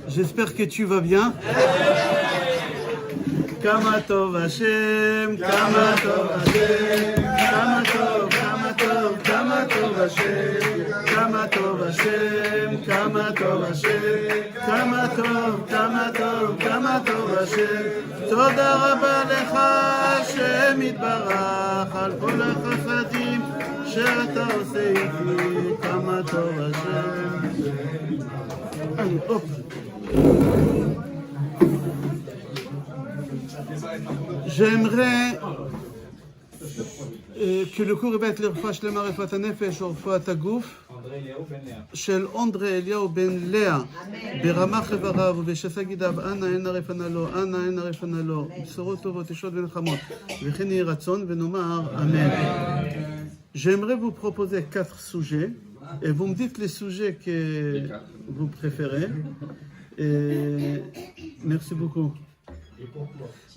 J'espère que tu vas bien. Kama tov Hashem, Kama tov Hashem, Kama tov, Kama tov, Kama tov Hashem, Kama tov Hashem, Kama tov Hashem, Kama tov, Kama tov, Kama tov Hashem. תודה רבה לך השם יתברך על כל החסדים שאתה עושה איתי. כמה טוב השם. J'aimerais que le cours va être l'Irfa Shlema Refat HaNefesh ou Refat HaGuf של אנדרי אליהו בן לאה ברמ"ח איבריו ובשס"ה גידיו. אנא הנה רפנה לו, אנא הנה רפנה לו, בשורות טובות, ישועות ונחמות, וכן יהי רצון, ונאמר אמן. J'aimerais vous proposer 4 sujets et vous me dites les sujets que vous préférez. Merci beaucoup.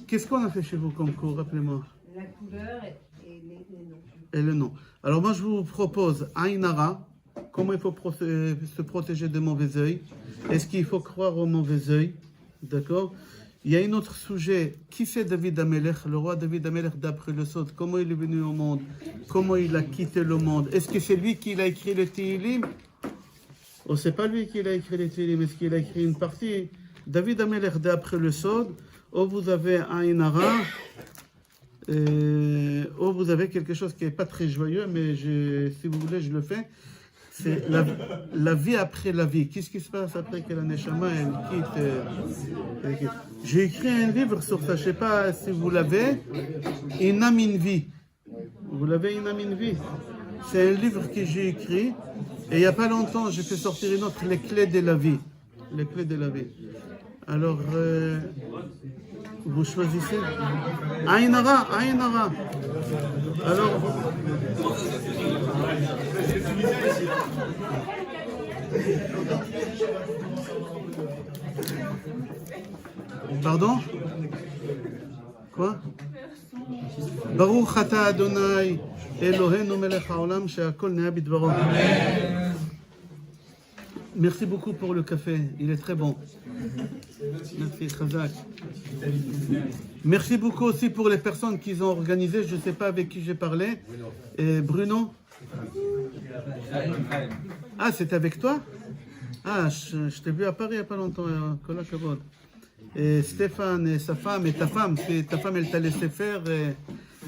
Qu'est-ce qu'on a fait chez vous comme cours? Rappelez-moi. La couleur et les noms. Et le nom. Alors moi je vous propose Ainara. Comment il faut se protéger des mauvais œils? Est-ce qu'il faut croire aux mauvais œils? D'accord? Il y a un autre sujet. Qui c'est David Amelech? Le roi David Amelech d'après le Sod. Comment il est venu au monde? Comment il a quitté le monde? Est-ce que c'est lui qui a écrit le Tehillim? Ou c'est pas lui qui a écrit le Tehillim? Est-ce qu'il a écrit une partie? David Amelech d'après le Sod. Ou vous avez Ainara. Ou vous avez quelque chose qui n'est pas très joyeux, mais si vous voulez, je le fais. C'est la vie après la vie. Qu'est-ce qui se passe après que la Neshama elle quitte? J'ai écrit un livre sur ça, je ne sais pas si vous l'avez. Inam in vie. Vous l'avez, Inam in vie? C'est un livre que j'ai écrit. Et il n'y a pas longtemps, j'ai fait sortir une autre, Les clés de la vie. Les clés de la vie. Alors, vous choisissez. Ainara, Ainara. Alors, pardon? Quoi? Baruch ata Adonai Eloheinu melech haolam she'akol nea bidvaro. Merci beaucoup pour le café, il est très bon. Merci, Khazak. Merci beaucoup aussi pour les personnes qui ont organisé, je ne sais pas avec qui j'ai parlé. Et Bruno? Ah, c'était avec toi? Ah, je t'ai vu à Paris il n'y a pas longtemps, Kol hakavod. Et Stéphane et sa femme, et ta femme elle t'a laissé faire, et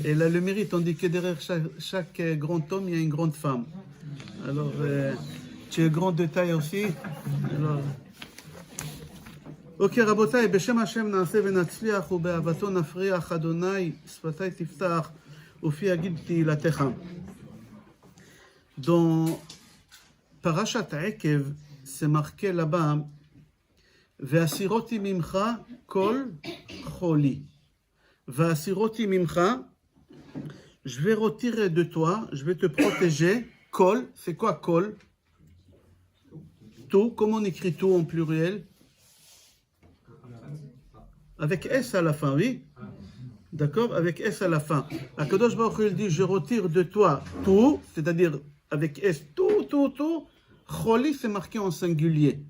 elle a le mérite. On dit que derrière chaque grand homme, il y a une grande femme. Alors, tu es grand de taille aussi. Alors, אוקיי, רבותיי, בשם השם נעשה ונצליח ובאהבתו נפריח, אדוני שפתי תפתח ופי יגיד תהילתך. Dans פרשת עקב, c'est marqué là-bas, והסירותי ממך כל חולי. והסירותי ממך, je vais retirer de toi, je vais te protéger. Kol, c'est quoi kol? Tout, comment on écrit tout en pluriel? Avec S à la fin, oui. D'accord? Avec S à la fin. Akadosh Baruch Hu dit, je retire de toi tout, c'est-à-dire avec S, tout. Choli, c'est marqué en singulier.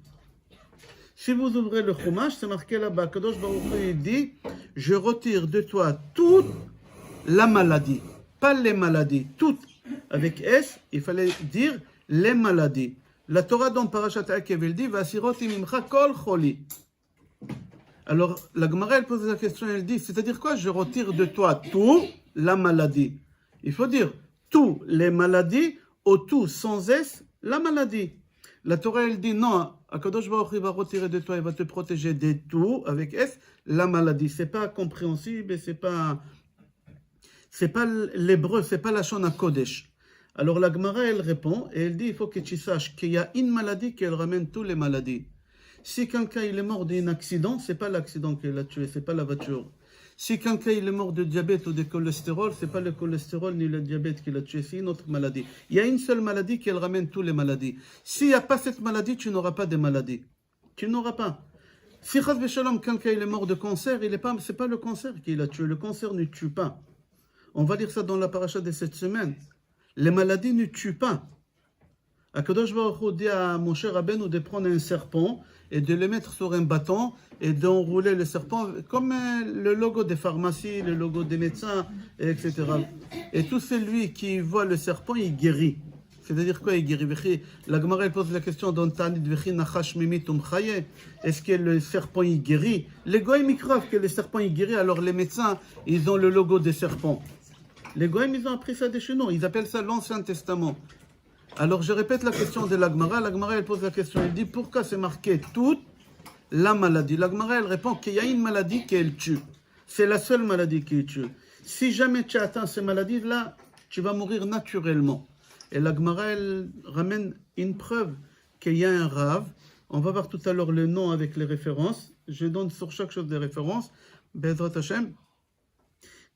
Si vous ouvrez le Chumash, c'est marqué là-bas. Akadosh Baruch Hu dit, je retire de toi toute la maladie. Pas les maladies, toutes. Avec S, il fallait dire les maladies. La Torah dans Parashat Akev, elle dit, Vasiroti mimcha kol choli. Alors, la Gemara, elle pose la question, elle dit, c'est-à-dire quoi? Je retire de toi tout la maladie. Il faut dire tout les maladies, ou tout sans S, la maladie. La Torah, elle dit, non, Akadosh Baruch Hu va retirer de toi, il va te protéger de tout, avec S, la maladie. C'est pas compréhensible, c'est pas l'hébreu, c'est pas la Shon Kodesh. Alors, la Gemara, elle répond, et elle dit, il faut que tu saches qu'il y a une maladie qui ramène toutes les maladies. Si quelqu'un il est mort d'un accident, c'est pas l'accident qui l'a tué, c'est pas la voiture. Si quelqu'un il est mort de diabète ou de cholestérol, c'est pas le cholestérol ni le diabète qui l'a tué, c'est une autre maladie. Il y a une seule maladie qui ramène toutes les maladies. S'il n'y a pas cette maladie, tu n'auras pas de maladie. Tu n'auras pas. Si Chas v'Shalom, quelqu'un il est mort de cancer, c'est pas le cancer qui l'a tué. Le cancer ne tue pas. On va lire ça dans la paracha de cette semaine. Les maladies ne tuent pas. Akadosh Baruch Hu dit à Moshe Rabbeinu de prendre un serpent et de le mettre sur un bâton et d'enrouler le serpent comme le logo des pharmacies, le logo des médecins, etc. Et tout celui qui voit le serpent, il guérit. C'est-à-dire quoi, il guérit? La Gemara elle pose la question dans Tanit Vechi Nachash Mimitum Chaye. Est-ce que le serpent il guérit? Les goïms ils croient que le serpent il guérit, alors les médecins ils ont le logo des serpents. Les goïms ils ont appris ça de chez nous, ils appellent ça l'Ancien Testament. Alors je répète la question de la Gemara elle pose la question, elle dit pourquoi c'est marqué toute la maladie? La Gemara elle répond qu'il y a une maladie qui tue. C'est la seule maladie qui tue. Si jamais tu atteins ces maladies-là, tu vas mourir naturellement. Et la Gemara, elle ramène une preuve qu'il y a un Rav. On va voir tout à l'heure le nom avec les références. Je donne sur chaque chose des références. Bezrat Hashem.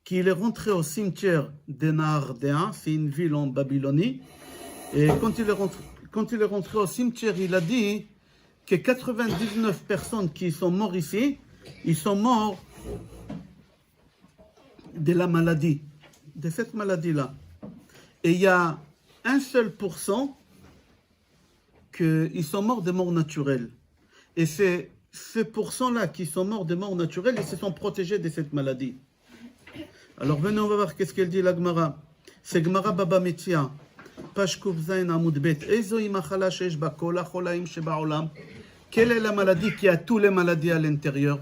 Qu'il est rentré au cimetière de Nahardea, c'est une ville en Babylonie. Et quand il est rentré au cimetière, il a dit que 99 personnes qui sont mortes ici, ils sont morts de la maladie, de cette maladie-là. Et il y a un seul pourcent qu'ils sont morts de mort naturelle. Et c'est ces pourcents-là qui sont morts de mort naturelle et se sont protégés de cette maladie. Alors venez, on va voir qu'est-ce qu'elle dit la Gemara. C'est Gemara Baba Metzia. Page Kuvzain Amud Bet. Ezoi machala shesh ba kol hacholaim shebaolam. Quelle est la maladie qui a toutes les maladies à l'intérieur?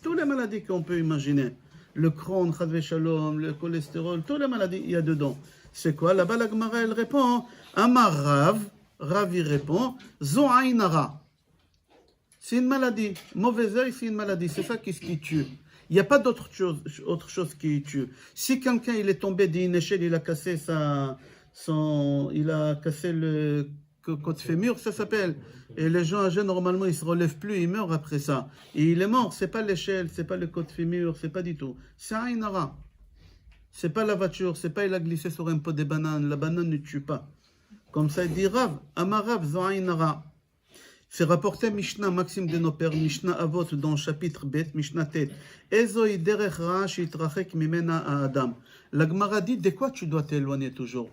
Toutes les maladies qu'on peut imaginer. Le Crohn, Chadve Shalom, le cholestérol, toutes les maladies, il y a dedans. C'est quoi? Là-bas, la Gemara, elle répond, Amar Rav, Rav, il répond, Zo Ainara. C'est une maladie. Mauvais œil, c'est une maladie. C'est ça qui tue. Il n'y a pas autre chose qui tue. Si quelqu'un, il est tombé d'une échelle, il a cassé le côte fémur, ça s'appelle. Et les gens âgés, normalement, ils ne se relèvent plus, ils meurent après ça. Et il est mort. C'est pas l'échelle, c'est pas le côte fémur, c'est pas du tout. C'est Ainara. C'est pas la voiture, c'est pas il a glissé sur un pot de banane. La banane ne tue pas. Comme ça, il dit Rav, Amarav, Zoainara. C'est rapporté Mishnah, Maxime de nos pères, Mishnah Avot, dans le chapitre Bet, Mishnah Tet. Ezoi derech ra shitrachek mimena a Adam. La Gemara dit de quoi tu dois t'éloigner toujours?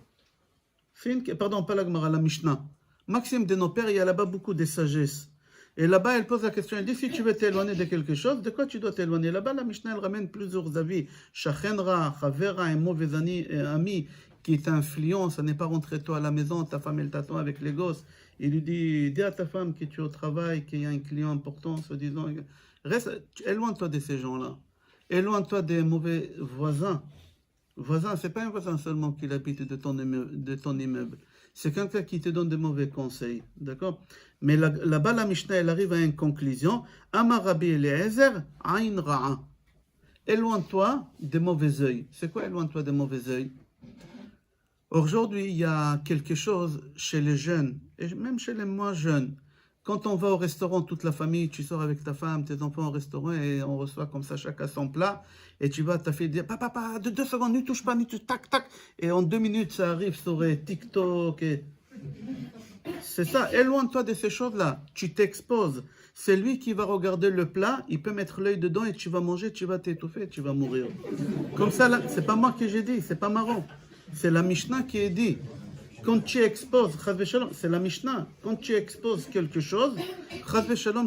Pardon, pas la Gemara, la Mishnah. Maxime de nos pères, il y a là-bas beaucoup de sagesse. Et là-bas, elle pose la question, elle dit, si tu veux t'éloigner de quelque chose, de quoi tu dois t'éloigner? Là-bas, la Mishnah, elle ramène plusieurs avis. Shachenra, Chavera, un mauvais ami qui t'influence, ça n'est pas rentrer toi à la maison, ta femme, elle t'attend avec les gosses. Il lui dit, dis à ta femme que tu es au travail, qu'il y a un client important, se disant, éloigne-toi de ces gens-là. Éloigne-toi des mauvais voisins. Voisin, ce n'est pas un voisin seulement qui habite de ton immeuble. C'est quelqu'un qui te donne de mauvais conseils. D'accord? Mais là-bas, la Mishnah, elle arrive à une conclusion. Amar Rabbi Eliezer, Ain Ra'a. Éloigne-toi des mauvais œils. C'est quoi éloigne-toi des mauvais œils? Aujourd'hui, il y a quelque chose chez les jeunes, et même chez les moins jeunes. Quand on va au restaurant, toute la famille, tu sors avec ta femme, tes enfants au restaurant, et on reçoit comme ça chacun son plat, et tu vas, ta fille dire, papa, de 2 secondes, ne touche pas, tac, tac, et en 2 minutes, ça arrive sur TikTok, et... C'est ça, éloigne-toi de ces choses-là, tu t'exposes. C'est lui qui va regarder le plat, il peut mettre l'œil dedans, et tu vas manger, tu vas t'étouffer, tu vas mourir. Comme ça, là, c'est pas moi qui j'ai dit, c'est pas marrant. C'est la Mishnah qui est dit. Quand tu exposes, c'est la Mishnah, quand tu exposes quelque chose,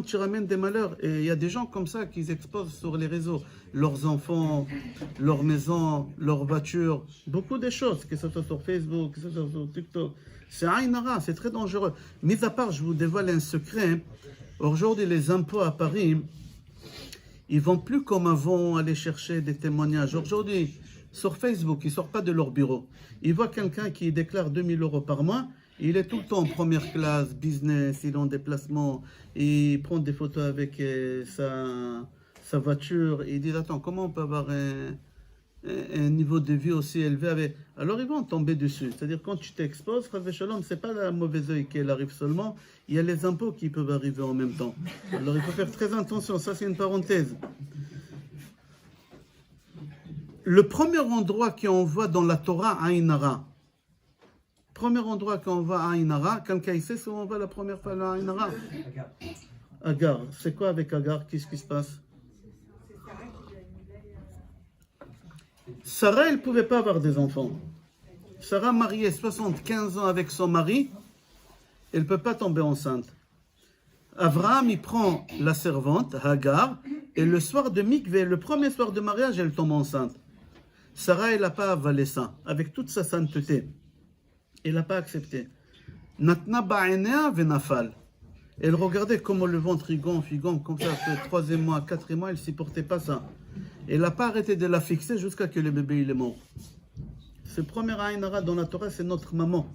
tu ramènes des malheurs. Et il y a des gens comme ça qui exposent sur les réseaux leurs enfants, leurs maisons, leurs voitures, beaucoup de choses, que ce soit sur Facebook, que ce soit sur TikTok. C'est Ainara, c'est très dangereux. Mis à part, je vous dévoile un secret. Aujourd'hui, les impôts à Paris, ils vont plus comme avant aller chercher des témoignages. Aujourd'hui, sur Facebook, ils ne sortent pas de leur bureau. Ils voient quelqu'un qui déclare 2000 € par mois. Il est tout le temps en première classe, business, il est en déplacement. Il prend des photos avec sa voiture. Et ils disent, attends, comment on peut avoir un niveau de vie aussi élevé avec... Alors ils vont tomber dessus. C'est-à-dire quand tu t'exposes, ce n'est pas la mauvaise œil qui arrive seulement. Il y a les impôts qui peuvent arriver en même temps. Alors il faut faire très attention. Ça, c'est une parenthèse. Le premier endroit qu'on voit dans la Torah, Ainara. Premier endroit qu'on voit Ainara, quelqu'un sait où on va la première fois à Ainara? Agar. C'est quoi avec Agar? Qu'est-ce qui se passe? Sarah, elle ne pouvait pas avoir des enfants. Sarah, mariée 75 ans avec son mari, elle ne peut pas tomber enceinte. Abraham, il prend la servante, Hagar, et le soir de Mikvé, le premier soir de mariage, elle tombe enceinte. Sarah, elle n'a pas avalé ça, avec toute sa sainteté. Elle n'a pas accepté. Natna ba'enea venafal. Elle regardait comment le ventre il gonfle, comme ça, le 3e mois, 4e mois, elle ne supportait pas ça. Elle n'a pas arrêté de la fixer jusqu'à ce que le bébé il est mort. Ce premier Aïn Hara dans la Torah, c'est notre maman.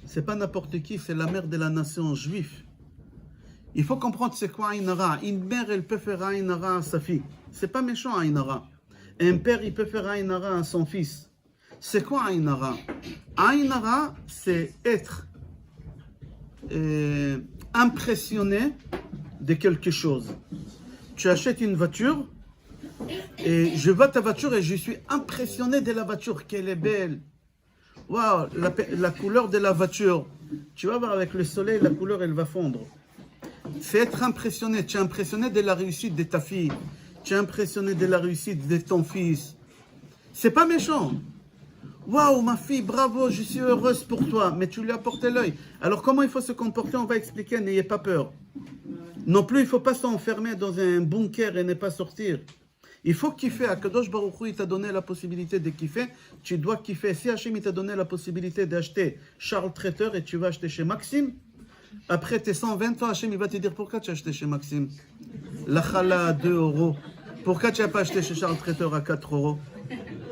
C'est pas n'importe qui, c'est la mère de la nation juive. Il faut comprendre c'est quoi Aïn Hara. Une mère, elle peut faire Aïn Hara à sa fille. C'est pas méchant Aïn Hara. Un père, il peut faire Aïn Hara à son fils. C'est quoi Aïn Hara? Aïn Hara, c'est être impressionné de quelque chose. Tu achètes une voiture et je vois ta voiture et je suis impressionné de la voiture, qu'elle est belle. Waouh, la couleur de la voiture. Tu vas voir avec le soleil, la couleur elle va fondre. C'est être impressionné. Tu es impressionné de la réussite de ta fille. Tu es impressionné de la réussite de ton fils. C'est pas méchant. Waouh, ma fille, bravo, je suis heureuse pour toi. Mais tu lui as porté l'œil. Alors comment il faut se comporter? On va expliquer, n'ayez pas peur. Non plus, il ne faut pas s'enfermer dans un bunker et ne pas sortir. Il faut kiffer. Akadosh Baruch Hu, il t'a donné la possibilité de kiffer. Tu dois kiffer. Si Hachem il t'a donné la possibilité d'acheter Charles Traiteur et tu vas acheter chez Maxime, après tes 120 ans, Hachem il va te dire pourquoi tu as acheté chez Maxime. La chala à 2 euros. Pourquoi tu n'as pas acheté chez Charles Traiteur à 4 euros?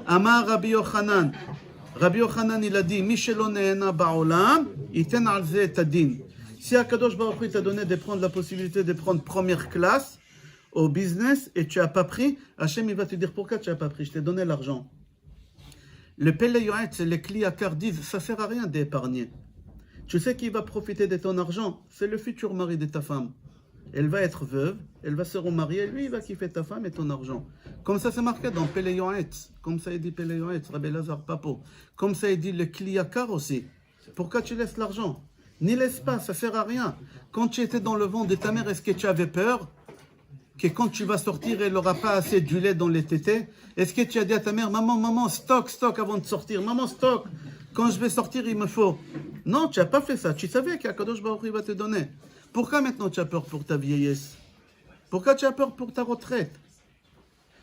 Amar Rabbi Yochanan. Rabbi Yochanan il a dit Mishelo ne'ena ba'olam, iten al ze et adin. Si Akadosh Baruch Hu t'a donné de prendre la possibilité de prendre première classe au business et tu n'as pas pris, Hachem il va te dire pourquoi tu n'as pas pris, je t'ai donné l'argent. Le Pele Yoetz, les Kliakar disent ça ne sert à rien d'épargner. Tu sais qui va profiter de ton argent? C'est le futur mari de ta femme. Elle va être veuve, elle va se remarier, lui il va kiffer ta femme et ton argent. Comme ça c'est marqué dans Pele Yoetz, comme ça il dit Pele Yoetz, Rabbi Lazar Papo. Comme ça il dit le Kliakar aussi. Pourquoi tu laisses l'argent? N'y laisse pas, ça ne sert à rien. Quand tu étais dans le ventre de ta mère, est-ce que tu avais peur que quand tu vas sortir, elle n'aura pas assez du lait dans les tétés? Est-ce que tu as dit à ta mère, maman, stock avant de sortir, maman, stock, quand je vais sortir, il me faut. Non, tu n'as pas fait ça. Tu savais qu'Akadosh Baruch Hu va te donner. Pourquoi maintenant tu as peur pour ta vieillesse? Pourquoi tu as peur pour ta retraite?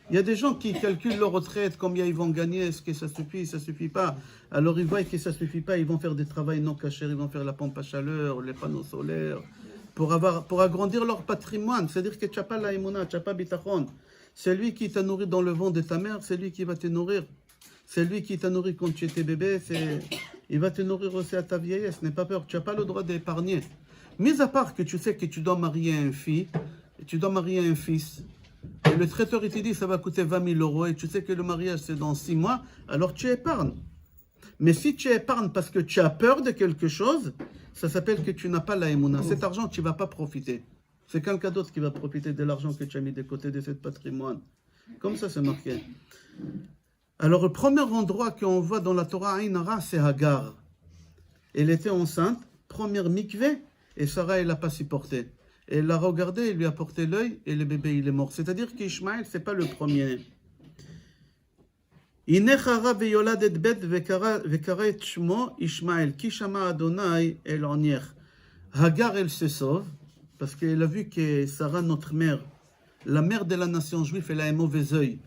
Il y a des gens qui calculent leur retraite, combien ils vont gagner, est-ce que ça suffit pas. Alors ils voient que ça suffit pas, ils vont faire des travaux non cachés, ils vont faire la pompe à chaleur, les panneaux solaires, pour agrandir leur patrimoine. C'est-à-dire que tu n'as pas la émouna, tu n'as pas bitachon. C'est lui qui t'a nourri dans le ventre de ta mère, c'est lui qui va te nourrir. C'est lui qui t'a nourri quand tu étais bébé, il va te nourrir aussi à ta vieillesse. N'aie pas peur, tu n'as pas le droit d'épargner. Mis à part que tu sais que tu dois marier un fils, et tu dois marier un fils, et le traiteur il te dit ça va coûter 20 000 euros, et tu sais que le mariage c'est dans 6 mois, alors tu épargnes. Mais si tu épargnes parce que tu as peur de quelque chose, ça s'appelle que tu n'as pas la émouna. Cet argent, tu ne vas pas profiter. C'est quelqu'un d'autre qui va profiter de l'argent que tu as mis de côté de ce patrimoine. Comme ça, c'est marqué. Alors, le premier endroit qu'on voit dans la Torah Aïn Hara, c'est Hagar. Elle était enceinte, première mikvé, et Sarah, elle n'a pas supporté. Elle l'a regardé, elle lui a porté l'œil, et le bébé, il est mort. C'est-à-dire qu'Ishmaël, ce n'est pas le premier. הנה חרה ויולדת בית וקרא את שמו ישמעאל, כי שמע אדוני אל עונייך. Hagar, elle se sauve, parce qu'elle a vu que Sarah, notre mère, la mère de la nation juive, elle a un mauvais œil.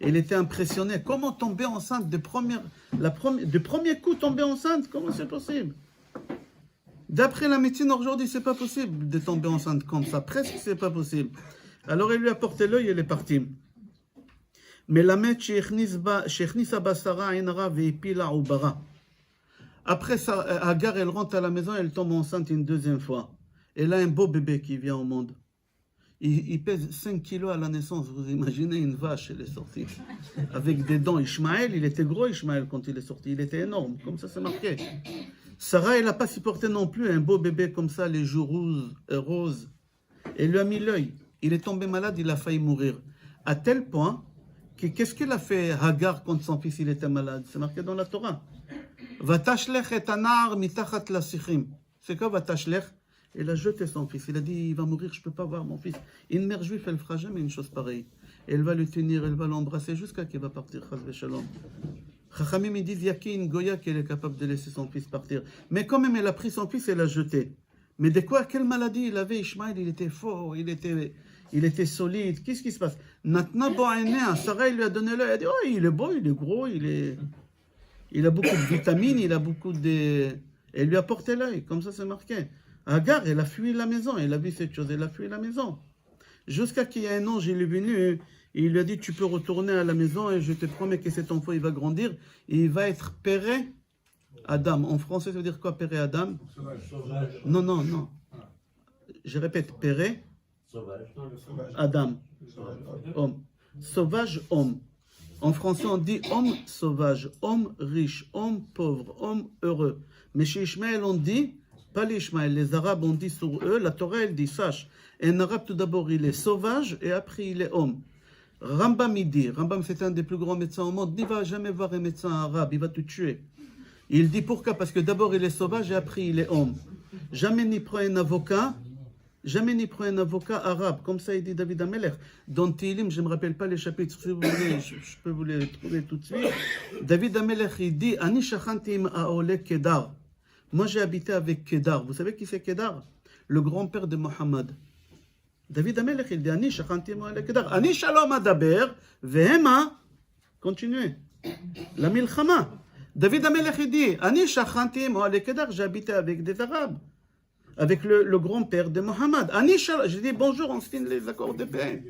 Elle était impressionnée. Comment tomber enceinte de premier coup tomber enceinte? Comment c'est possible? D'après la médecine aujourd'hui, c'est pas possible de tomber enceinte comme ça. Presque c'est pas possible. Alors elle lui a porté l'œil et elle est partie. מלמד שהכניסה בה שרה עין הרע והפילה עוברה. Après, Hagar, elle rentre à la maison, elle tombe enceinte une deuxième fois. Elle a un beau bébé qui vient au monde. Il pèse 5 kilos à la naissance. Vous imaginez une vache, elle est sortie. Avec des dents. Ishmaël, il était gros, Ishmaël, quand il est sorti. Il était énorme, comme ça c'est marqué. Sarah, elle n'a pas supporté non plus un beau bébé comme ça, les joues roses. Elle lui a mis l'œil. Il est tombé malade, il a failli mourir. À tel point qu'est-ce qu'elle a fait Hagar quand son fils il était malade? C'est marqué dans la Torah. Vatashlech et anar mitachat la sichim. C'est quoi Vatashlech? Elle a jeté son fils. Il a dit il va mourir, je ne peux pas voir mon fils. Une mère juive, elle ne fera jamais une chose pareille. Elle va le tenir, elle va l'embrasser jusqu'à qu'il va partir. Chas v'shalom. Chachamim, ils disent, il n'y a qu'une Goya qui est capable de laisser son fils partir. Mais quand même, elle a pris son fils et l'a jeté. Mais de quoi, quelle maladie il avait, Ishmaël? Il était fort, il était solide. Qu'est-ce qui se passe? Natna Boanéa, Sarah, il lui a donné l'œil. Elle a dit, oh, il est beau, il est gros, il a beaucoup de vitamines, il a beaucoup de... Elle lui a porté l'œil, comme ça c'est marqué. Agar, elle a fui la maison, elle a vu cette chose, elle a fui la maison. Jusqu'à qu'il y ait un ange, il est venu, et il lui a dit, tu peux retourner à la maison et je te promets que cet enfant, il va grandir et il va être péré Adam. En français, ça veut dire quoi, péré Adam? Sauvage. Non, non, non. Je répète, péré Sauvage. Adam. Homme. Sauvage, homme. En français, on dit homme sauvage, homme riche, homme pauvre, homme heureux. Mais chez Ishmaël, on dit, pas les Ishmaël, les Arabes, on dit sur eux, la Torah, elle dit, sache, un Arabe, tout d'abord, il est sauvage et après, il est homme. Rambam, il dit, Rambam, c'est un des plus grands médecins au monde, il ne va jamais voir un médecin arabe, il va te tuer. Il dit pourquoi? Parce que d'abord, il est sauvage et après, il est homme. Jamais n'y prend un avocat. Jamais n'y prend un avocat arabe, comme ça il dit David Amelech. Dans Tilim, je ne me rappelle pas les chapitres, si vous voulez, je peux vous les trouver tout de suite. David Amelech, il dit Ani shachantim aole Kedar. Moi j'ai habité avec Kedar. Vous savez qui c'est Kedar? Le grand-père de Mohammed. David Amelech, il dit Ani shachantim aole Kedar. Ani shalom adaber, vehema. Continuez. La milchama. David Amelech, il dit Ani shachantim aole Kedar. J'ai habité avec des Arabes. Avec le grand-père de Mohammed. J'ai dit bonjour, on signe les accords de paix.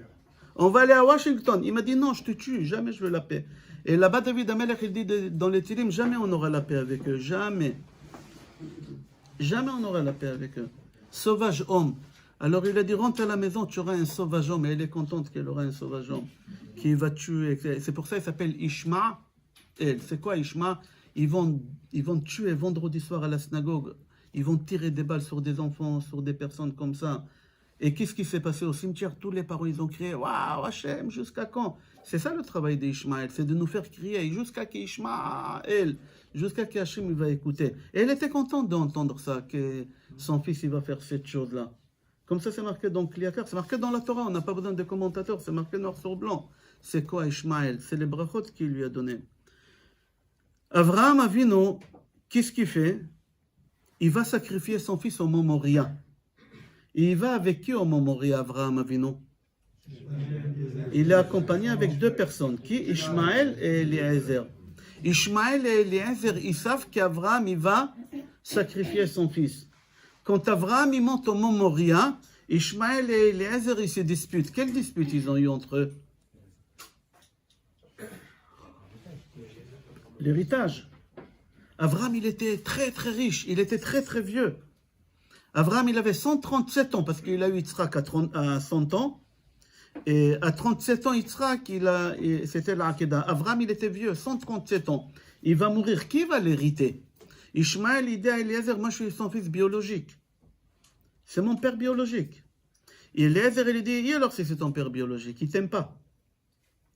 On va aller à Washington. Il m'a dit non, je te tue, jamais je veux la paix. Et là-bas, David Amelech, il dit dans les Tilim, jamais on aura la paix avec eux. Jamais. Jamais on aura la paix avec eux. Sauvage homme. Alors il a dit rentre à la maison, tu auras un sauvage homme. Et elle est contente qu'elle aura un sauvage homme qui va tuer. C'est pour ça qu'il s'appelle Ishma. C'est quoi Ishma? Ils vont tuer vendredi soir à la synagogue. Ils vont tirer des balles sur des enfants, sur des personnes comme ça. Et qu'est-ce qui s'est passé au cimetière? Tous les parents, ils ont crié « Waouh, Hachem, jusqu'à quand ?» C'est ça le travail d'Ishmaël, c'est de nous faire crier jusqu'à qu'Ishmaël, jusqu'à qu'Hachem il va écouter. Et elle était contente d'entendre ça, que son fils il va faire cette chose-là. Comme ça, c'est marqué dans Kliakar, c'est marqué dans la Torah, on n'a pas besoin de commentateurs, c'est marqué noir sur blanc. C'est quoi Ishmaël? C'est les brachot qu'il lui a donné. Avraham Avinu, qu'est-ce qu'il fait? Il va sacrifier son fils au mont Moria. Et il va avec qui au mont Moria, Avraham Avinu? Il est accompagné avec deux personnes, qui? Ishmaël et Eliezer. Ishmaël et Eliezer, ils savent qu'Avraham, il va sacrifier son fils. Quand Avraham, il monte au mont Moria, Ishmaël et Eliezer, ils se disputent. Quelle dispute ils ont eu entre eux? L'héritage. Avraham, il était très très riche, il était très très vieux. Avraham, il avait 137 ans, parce qu'il a eu Yitzhak à 100 ans. Et à 37 ans, Yitzhak, c'était l'Akedah. Avraham, il était vieux, 137 ans. Il va mourir, qui va l'hériter? Ishmaël, il dit à Eliezer, moi je suis son fils biologique. C'est mon père biologique. Et Eliezer, il dit, et alors si c'est ton père biologique, il t'aime pas.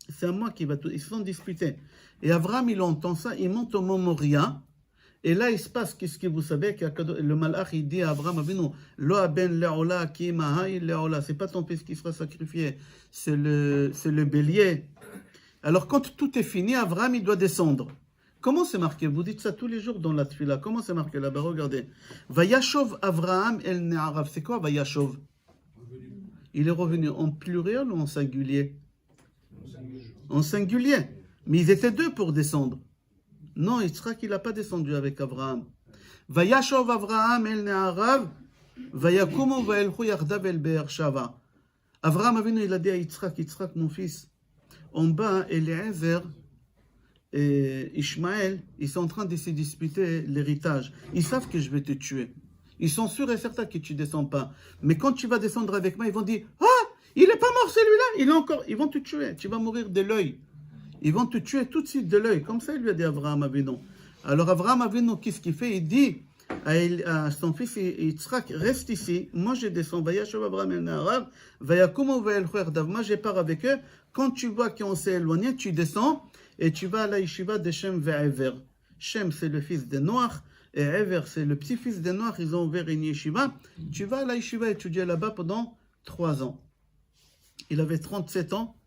C'est à moi qui va tout. Ils se sont disputés. Et Avraham, il entend ça, il monte au mont Moria. Et là, il se passe, qu'est-ce que vous savez, que le malach, il dit à Abraham Avinu, Lo ben le'ola ki mahaï le'ola. C'est pas ton fils qui sera sacrifié, c'est le bélier. Alors, quand tout est fini, Abraham, il doit descendre. Comment c'est marqué? Vous dites ça tous les jours dans la tfila. Comment c'est marqué là-bas? Regardez. Vayashov Avraham el Ne'arav. C'est quoi Vayashov? Il est revenu en pluriel ou en singulier? En singulier. Mais ils étaient deux pour descendre. Non, Yitzhak, il n'a pas descendu avec Avraham. Vayashov Avraham el Ne'arav, vayakumu vaelchu yardav el Be'er Shava. Avraham Avinu, il a dit à Yitzhak, Yitzhak, mon fils, en bas, Eliezer et Ishmaël, ils sont en train de se disputer l'héritage. Ils savent que je vais te tuer. Ils sont sûrs et certains que tu ne descends pas. Mais quand tu vas descendre avec moi, ils vont dire, ah, il n'est pas mort celui-là, il est encore. Ils vont te tuer, tu vas mourir de l'œil. Ils vont te tuer tout de suite de l'œil. Comme ça, il lui a dit Avraham Avinu. Alors Avraham Avinu, qu'est-ce qu'il fait? Il dit à son fils Yitzhak, reste ici. Moi, je descends. Vayashov Avraham el Ne'arav, vayakumu vaelchu yardav. Moi, je pars avec eux. Quand tu vois qu'on s'est éloigné, tu descends et tu vas à la yeshiva de Shem ve'Ever. Shem, c'est le fils de Noach. Et Ever, c'est le petit-fils de Noach. Ils ont ouvert une yeshiva. Tu vas à la yeshiva étudier là-bas pendant 3 ans. Il avait 37 ans.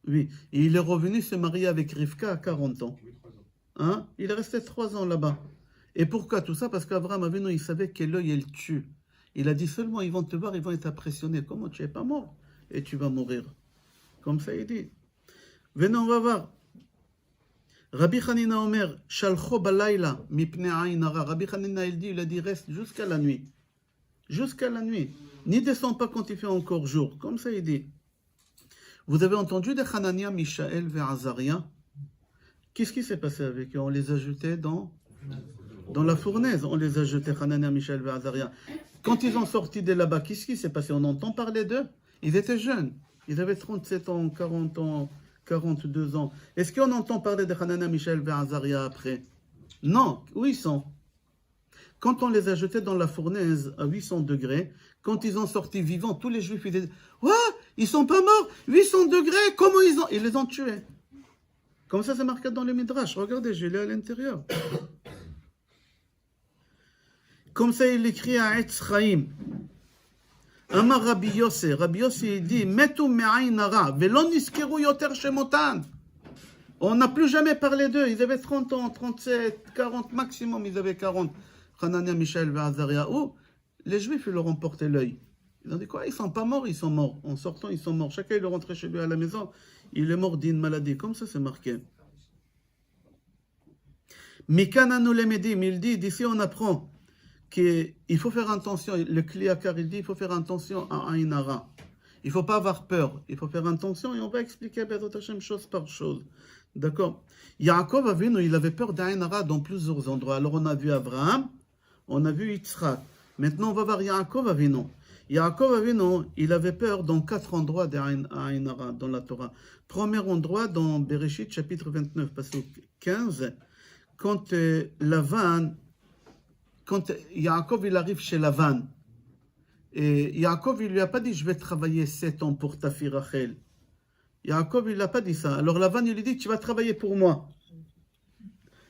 Oui, et il est revenu se marier avec Rivka à 40 ans. Hein? Il est resté 3 ans là-bas. Et pourquoi tout ça? Parce qu'Abraham Avinu, il savait quel œil il tue. Il a dit seulement, ils vont te voir, ils vont être impressionnés. Comment tu n'es pas mort? Et tu vas mourir. Comme ça, il dit. Venez, on va voir. Rabbi Hanina Omer, Shalcho balayla, mipne aynara. Rabbi Hanina, il a dit, reste jusqu'à la nuit. Jusqu'à la nuit. N'y descends pas quand il fait encore jour. Comme ça, il dit. Vous avez entendu de Hanania, Mishaël et Azaria? Qu'est-ce qui s'est passé avec eux? On les a jetés dans la fournaise. On les a jetés, Hanania, Mishaël et Azaria. Quand ils ont sorti de là-bas, qu'est-ce qui s'est passé? On entend parler d'eux? Ils étaient jeunes. Ils avaient 37 ans, 40 ans, 42 ans. Est-ce qu'on entend parler de Hanania, Mishaël et Azaria après? Non. Où ils sont? Quand on les a jetés dans la fournaise à 800 degrés, quand ils ont sorti vivants, tous les juifs, ils disaient « What? Ils sont pas morts? 800 degrés? Comment ils ont... » Ils les ont tués. Comme ça, c'est marqué dans le Midrash. Regardez, je l'ai à l'intérieur. Comme ça, il écrit à Etz Chaim. Amar Rabbi Yossi. Rabbi Yossi, il dit « Metu me'ayn hara, velon niskeru yoter shemotan. » On n'a plus jamais parlé d'eux. Ils avaient 30 ans, 37, 40 maximum. Ils avaient 40. Hanania, Mishaël et Azaria. Où les Juifs, ils leur ont porté l'œil. Ils ont dit quoi? Ils ne sont pas morts, ils sont morts. En sortant, ils sont morts. Chacun, il est rentré chez lui à la maison. Il est mort d'une maladie. Comme ça, c'est marqué. Mikana nous les médim. Il dit, d'ici, on apprend qu'il faut faire attention. Le Kliakar, il dit, il faut faire attention à Ainara. Il ne faut pas avoir peur. Il faut faire attention et on va expliquer Bezrat Hashem chose par chose. D'accord? Yaakov Avinu, il avait peur d'Ainara dans plusieurs endroits. Alors, on a vu Abraham, on a vu Yitzhak. Maintenant, on va voir Yaakov Avinu. Yaakov Avinu, il avait peur dans 4 endroits d'Ainara dans la Torah. Premier endroit dans Bereshit, chapitre 29, passage 15, quand Yaakov il arrive chez Lavan. Et Yaakov, il lui a pas dit, je vais travailler 7 ans pour ta fille Rachel. Yaakov, il n'a pas dit ça. Alors Lavan, il lui dit, tu vas travailler pour moi.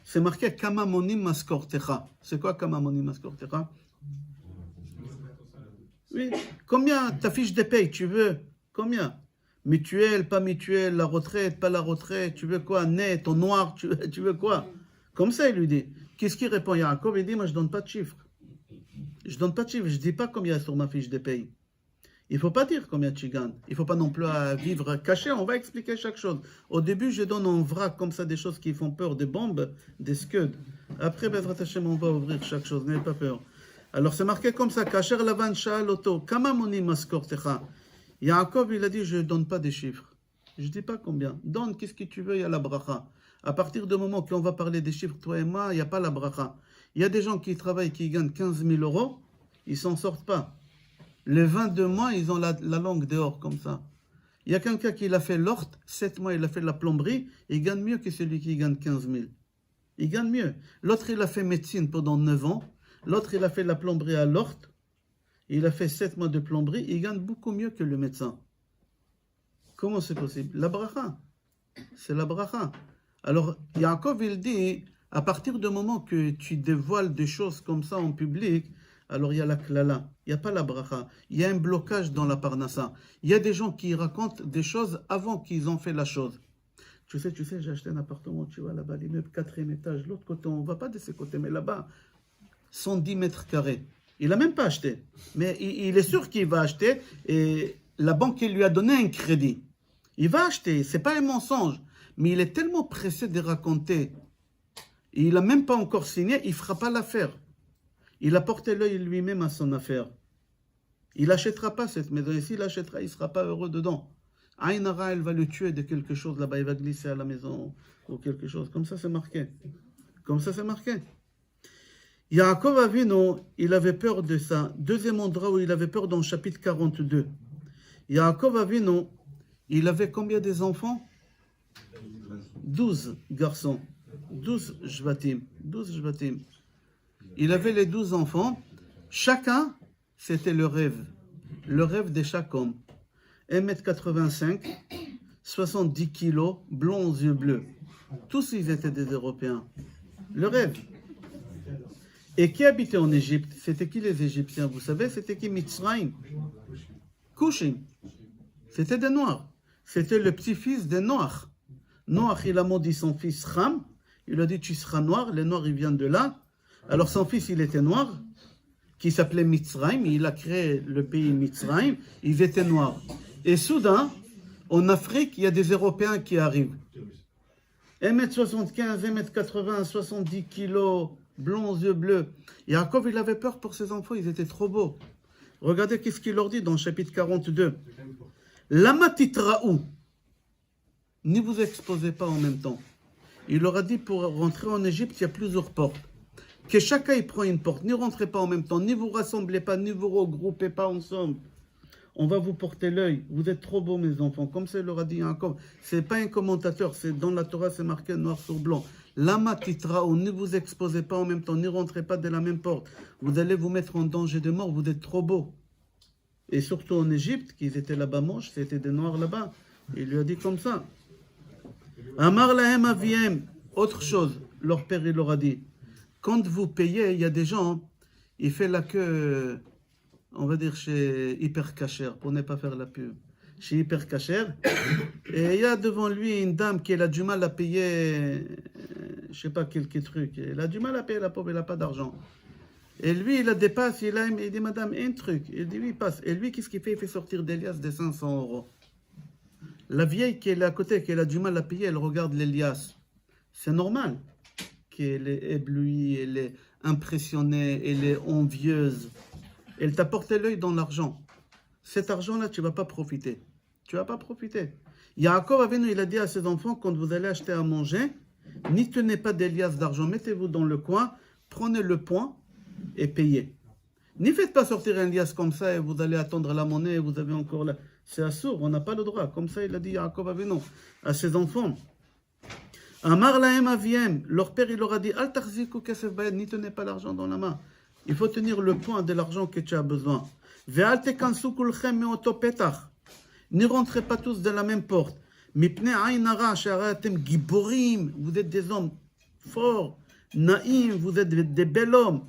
C'est marqué, Kama monim maskortecha. C'est quoi Kama monim maskortecha? Oui. Combien ta fiche de paye, tu veux? Combien? Mutuelle, pas mutuelle, la retraite, pas la retraite, tu veux quoi? Net, en noir, tu veux quoi? Comme ça, il lui dit. Qu'est-ce qu'il répond Yaakov? Il dit, moi, je ne donne pas de chiffres. Je ne donne pas de chiffres, je ne dis pas combien sur ma fiche de paye. Il ne faut pas dire combien tu gagnes. Il ne faut pas non plus vivre caché. On va expliquer chaque chose. Au début, je donne en vrac comme ça des choses qui font peur, des bombes, des scuds. Après, Bezrat Hashem, on va ouvrir chaque chose. N'ayez pas peur. Alors, c'est marqué comme ça. Kasher Lavan Sha'al Oto. Kama moni maskortecha. Yaakov, il a dit, je ne donne pas des chiffres. Je ne dis pas combien. Donne, qu'est-ce que tu veux, il y a la bracha. À partir du moment qu'on va parler des chiffres, toi et moi, il n'y a pas la bracha. Il y a des gens qui travaillent, qui gagnent 15 000 euros, ils ne s'en sortent pas. Les 22 mois, ils ont la langue dehors, comme ça. Il y a quelqu'un qui a fait l'horte, 7 mois, il a fait la plomberie, il gagne mieux que celui qui gagne 15 000. Il gagne mieux. L'autre, il a fait médecine pendant 9 ans. L'autre, il a fait la plomberie à l'horte. Il a fait 7 mois de plomberie. Il gagne beaucoup mieux que le médecin. Comment c'est possible? La bracha. C'est la bracha. Alors, Yaakov, il dit, à partir du moment que tu dévoiles des choses comme ça en public, alors il y a la klala, il n'y a pas la bracha, il y a un blocage dans la parnassa. Il y a des gens qui racontent des choses avant qu'ils ont fait la chose. Tu sais, j'ai acheté un appartement, tu vois, là-bas, l'immeuble 4e étage, l'autre côté, on ne va pas de ce côté, mais là-bas, 110 mètres carrés. Il n'a même pas acheté, mais il est sûr qu'il va acheter et la banque lui a donné un crédit. Il va acheter, ce n'est pas un mensonge, mais il est tellement pressé de raconter. Il n'a même pas encore signé, il ne fera pas l'affaire. Il a porté l'œil lui-même à son affaire. Il n'achètera pas cette maison. Et s'il l'achètera, il ne sera pas heureux dedans. Ainara, elle va le tuer de quelque chose là-bas. Il va glisser à la maison ou quelque chose. Comme ça, c'est marqué. Comme ça, c'est marqué. Yaakov Avinu, il avait peur de ça. Deuxième endroit où il avait peur dans le chapitre 42. Yaakov Avinu, il avait combien des enfants? 12 garçons. 12 Shvatim. 12 Shvatim. Il avait les 12 enfants. Chacun, c'était le rêve. Le rêve de chaque homme. 1m85, 70 kilos, blonds aux yeux bleus. Tous, ils étaient des Européens. Le rêve. Et qui habitait en Égypte? C'était qui les Égyptiens? Vous savez, c'était qui? Mitzrayim. Kushim. C'était des Noirs. C'était le petit-fils de Noach. Noach, il a maudit son fils Ham. Il lui a dit, tu seras noir. Les noirs, ils viennent de là. Alors son fils, il était noir, qui s'appelait Mitzrayim. Il a créé le pays Mitzrayim. Ils étaient noirs. Et soudain, en Afrique, il y a des Européens qui arrivent. 1m75, 1m80, 70 kilos, blonds, yeux bleus. Yaakov, il avait peur pour ses enfants, ils étaient trop beaux. Regardez qu'est-ce qu'il leur dit dans le chapitre 42. Lama titraou. Ne vous exposez pas en même temps. Il leur a dit, pour rentrer en Égypte, il y a plusieurs portes. Que chacun y prend une porte. Ne rentrez pas en même temps, ne vous rassemblez pas, ne vous regroupez pas ensemble. On va vous porter l'œil. Vous êtes trop beaux, mes enfants. Comme ça, il leur a dit Yaakov. Ce n'est pas un commentateur. C'est dans la Torah, c'est marqué noir sur blanc. Lama titraou. Ne vous exposez pas en même temps, ne rentrez pas de la même porte. Vous allez vous mettre en danger de mort. Vous êtes trop beaux. Et surtout en Égypte, qu'ils étaient là-bas moches, c'était des noirs là-bas. Il lui a dit comme ça. Amar lahem aviem. Autre chose, leur père, il leur a dit. Quand vous payez, il y a des gens, ils font la queue, on va dire chez Hyper Cacher, pour ne pas faire la pub. Chez Hyper Cacher. Et il y a devant lui une dame qui a du mal à payer, je sais pas quelques trucs. Elle a du mal à payer, la pauvre, elle n'a pas d'argent. Et lui, il la dépasse, il dit, madame, un truc. Il dit, oui, passe. Et lui, qu'est-ce qu'il fait? Il fait sortir d'Elias des 500 euros. La vieille qui est à côté, qui a du mal à payer, elle regarde l'Elias. C'est normal qu'elle est éblouie, elle est impressionnée, elle est envieuse. Elle t'a porté l'œil dans l'argent. Cet argent-là, tu ne vas pas profiter. Tu ne vas pas profiter. Yaakov Avinu, il a dit à ses enfants, quand vous allez acheter à manger, n'y tenez pas d'Elias d'argent, mettez-vous dans le coin, prenez le point et payez. N'y faites pas sortir un lias comme ça et vous allez attendre la monnaie et vous avez encore la... C'est assourd, on n'a pas le droit. Comme ça, il a dit Yaakov Avinu à ses enfants. Amar lahem aviem, leur père, il leur a dit Al tarziku kesef bayed, n'y tenez pas l'argent dans la main. Il faut tenir le point de l'argent que tu as besoin. Ve'al tekansu kulchem me'oto petach. Ne rentrez pas tous de la même porte. Mipnei ayin hara she'aratem giborim. Vous êtes des hommes forts. Naïm, vous êtes des bels hommes.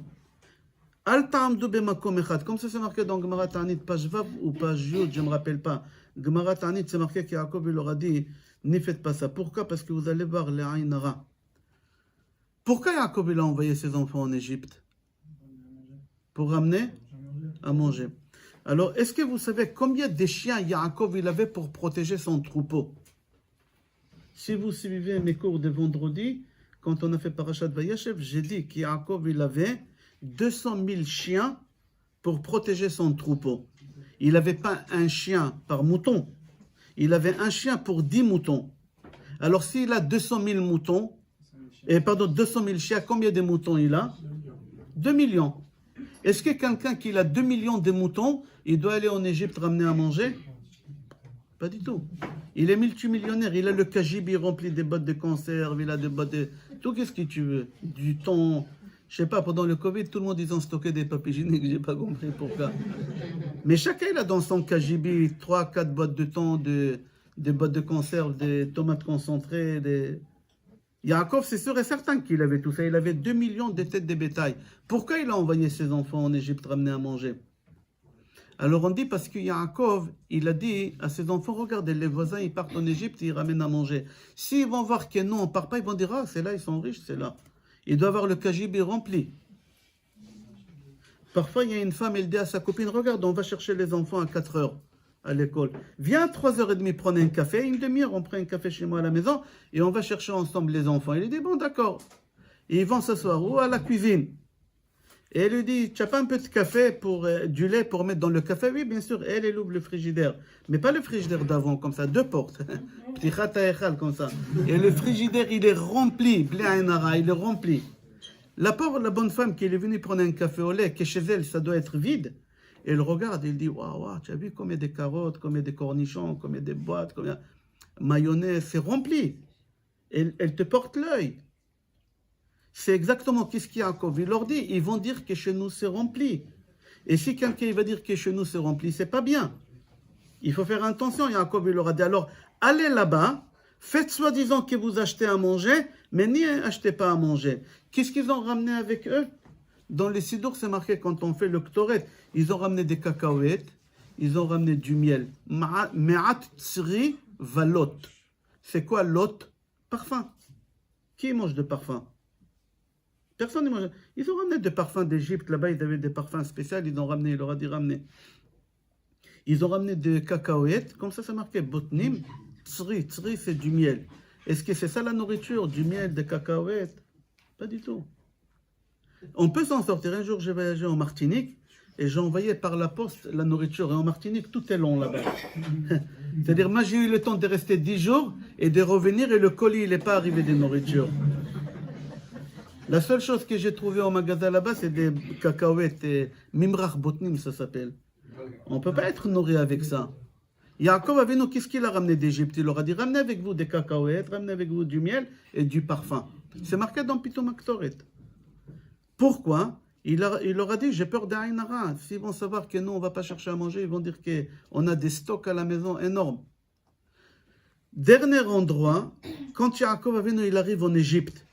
Al ta'amdu bemakom echad. Comme ça, c'est marqué dans Gemara Ta'anit, page Vav ou page Yud, je ne me rappelle pas. Gemara Ta'anit, c'est marqué qu'Yaakov, il leur a dit ne faites pas ça. Pourquoi? Parce que vous allez voir les ayin hara. Pourquoi Yaakov, il a envoyé ses enfants en Égypte? Pour ramener à manger. Alors, est-ce que vous savez combien de chiens Yaakov il avait pour protéger son troupeau? Si vous suivez mes cours de vendredi, quand on a fait Parashat Vayeshev, j'ai dit qu'Yaakov il avait 200 000 chiens pour protéger son troupeau. Il n'avait pas un chien par mouton. Il avait un chien pour 10 moutons. Alors, s'il a 200 000 moutons, 200 000 chiens, combien de moutons il a? 2 millions. Est-ce que quelqu'un qui a 2 millions de moutons, il doit aller en Égypte ramener à manger? Pas du tout. Il est multimillionnaire. Il a le cagibi rempli des boîtes de conserve, il a des boîtes de... Tout qu'est-ce que tu veux? Du thon. Je sais pas, pendant le Covid, tout le monde ils ont stocké des papiers hygiéniques, j'ai pas compris pourquoi. Mais chacun il a dans son cagibi 3-4 boîtes de thon, des boîtes de conserve, des tomates concentrées, des... Yaakov, c'est sûr et certain qu'il avait tout ça. Il avait 2 millions de têtes de bétail. Pourquoi il a envoyé ses enfants en Égypte ramener à manger? Alors on dit parce que Yaakov, il a dit à ses enfants, regardez, les voisins, ils partent en Égypte, ils ramènent à manger. S'ils vont voir que non, on ne part pas, ils vont dire, ah, c'est là, ils sont riches, c'est là. Il doit avoir le cagibi rempli. Parfois, il y a une femme, elle dit à sa copine, regarde, on va chercher les enfants à 4 heures à l'école. Viens à 3h30 prendre un café, une demi-heure, on prend un café chez moi à la maison et on va chercher ensemble les enfants. Il dit, bon, d'accord. Et ils vont s'asseoir ou à la cuisine. Et elle lui dit, tu n'as pas un peu de café, du lait pour mettre dans le café? Oui, bien sûr. Elle ouvre le frigidaire. Mais pas le frigidaire d'avant, comme ça, 2 portes. Petit khata comme ça. Et le frigidaire, il est rempli. Il est rempli. La pauvre, la bonne femme qui est venue prendre un café au lait, qui chez elle, ça doit être vide. Elle regarde, elle dit, waouh, tu as vu combien de carottes, combien de cornichons, combien de boîtes, combien de mayonnaise, c'est rempli. Elle te porte l'œil. C'est exactement qu'est-ce qu'il y a encore. Il leur dit, ils vont dire que chez nous c'est rempli. Et si quelqu'un va dire que chez nous c'est rempli, c'est pas bien. Il faut faire attention. Yaakov, il leur a dit, alors allez là-bas, faites soi-disant que vous achetez à manger, mais n'y achetez pas à manger. Qu'est-ce qu'ils ont ramené avec eux? Dans les Sidour, c'est marqué quand on fait le Ktoret, ils ont ramené des cacahuètes, ils ont ramené du miel. Me'at tsri valot. C'est quoi lot? Parfum. Qui mange de parfum? Personne ne mange. Ils ont ramené des parfums d'Égypte. Là-bas, ils avaient des parfums spéciaux. Ils ont ramené, il leur a dit ramener. Ils ont ramené des cacahuètes. Comme ça marquait botnim. Tsri. Tsri, c'est du miel. Est-ce que c'est ça la nourriture? Du miel, des cacahuètes? Pas du tout. On peut s'en sortir. Un jour, j'ai voyagé en Martinique et j'ai envoyé par la poste la nourriture. Et en Martinique, tout est long là-bas. C'est-à-dire, moi, j'ai eu le temps de rester 10 jours et de revenir et le colis, il n'est pas arrivé de nourriture. La seule chose que j'ai trouvée au magasin là-bas, c'est des cacahuètes et Mimrach Botnim, ça s'appelle. On ne peut pas être nourri avec ça. Yaakov Avinu, qu'est-ce qu'il a ramené d'Égypte? Il leur a dit, ramenez avec vous des cacahuètes, ramenez avec vous du miel et du parfum. C'est marqué dans Pitoum Aktoret. Pourquoi? Il leur a dit, j'ai peur d'Aïn Hara. S'ils vont savoir que nous, on ne va pas chercher à manger, ils vont dire qu'on a des stocks à la maison énormes. Dernier endroit, quand Yaakov Avinu, il arrive en Égypte,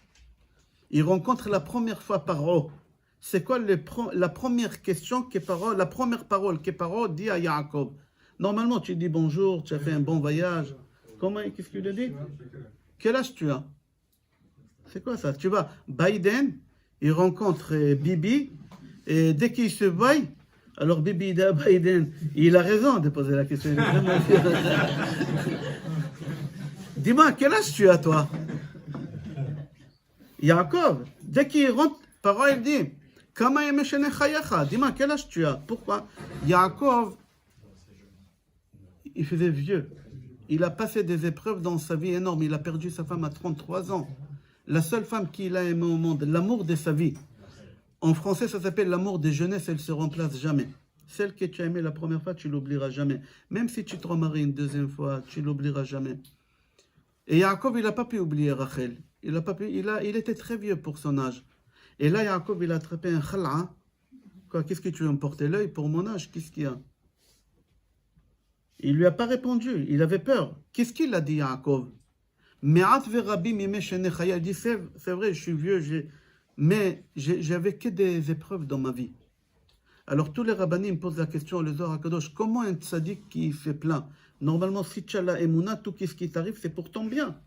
il rencontre la première fois Paro. C'est quoi la première question que Paro, la première parole que Paro dit à Yaakov? Normalement, tu dis bonjour, tu as fait un bon voyage. Qu'est-ce qu'il a dit? Quel âge tu as? C'est quoi ça? Tu vois, Biden, il rencontre Bibi, et dès qu'il se voit, alors Bibi dit à Biden, il a raison de poser la question. Dis-moi, quel âge tu as, toi? Yaakov, dès qu'il rentre, Paro, il dit, dis-moi, quel âge tu as? Pourquoi? Yaakov, il faisait vieux. Il a passé des épreuves dans sa vie énormes. Il a perdu sa femme à 33 ans. La seule femme qu'il a aimée au monde, l'amour de sa vie. En français, ça s'appelle l'amour de jeunesse, elle ne se remplace jamais. Celle que tu as aimée la première fois, tu l'oublieras jamais. Même si tu te remaries une deuxième fois, tu l'oublieras jamais. Et Yaakov, il n'a pas pu oublier Rachel. Il était très vieux pour son âge. Et là, Yaakov, il a attrapé un khal'a. Qu'est-ce que tu veux me porter l'œil pour mon âge? Qu'est-ce qu'il y a? Il ne lui a pas répondu, il avait peur. Qu'est-ce qu'il a dit, Yaakov? Il dit, c'est vrai, je suis vieux, mais j'avais que des épreuves dans ma vie. Alors tous les rabbinim me posent la question, les Zohar HaKadosh, comment un tzaddik qui fait plein? Normalement, si tu as la émouna, tout ce qui t'arrive, c'est pour ton bien.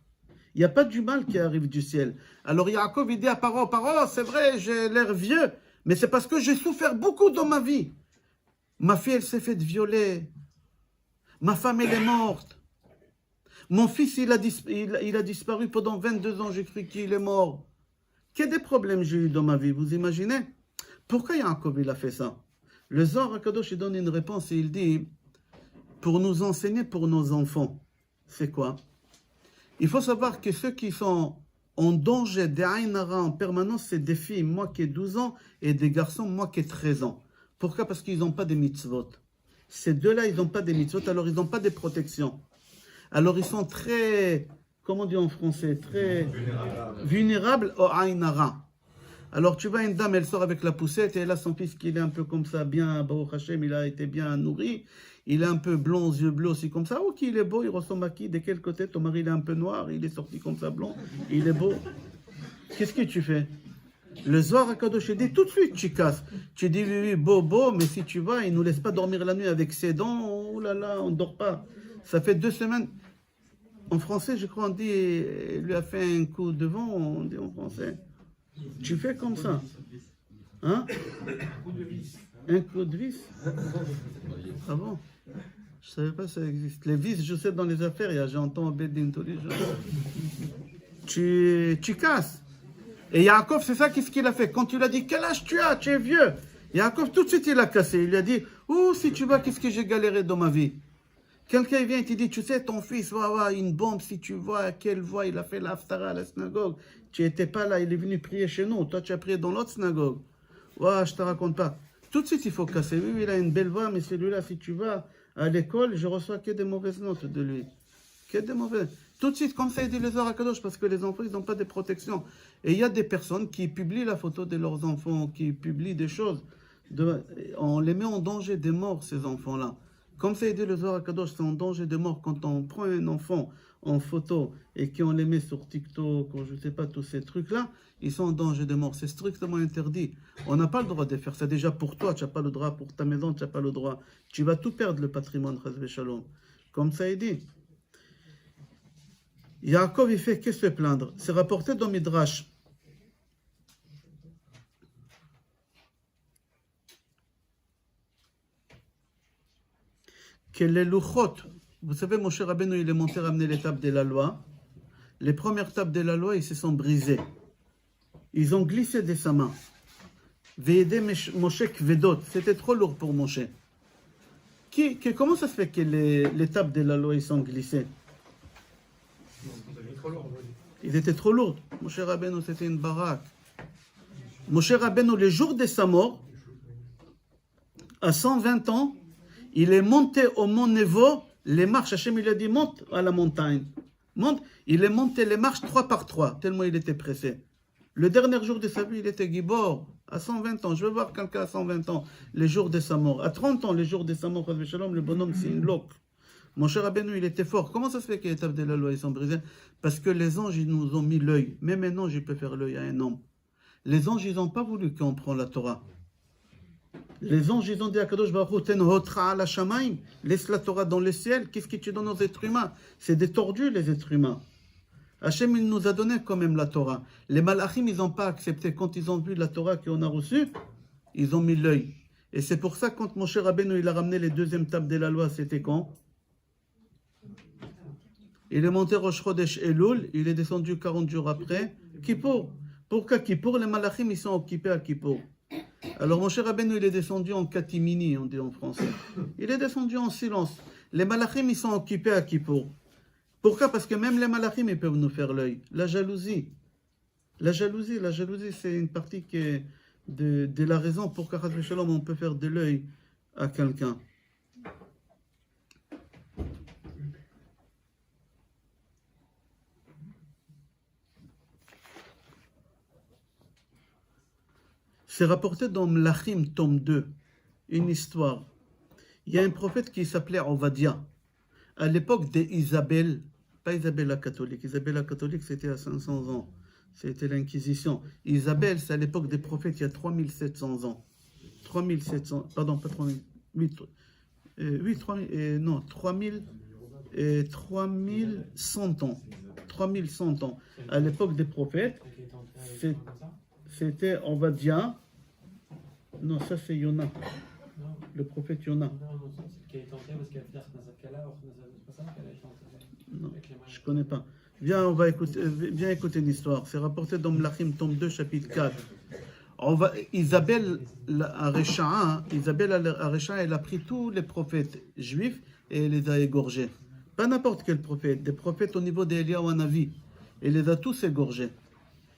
Il n'y a pas du mal qui arrive du ciel. Alors Yaakov, il dit à Paro, c'est vrai, j'ai l'air vieux, mais c'est parce que j'ai souffert beaucoup dans ma vie. Ma fille, elle s'est faite violer. Ma femme, elle est morte. Mon fils, il a disparu pendant 22 ans. J'ai cru qu'il est mort. Quels des problèmes j'ai eu dans ma vie, vous imaginez? Pourquoi Yaakov, il a fait ça? Le Zohar HaKadosh, il donne une réponse et il dit, pour nous enseigner pour nos enfants. C'est quoi? Il faut savoir que ceux qui sont en danger d'Aïn Hara en permanence, c'est des filles, moi qui ai 12 ans, et des garçons, moi qui ai 13 ans. Pourquoi? Parce qu'ils n'ont pas de mitzvot. Ces deux-là, ils n'ont pas des mitzvot, alors ils n'ont pas de protection. Alors ils sont très, comment on dit en français, très vulnérables au Aïn Hara. Alors tu vois une dame, elle sort avec la poussette et elle a son fils qui est un peu comme ça, bien, Baruch Hashem, il a été bien nourri. Il est un peu blond, aux yeux bleus aussi comme ça. Oh, qu'il est beau, il ressemble à qui? De quel côté? Ton mari, il est un peu noir, il est sorti comme ça, blond. Il est beau. Qu'est-ce que tu fais? Le Zohar HaKadosh dit tout de suite, tu casses. Tu dis oui, beau, mais si tu vas, il ne nous laisse pas dormir la nuit avec ses dents. Oh là là, on ne dort pas. Ça fait 2 semaines. En français, je crois, on dit, il lui a fait un coup de vent, on dit en français. Tu fais comme ça. Hein? Un coup de vis? Ah bon? Je ne savais pas que ça existe. Les vis, je sais, dans les affaires, j'entends au Bédine tous les jours. Tu casses. Et Yaakov, c'est ça qu'est-ce qu'il a fait. Quand tu lui as dit, quel âge tu as? Tu es vieux. Yaakov, tout de suite, il a cassé. Il lui a dit, oh, si tu vois, qu'est-ce que j'ai galéré dans ma vie. Quelqu'un vient et te dit, tu sais, ton fils va avoir une bombe, si tu vois, quelle voix, il a fait l'haftara à la synagogue. Tu n'étais pas là, il est venu prier chez nous. Toi, tu as prié dans l'autre synagogue. Ouais, je ne te raconte pas. Tout de suite, il faut casser. Oui, il a une belle voix, mais celui-là, si tu vas à l'école, je reçois que des mauvaises notes de lui. Que des mauvaises. Tout de suite, comme ça, il dit les Zohar HaKadosh, parce que les enfants, ils n'ont pas de protection. Et il y a des personnes qui publient la photo de leurs enfants, qui publient des choses. On les met en danger de mort, ces enfants-là. Comme ça, il dit le Zohar HaKadosh, c'est en danger de mort quand on prend un enfant en photo et qu'on les met sur TikTok, ou je ne sais pas, tous ces trucs-là, ils sont en danger de mort. C'est strictement interdit. On n'a pas le droit de faire ça. Déjà pour toi, tu n'as pas le droit. Pour ta maison, tu n'as pas le droit. Tu vas tout perdre, le patrimoine, Chas v'Shalom. Comme ça, il dit. Yaakov, il fait que se plaindre. C'est rapporté dans Midrash. Que les louchot, vous savez, Moshe Rabbeinu, il est monté ramener les tables de la loi. Les premières tables de la loi, ils se sont brisées. Ils ont glissé de sa main. Ve'ede Moshe kvedot, c'était trop lourd pour Moshe. Comment ça se fait que les tables de la loi, ils sont glissées? Ils étaient trop lourds. Moshe Rabbeinu, c'était une baraque. Moshe Rabbeinu, le jour de sa mort, à 120 ans, il est monté au mont Nevo, les marches, Hachem il a dit monte à la montagne. Monte, il est monté les marches 3 par 3, tellement il était pressé. Le dernier jour de sa vie, il était Gibor, à 120 ans. Je veux voir quelqu'un à 120 ans, les jours de sa mort. À 30 ans, les jours de sa mort, le bonhomme, c'est une loque. Mon cher Rabbeinu, il était fort. Comment ça se fait que les tables de la loi, ils sont brisées? Parce que les anges, ils nous ont mis l'œil. Même un ange, il peut faire l'œil à un homme. Les anges, ils n'ont pas voulu qu'on prenne la Torah. Les anges, ils ont dit à Kadosh Baruch Hu, ten hotra ala shamayim, laisse la Torah dans le ciel. Qu'est-ce que tu donnes aux êtres humains? C'est des tordus, les êtres humains. Hachem, il nous a donné quand même la Torah. Les malachim, ils n'ont pas accepté. Quand ils ont vu la Torah qu'on a reçue, ils ont mis l'œil. Et c'est pour ça, quand Moshe Rabbeinu, il a ramené les deuxièmes tables de la loi, c'était quand? Il est monté Rosh Chodesh Elul, il est descendu 40 jours après. Kippour. Pourquoi Kippour? Les malachim, ils sont occupés à Kippour. Alors Moshe Rabbeinu, il est descendu en catimini, on dit en français. Il est descendu en silence. Les malachim, ils sont occupés à Kippour. Pourquoi? Parce que même les malachim, ils peuvent nous faire l'œil. La jalousie. La jalousie, c'est une partie qui est de la raison pour qu'à Shalom, on peut faire de l'œil à quelqu'un. C'est rapporté dans Mlachim, tome 2, une histoire. Il y a un prophète qui s'appelait Ovadia. À l'époque d'Isabelle, pas Isabelle la catholique. Isabelle la catholique, c'était à 500 ans. C'était l'Inquisition. Isabelle, c'est à l'époque des prophètes, il y a 3700 ans. 3700, pardon, pas 3000, 3100 ans. 3100 ans. À l'époque des prophètes, c'était Ovadia. Non, ça c'est Yona. Le prophète Yona. Non, je ne connais pas. Viens écouter l'histoire. C'est rapporté dans Mlachim, tome 2, chapitre 4. Isabelle Arecha, elle a pris tous les prophètes juifs et elle les a égorgés. Pas n'importe quel prophète, des prophètes au niveau d'Eliyahu Hanavi. Elle les a tous égorgés.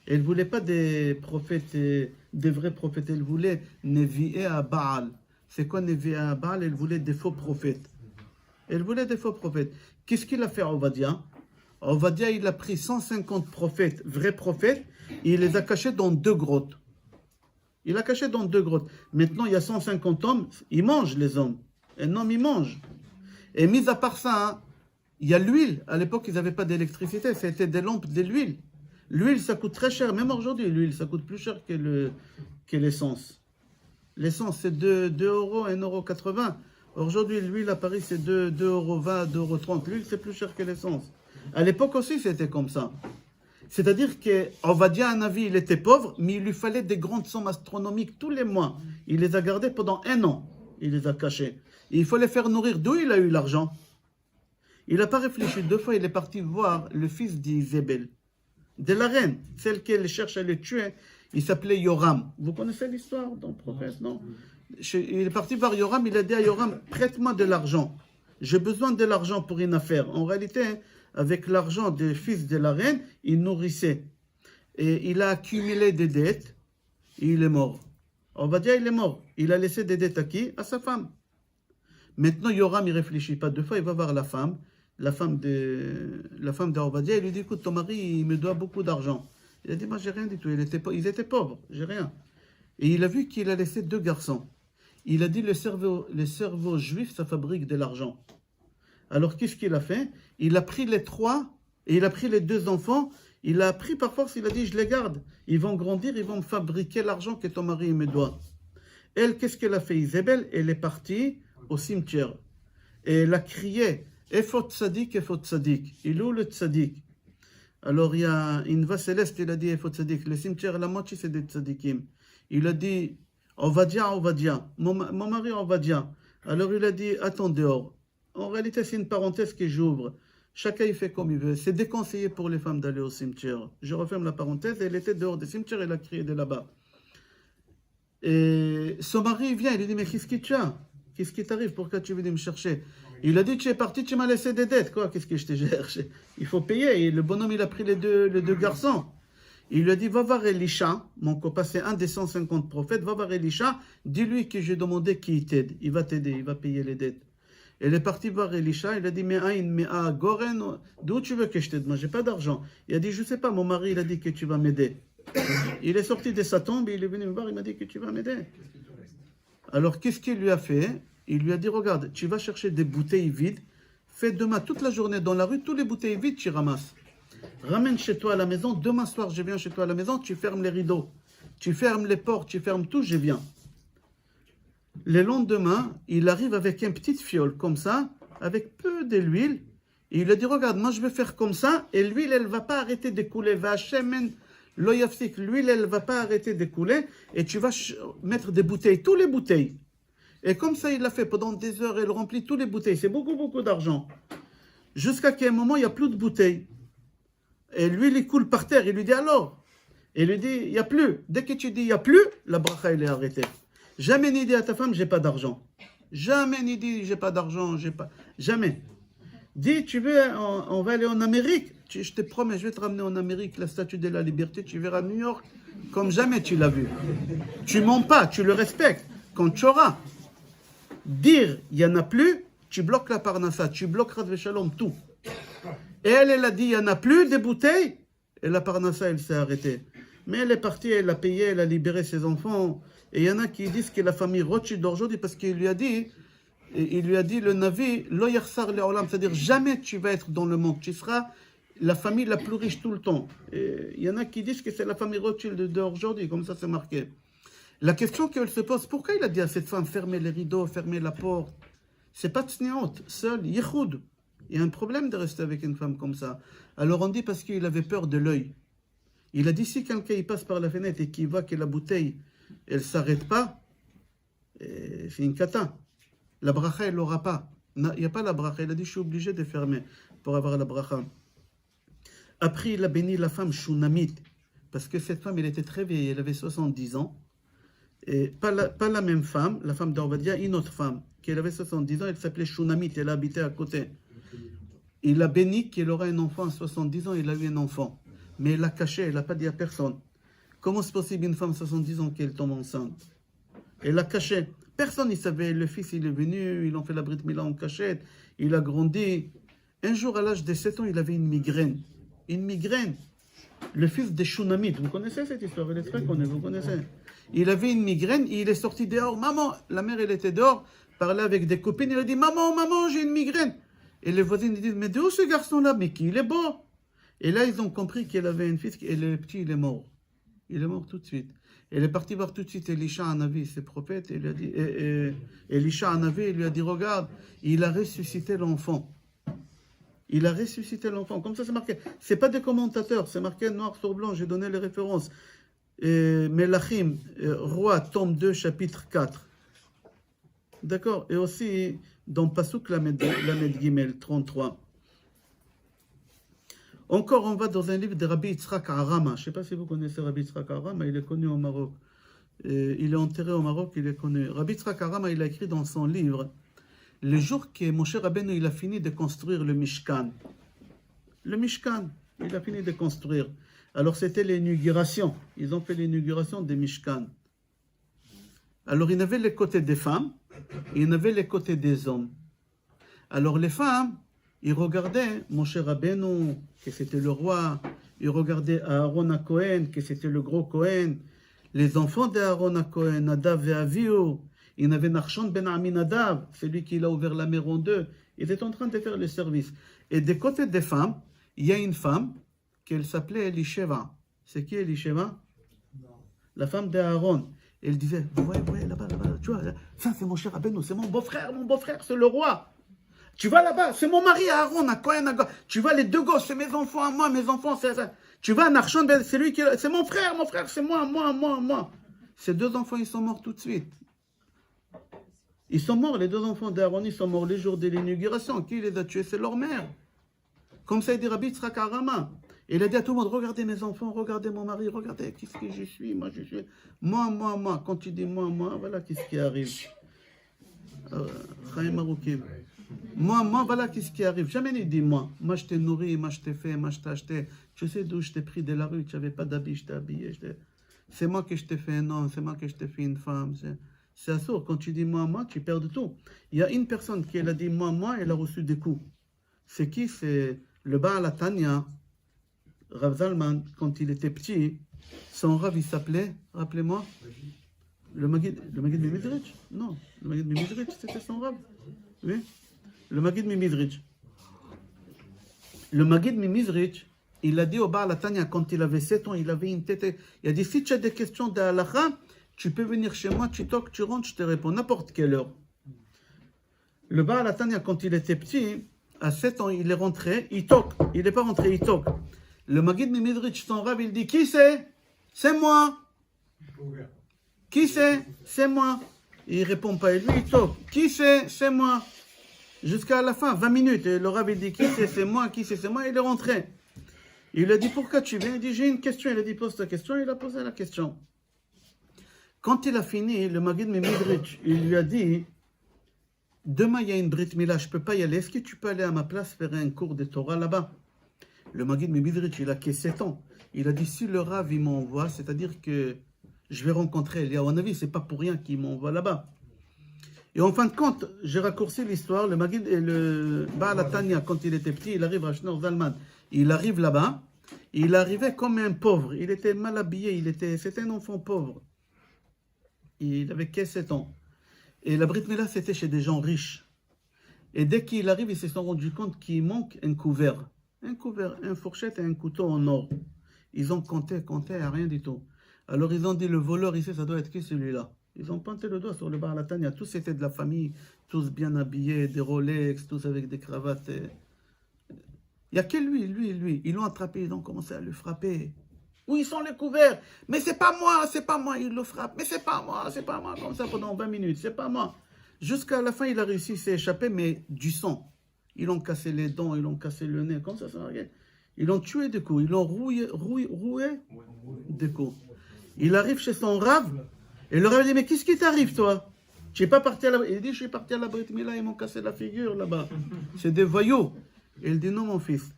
Elle ne voulait pas des prophètes, des vrais prophètes. Elle voulait Nevi'e à Baal. C'est quoi Nevi'e à Baal? Elle voulait des faux prophètes. Elle voulait des faux prophètes. Qu'est-ce qu'il a fait Ovadia? Ovadia, il a pris 150 prophètes, vrais prophètes, et il les a cachés dans 2 grottes. Il a caché dans 2 grottes. Maintenant, il y a 150 hommes, ils mangent les hommes. Un homme, il mange. Et mis à part ça, hein, il y a l'huile. À l'époque, ils n'avaient pas d'électricité, c'était des lampes de l'huile. L'huile, ça coûte très cher. Même aujourd'hui, l'huile, ça coûte plus cher que l'essence. L'essence, c'est 2 euros, 1,80 €. Aujourd'hui, l'huile à Paris, c'est 2,20 €, 2,30 €. L'huile, c'est plus cher que l'essence. À l'époque aussi, c'était comme ça. C'est-à-dire qu'Ovadia Hanavi, il était pauvre, mais il lui fallait des grandes sommes astronomiques tous les mois. Il les a gardées pendant 1 an. Il les a cachées. Et il faut les faire nourrir. D'où il a eu l'argent? Il n'a pas réfléchi. 2 fois, il est parti voir le fils d'Isabelle, de la reine, celle qu'elle cherche à le tuer. Il s'appelait Yoram. Vous connaissez l'histoire dans le prophète, non? Il est parti voir Yoram, il a dit à Yoram, prête-moi de l'argent. J'ai besoin de l'argent pour une affaire. En réalité, avec l'argent des fils de la reine, il nourrissait. Et il a accumulé des dettes, et il est mort. On va dire il est mort. Il a laissé des dettes à qui? À sa femme. Maintenant, Yoram, il ne réfléchit pas 2 fois, il va voir la femme d'Ovadia, il lui dit, écoute, ton mari, il me doit beaucoup d'argent. Il a dit, moi, j'ai rien du tout. Ils étaient pauvres, j'ai rien. Et il a vu qu'il a laissé 2 garçons. Il a dit, le cerveau juif, ça fabrique de l'argent. Alors, qu'est-ce qu'il a fait? Il a pris les 3, et il a pris les 2 enfants. Il a pris par force, il a dit, je les garde. Ils vont grandir, ils vont me fabriquer l'argent que ton mari me doit. Elle, qu'est-ce qu'elle a fait? Isabelle, elle est partie au cimetière. Et elle a crié, Efot tzadik, il est où le tzadik? Alors il y a une voix céleste, il a dit, il faut tzaddik. Le cimetière, la moitié, c'est des tzaddikim. Il a dit, Ovadia, Ovadia. Mon mari, Ovadia. Alors il a dit, attends dehors. En réalité, c'est une parenthèse que j'ouvre. Chacun il fait comme il veut. C'est déconseillé pour les femmes d'aller au cimetière. Je referme la parenthèse. Elle était dehors du cimetière, elle a crié de là-bas. Et son mari il vient, il lui dit, mais qu'est-ce qui tu as? Qu'est-ce qui t'arrive? Pourquoi tu veux me chercher? Il a dit, tu es parti, tu m'as laissé des dettes. Quoi? Qu'est-ce que je t'ai cherché? Il faut payer. Et le bonhomme, il a pris les deux garçons. Il lui a dit, va voir Elisha, mon copain, c'est un des 150 prophètes, va voir Elisha, dis-lui que j'ai demandé qu'il t'aide. Il va t'aider, il va payer les dettes. Elle est partie voir Elisha, il a dit, mais Goren, d'où tu veux que je t'aide? Moi, j'ai pas d'argent. Il a dit, je sais pas, mon mari, il a dit que tu vas m'aider. Il est sorti de sa tombe, il est venu me voir, il m'a dit que tu vas m'aider. Alors, qu'est-ce qu'il lui a fait? Il lui a dit, regarde, tu vas chercher des bouteilles vides, fais demain toute la journée dans la rue, toutes les bouteilles vides, tu ramasses. Ramène chez toi à la maison, demain soir, je viens chez toi à la maison, tu fermes les rideaux, tu fermes les portes, tu fermes tout, je viens. Le lendemain, il arrive avec une petite fiole, comme ça, avec peu de l'huile, et il a dit, regarde, moi je vais faire comme ça, et l'huile, elle ne va pas arrêter de couler. L'huile, elle ne va pas arrêter de couler, et tu vas mettre des bouteilles, toutes les bouteilles. Et comme ça, il l'a fait pendant des heures, il remplit toutes les bouteilles. C'est beaucoup, beaucoup d'argent. Jusqu'à quel moment, il n'y a plus de bouteilles. Et l'huile, il coule par terre. Il lui dit alors. Il lui dit, il n'y a plus. Dès que tu dis, il n'y a plus, la bracha, elle est arrêtée. Jamais ni dit à ta femme, j'ai pas d'argent. Jamais ni dit, j'ai pas d'argent, j'ai pas. Jamais. Dis, tu veux, on va aller en Amérique. Je te promets, je vais te ramener en Amérique la statue de la liberté. Tu verras New York comme jamais tu l'as vu. Tu mens pas, tu le respectes. Quand tu auras. Dire, il n'y en a plus, tu bloques la parnassa, tu bloques Ras Shalom, tout. Et elle a dit, il n'y en a plus des bouteilles, et la parnassa, elle s'est arrêtée. Mais elle est partie, elle a payé, elle a libéré ses enfants. Et il y en a qui disent que la famille Rothschild d'aujourd'hui, parce qu'il lui a dit, le Navi, lo yarsar le'olam, c'est-à-dire jamais tu vas être dans le monde, tu seras la famille la plus riche tout le temps. Et il y en a qui disent que c'est la famille Rothschild d'aujourd'hui, comme ça c'est marqué. La question qu'elle se pose, pourquoi il a dit à cette femme, fermez les rideaux, fermez la porte? C'est pas tsniot, seul, yichoud. Il y a un problème de rester avec une femme comme ça. Alors on dit parce qu'il avait peur de l'œil. Il a dit, si quelqu'un il passe par la fenêtre et qu'il voit que la bouteille, elle ne s'arrête pas, c'est une kata. La bracha, elle l'aura pas. Il n'y a pas la bracha. Il a dit, je suis obligé de fermer pour avoir la bracha. Après, il a béni la femme Shunamit, parce que cette femme, elle était très vieille, elle avait 70 ans. Et pas la même femme, la femme d'Orvadia, une autre femme, qui avait 70 ans, elle s'appelait Shunamit, elle habitait à côté. Il a béni qu'elle aura un enfant à 70 ans, il a eu un enfant. Mais elle l'a caché, elle n'a pas dit à personne. Comment c'est possible une femme de 70 ans qu'elle tombe enceinte? Elle l'a caché. Personne ne savait. Le fils, il est venu, ils ont fait la Brit Mila en cachette, il a grandi. Un jour, à l'âge de 7 ans, il avait une migraine. Une migraine. Le fils de Shunamit, vous connaissez cette histoire? Elle est très connue, vous connaissez? Il avait une migraine, il est sorti dehors. Maman, la mère, elle était dehors, parlait avec des copines, il a dit, maman, j'ai une migraine. Et les voisins lui disent, mais d'où ce garçon-là? Mais qui il est beau. Et là, ils ont compris qu'elle avait un fils, et le petit, il est mort. Il est mort tout de suite. Elle est partie voir tout de suite Elisha Hanavi, ses prophètes, et il a dit, Elisha Hanavi, il lui a dit, regarde, il a ressuscité l'enfant. Il a ressuscité l'enfant. Comme ça, c'est marqué. Ce n'est pas des commentateurs, c'est marqué noir sur blanc, j'ai donné les références. Melachim, Roi, tome 2, chapitre 4. D'accord? Et aussi dans Pasuk Lamed Gimel 33. Encore, on va dans un livre de Rabbi Yitzhak Arama. Je ne sais pas si vous connaissez Rabbi Yitzhak Arama, il est connu au Maroc. Il est enterré au Maroc, il est connu. Rabbi Yitzhak Arama, il a écrit dans son livre, le jour que Moshe Rabbeinu, il a fini de construire le Mishkan. Le Mishkan, il a fini de construire. Alors c'était l'inauguration. Ils ont fait l'inauguration des Mishkan. Alors il y avait les côtés des femmes, et il y avait les côtés des hommes. Alors les femmes, ils regardaient Moshe Rabbeinu, que c'était le roi. Ils regardaient Aaron à Cohen, que c'était le gros Cohen. Les enfants d'Aaron à Cohen, Nadav et Avihu. Il y avait Nachshon ben Aminadav, c'est lui qui a ouvert la mer en deux. Ils étaient en train de faire le service. Et des côtés des femmes, il y a une femme qu'elle s'appelait Elisheva. C'est qui Elisheva? La femme d'Aaron. Elle disait, ouais, là-bas, tu vois, ça c'est mon cher Rabbeinu, c'est mon beau-frère, c'est le roi. Tu vas là-bas, c'est mon mari Aaron, à Cohen, à tu vois les deux gosses, c'est mes enfants à moi, mes enfants, c'est ça. Tu vas à Narshon, c'est lui qui, c'est mon frère, c'est moi. Ces deux enfants, ils sont morts tout de suite. Ils sont morts, les deux enfants d'Aaron, ils sont morts les jours de l'inauguration. Qui les a tués? C'est leur mère. Comme ça, il dit Rabbi Yitzhak Arama. Et il a dit à tout le monde, regardez mes enfants, regardez mon mari, regardez qu'est-ce que je suis, moi je suis. Moi. Quand tu dis moi, voilà qu'est-ce qui arrive. Chaim Aroukim. Moi, voilà qu'est-ce qui arrive. Jamais il dit moi. Moi, je t'ai nourri, moi, je t'ai fait, moi, je t'ai acheté. Tu sais d'où je t'ai pris de la rue, tu n'avais pas d'habit, je t'ai habillé. C'est moi que je t'ai fait un homme, c'est moi que je t'ai fait une femme. C'est assourd. Quand tu dis moi, tu perds de tout. Il y a une personne qui elle a dit moi, elle a reçu des coups. C'est qui? C'est le Baal Atania, Rav Zalman, quand il était petit. Son Rav, il s'appelait, rappelez-moi, le Magid Mimidrich? Non, le Magid Mimidrich, c'était son Rav. Oui, le Magid Mimidrich. Le Magid Mimidrich, il a dit au Baal Atania, quand il avait 7 ans, il avait une tête. Il a dit, si tu as des questions de halakha, tu peux venir chez moi, tu toques, tu rentres, je te réponds, n'importe quelle heure. Le Baal Atania, quand il était petit, à 7 ans, il est rentré, il toque. Il n'est pas rentré, il toque. Le Magid Mimidrich, son Rav, il dit, qui c'est? C'est moi. Qui c'est? C'est moi. Il répond pas, et lui, il toque. Qui c'est? C'est moi. Jusqu'à la fin, 20 minutes. Et le Rav, il dit, qui c'est? C'est moi. Qui c'est? C'est moi. Il est rentré. Il a dit, pourquoi tu viens? Il dit, j'ai une question. Il a dit, pose ta question. Il a posé la question. Quand il a fini, le Magid Mimidrich, il lui a dit, demain, il y a une Brit Mila, je ne peux pas y aller. Est-ce que tu peux aller à ma place faire un cours de Torah là-bas? Le Magid Mimidrich, il a que 7 ans. Il a dit, si le Rav, il m'envoie, c'est-à-dire que je vais rencontrer Eliyahu Hanavi, c'est pas pour rien qu'il m'envoie là-bas. Et en fin de compte, j'ai raccourci l'histoire. Le Magid et le Baal Atania, quand il était petit, il arrive à Shneur Zalman. Il arrive là-bas. Il arrivait comme un pauvre. Il était mal habillé. C'était un enfant pauvre. Il avait que 7 ans. Et la Brit Mila, c'était chez des gens riches. Et dès qu'il arrive, ils se sont rendus compte qu'il manque un couvert. Un couvert, une fourchette et un couteau en or. Ils ont compté, rien du tout. Alors ils ont dit, le voleur ici, ça doit être qui celui-là? Ils ont pointé le doigt sur le Baal Atania. Tous étaient de la famille, tous bien habillés, des Rolex, tous avec des cravates. Il n'y a que lui. Ils l'ont attrapé, ils ont commencé à le frapper. Où ils sont les couverts? Mais c'est pas moi, il le frappe. Mais c'est pas moi, comme ça pendant 20 minutes, c'est pas moi. Jusqu'à la fin, il a réussi à s'échapper, mais du sang. Ils l'ont cassé les dents, ils l'ont cassé le nez, comme ça, regarde. Ils l'ont tué des coups, ils l'ont roué des coups. Il arrive chez son Rav, et le Rav dit, mais qu'est-ce qui t'arrive, toi? Tu n'es pas parti à la... Il dit, je suis parti à la Brit Mila, ils m'ont cassé la figure là-bas. C'est des voyous. Et il dit, non, mon fils.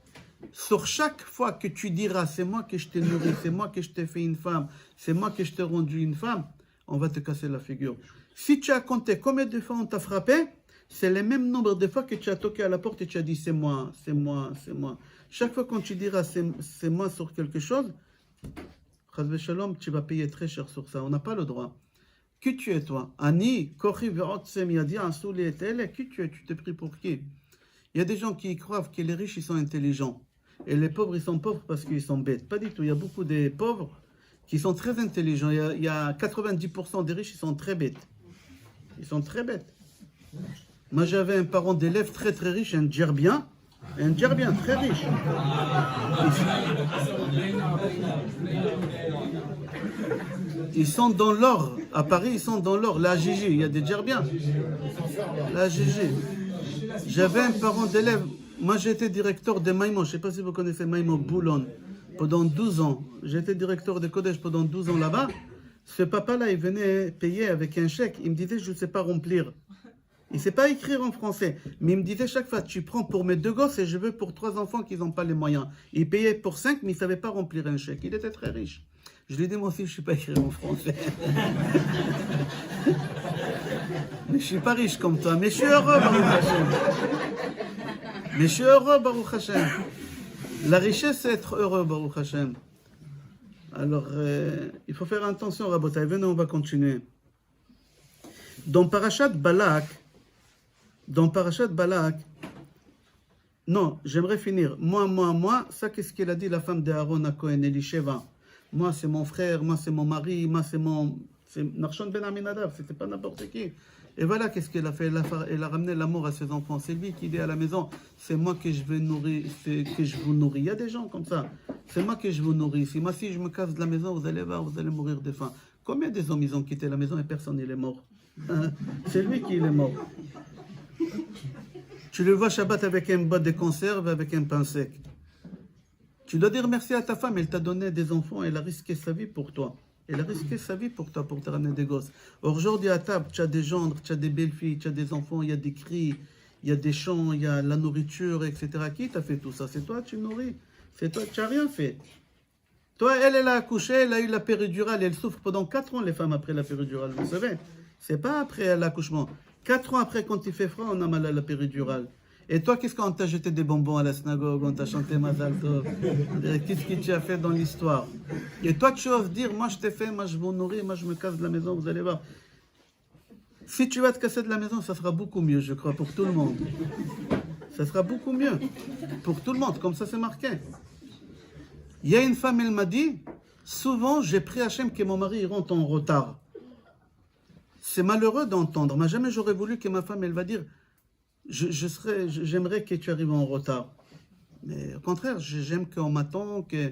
Sur chaque fois que tu diras, c'est moi que je t'ai nourri, c'est moi que je t'ai fait une femme, c'est moi que je t'ai rendu une femme, on va te casser la figure. Si tu as compté combien de fois on t'a frappé, c'est le même nombre de fois que tu as toqué à la porte et tu as dit, c'est moi. Chaque fois quand tu diras, c'est moi sur quelque chose, Chazve Shalom, tu vas payer très cher sur ça. On n'a pas le droit. Qui tu es, toi? Ani, Kochi, Verotsem, Yadi, Ansouli et Tele, qui tu es? Tu t'es pris pour qui? Il y a des gens qui croient que les riches, ils sont intelligents. Et les pauvres, ils sont pauvres parce qu'ils sont bêtes. Pas du tout. Il y a beaucoup de pauvres qui sont très intelligents. Il y a 90% des riches, ils sont très bêtes. Ils sont très bêtes. Moi, j'avais un parent d'élève très très riche, un djerbien très riche. Ils sont dans l'or. À Paris, ils sont dans l'or. La Gigi, il y a des djerbiens. La Gigi. J'avais un parent d'élève. Moi, j'étais directeur de Maïmo. Je ne sais pas si vous connaissez Maïmo Boulon. Pendant 12 ans. J'étais directeur de Kodesh pendant 12 ans là-bas. Ce papa-là, il venait payer avec un chèque. Il me disait, je ne sais pas remplir. Il ne sait pas écrire en français. Mais il me disait chaque fois, tu prends pour mes 2 gosses et je veux pour 3 enfants qui n'ont pas les moyens. Il payait pour 5, mais il ne savait pas remplir un chèque. Il était très riche. Je lui ai dit, moi aussi, je ne sais pas écrire en français. Mais je ne suis pas riche comme toi. Mais je suis heureux, Baruch Hashem. La richesse, c'est être heureux, Baruch Hashem. Alors, il faut faire attention, Rabotai. Venez, on va continuer. Dans Parashat Balak, non, j'aimerais finir. Moi, ça, qu'est-ce qu'elle a dit, la femme d'Aaron à Cohen, Elisheva? Moi, c'est mon frère, moi, c'est mon mari, moi, c'est Narshon Ben Aminadav, c'était pas n'importe qui. Et voilà, qu'est-ce qu'elle a fait? Elle a ramené l'amour à ses enfants. C'est lui qui dit à la maison, c'est moi que je vais nourrir, que je vous nourris. Il y a des gens comme ça. C'est moi que je vous nourris. Si moi, si je me casse de la maison, vous allez voir, vous allez mourir de faim. Combien des hommes, ils ont quitté la maison et personne n'est mort? Hein? C'est lui qui est mort. Tu le vois Shabbat avec une boîte de conserve, avec un pain sec. Tu dois dire merci à ta femme, elle t'a donné des enfants, elle a risqué sa vie pour toi. Elle a risqué sa vie pour toi, pour te ramener des gosses. Aujourd'hui, à table, tu as des gendres, tu as des belles filles, tu as des enfants, il y a des cris, il y a des chants, il y a la nourriture, etc. Qui t'a fait tout ça? C'est toi, tu nourris. C'est toi, tu n'as rien fait. Toi, elle a accouché, elle a eu la péridurale, elle souffre pendant 4 ans, les femmes, après la péridurale, vous savez. C'est pas après l'accouchement. 4 ans après, quand il fait froid, on a mal à la péridurale. Et toi, qu'est-ce qu'on t'a jeté des bonbons à la synagogue, on t'a chanté Mazal Tov? Qu'est-ce que tu as fait dans l'histoire? Et toi, tu oses dire, moi je t'ai fait, moi je vous nourris, moi je me casse de la maison, vous allez voir. Si tu vas te casser de la maison, ça sera beaucoup mieux, je crois, pour tout le monde. Ça sera beaucoup mieux pour tout le monde, comme ça c'est marqué. Il y a une femme, elle m'a dit, souvent j'ai pris Hachem que mon mari il rentre en retard. C'est malheureux d'entendre, mais jamais j'aurais voulu que ma femme, elle va dire, j'aimerais que tu arrives en retard. Mais au contraire, j'aime qu'on m'attend, que...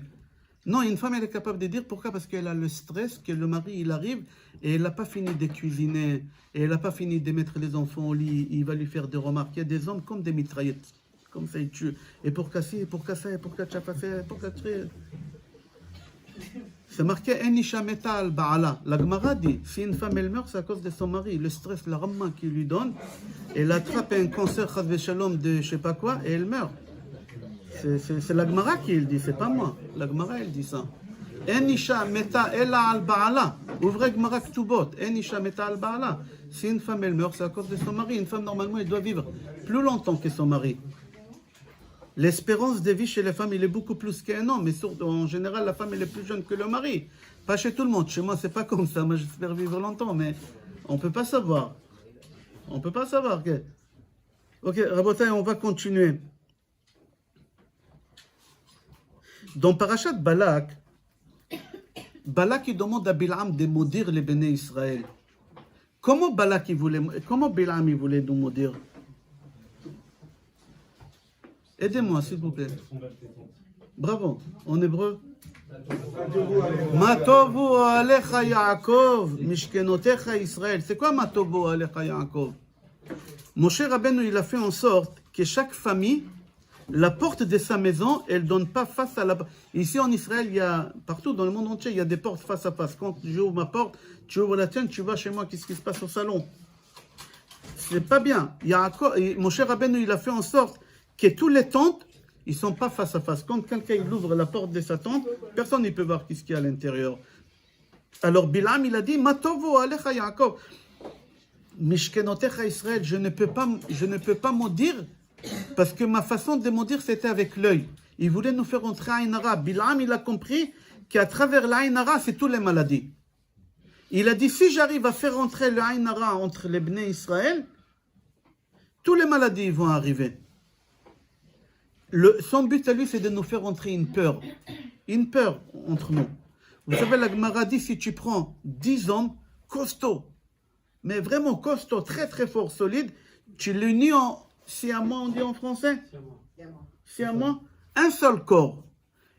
Non, une femme, elle est capable de dire pourquoi? Parce qu'elle a le stress, que le mari, il arrive, et elle n'a pas fini de cuisiner, et elle n'a pas fini de mettre les enfants au lit, il va lui faire des remarques. Il y a des hommes comme des mitraillettes, comme ça, ils tuent. Et pourquoi ci, et pourquoi ça, et pourquoi tu n'as pas fait, et pourquoi tu... C'est marqué Enisha Metal Ba'ala. La Gemara dit, si une femme elle meurt, c'est à cause de son mari. Le stress, la ramma qu'il lui donne, elle attrape un cancer Chadve Shalom de je sais pas quoi et elle meurt. C'est la Gemara qui le dit, c'est pas moi. La Gemara elle dit ça. Enisha Meta Ela al Ba'ala. Ouvrez Gemara Ktubot. Enisha Meta al Ba'ala. Si une femme elle meurt, c'est à cause de son mari. Une femme normalement elle doit vivre plus longtemps que son mari. L'espérance de vie chez les femmes, il est beaucoup plus qu'un homme, mais surtout, en général, la femme, elle est plus jeune que le mari. Pas chez tout le monde. Chez moi, c'est pas comme ça. Moi, j'espère vivre longtemps, mais on peut pas savoir. On peut pas savoir. Ok, Rabotai, on va continuer. Dans Parashat Balak, Balak, il demande à Bilam de maudire les béné Israël. Comment Bilam, il voulait nous maudire? Aidez-moi, s'il vous plaît. Bravo. En hébreu. Matovu alecha Yaakov, mishkenotecha Israël. C'est quoi Matovu alecha Yaakov? Moshe Rabbeinu, il a fait en sorte que chaque famille, la porte de sa maison, elle ne donne pas face à la... Ici en Israël, il y a, partout dans le monde entier, il y a des portes face à face. Quand j'ouvre ma porte, tu ouvres la tienne, tu vas chez moi, qu'est-ce qui se passe au salon? C'est pas bien. Moshe Rabbeinu, il a fait en sorte que tous les tentes, ils ne sont pas face à face. Quand quelqu'un ouvre la porte de sa tente, personne ne peut voir ce qu'il y a à l'intérieur. Alors Bilam, il a dit, Matovo alecha Yaakov, Mishkenotecha Israël, je ne peux pas maudire, parce que ma façon de maudire, c'était avec l'œil. Il voulait nous faire entrer à Aïn Hara. Bilam, il a compris qu'à travers l'Aïn Hara, c'est toutes les maladies. Il a dit, si j'arrive à faire entrer le Aïn Hara entre les Bnei Israël, toutes les maladies vont arriver. Son but à lui, c'est de nous faire entrer une peur entre nous. Vous savez, la Gemara dit, si tu prends 10 hommes costauds, mais vraiment costauds, très très forts, solides, tu les unis en, siamois, on dit en français? Siamois. Un seul corps.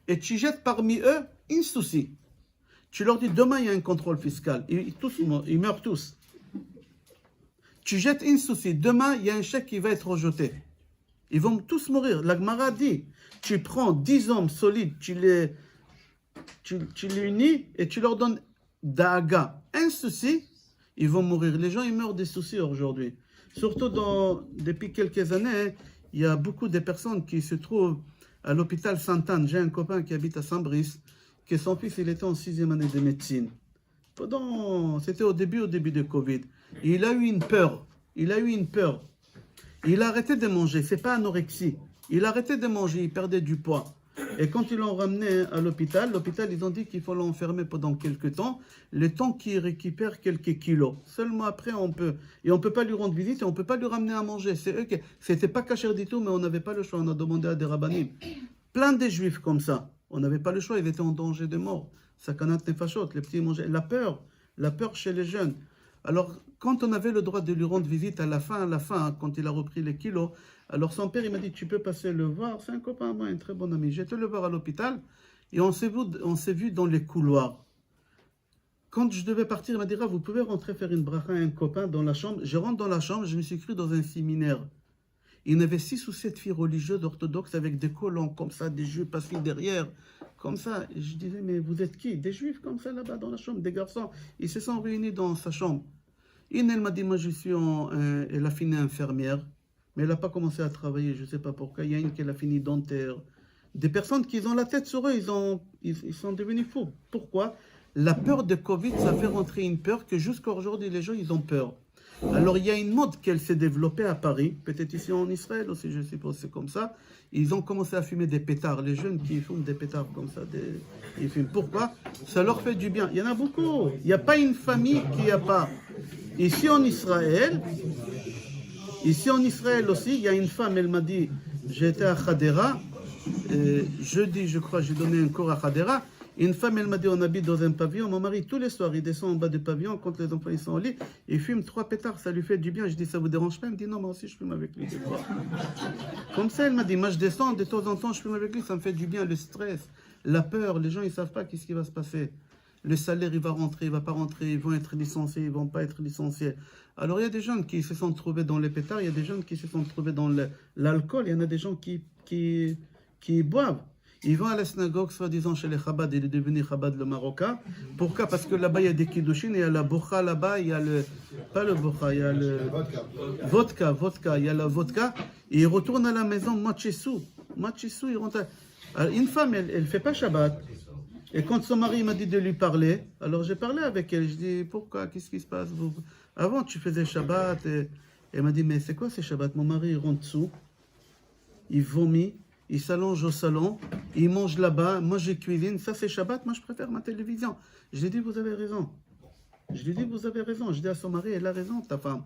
Et tu jettes parmi eux une souci. Tu leur dis, demain il y a un contrôle fiscal. Ils meurent tous. Tu jettes une souci. Demain il y a un chèque qui va être rejeté. Ils vont tous mourir. La Gemara dit, tu prends 10 hommes solides, tu les unis et tu leur donnes daga. Un souci, ils vont mourir. Les gens, ils meurent des soucis aujourd'hui. Surtout depuis quelques années, il y a beaucoup de personnes qui se trouvent à l'hôpital Sainte-Anne. J'ai un copain qui habite à Saint-Brice, que son fils, il était en 6e année de médecine. C'était au début de Covid. Et il a eu une peur. Il a arrêté de manger, c'est pas anorexie. Il a arrêté de manger, il perdait du poids. Et quand ils l'ont ramené à l'hôpital, ils ont dit qu'il faut l'enfermer pendant quelques temps, le temps qu'il récupère quelques kilos. Seulement après, on peut. Et on ne peut pas lui rendre visite et on ne peut pas lui ramener à manger. C'était pas caché du tout, mais on n'avait pas le choix. On a demandé à des rabbinim. Plein de juifs comme ça. On n'avait pas le choix, ils étaient en danger de mort. Sakanat nefashot, les petits mangeaient. La peur chez les jeunes. Alors, quand on avait le droit de lui rendre visite à la fin, quand il a repris les kilos, alors son père, il m'a dit, tu peux passer le voir, c'est un copain à moi, un très bon ami. J'étais le voir à l'hôpital et on s'est vu dans les couloirs. Quand je devais partir, il m'a dit, Rav, vous pouvez rentrer faire une bracha à un copain dans la chambre. Je rentre dans la chambre, je me suis cru dans un séminaire. Il y en avait 6 ou 7 filles religieuses orthodoxes avec des collants comme ça, des jupes assis derrière, comme ça. Et je disais, mais vous êtes qui? Des juifs comme ça là-bas dans la chambre, des garçons. Ils se sont réunis dans sa chambre. Une, elle m'a dit, moi je suis elle a fini infirmière, mais elle n'a pas commencé à travailler, je ne sais pas pourquoi. Il y a une qui a fini dentaire. Des personnes qui ont la tête sur eux, ils sont devenus fous. Pourquoi? La peur de Covid, ça fait rentrer une peur que jusqu'à aujourd'hui, les gens, ils ont peur. Alors, il y a une mode qui s'est développée à Paris, peut-être ici en Israël aussi, je suppose, c'est comme ça. Ils ont commencé à fumer des pétards. Les jeunes qui fument des pétards comme ça, ils fument. Pourquoi? Ça leur fait du bien. Il y en a beaucoup. Il n'y a pas une famille qui n'y a pas. Ici en Israël aussi, il y a une femme, elle m'a dit, j'étais à Hadera, jeudi, je crois, j'ai donné un cours à Hadera. Une femme, elle m'a dit, on habite dans un pavillon. Mon mari, tous les soirs, il descend en bas du pavillon. Quand les enfants ils sont au lit, il fume 3 pétards. Ça lui fait du bien. Je dis, ça vous dérange pas? Elle me dit, non, moi aussi, je fume avec lui des fois. Comme ça, elle m'a dit, moi, je descends, de temps en temps, je fume avec lui. Ça me fait du bien, le stress, la peur. Les gens, ils savent pas qu'est-ce qui va se passer. Le salaire, il va rentrer, il va pas rentrer. Ils vont être licenciés, ils vont pas être licenciés. Alors, il y a des jeunes qui se sont trouvés dans les pétards. Il y a des jeunes qui se sont trouvés dans l'alcool. Il y en a des gens qui boivent. Ils vont à la synagogue, soi-disant chez les Chabad, il est devenu Chabad le Marocain. Pourquoi? Parce que là-bas, il y a des kiddushin, il y a la bocha là-bas, il y a pas le bocha, il y a le vodka, il y a la vodka. Et il retourne à la maison, moitié sous, il rentre. Alors, une femme, elle ne fait pas Shabbat. Et quand son mari m'a dit de lui parler, alors j'ai parlé avec elle, je dis, pourquoi, qu'est-ce qui se passe? Avant, tu faisais Shabbat. Et elle m'a dit, mais c'est quoi ces Shabbat? Mon mari, il rentre dessous, il vomit. Il s'allonge au salon, il mange là-bas, moi je cuisine, ça c'est Shabbat, moi je préfère ma télévision. Je lui ai dit, vous avez raison. Je dis à son mari, elle a raison, ta femme.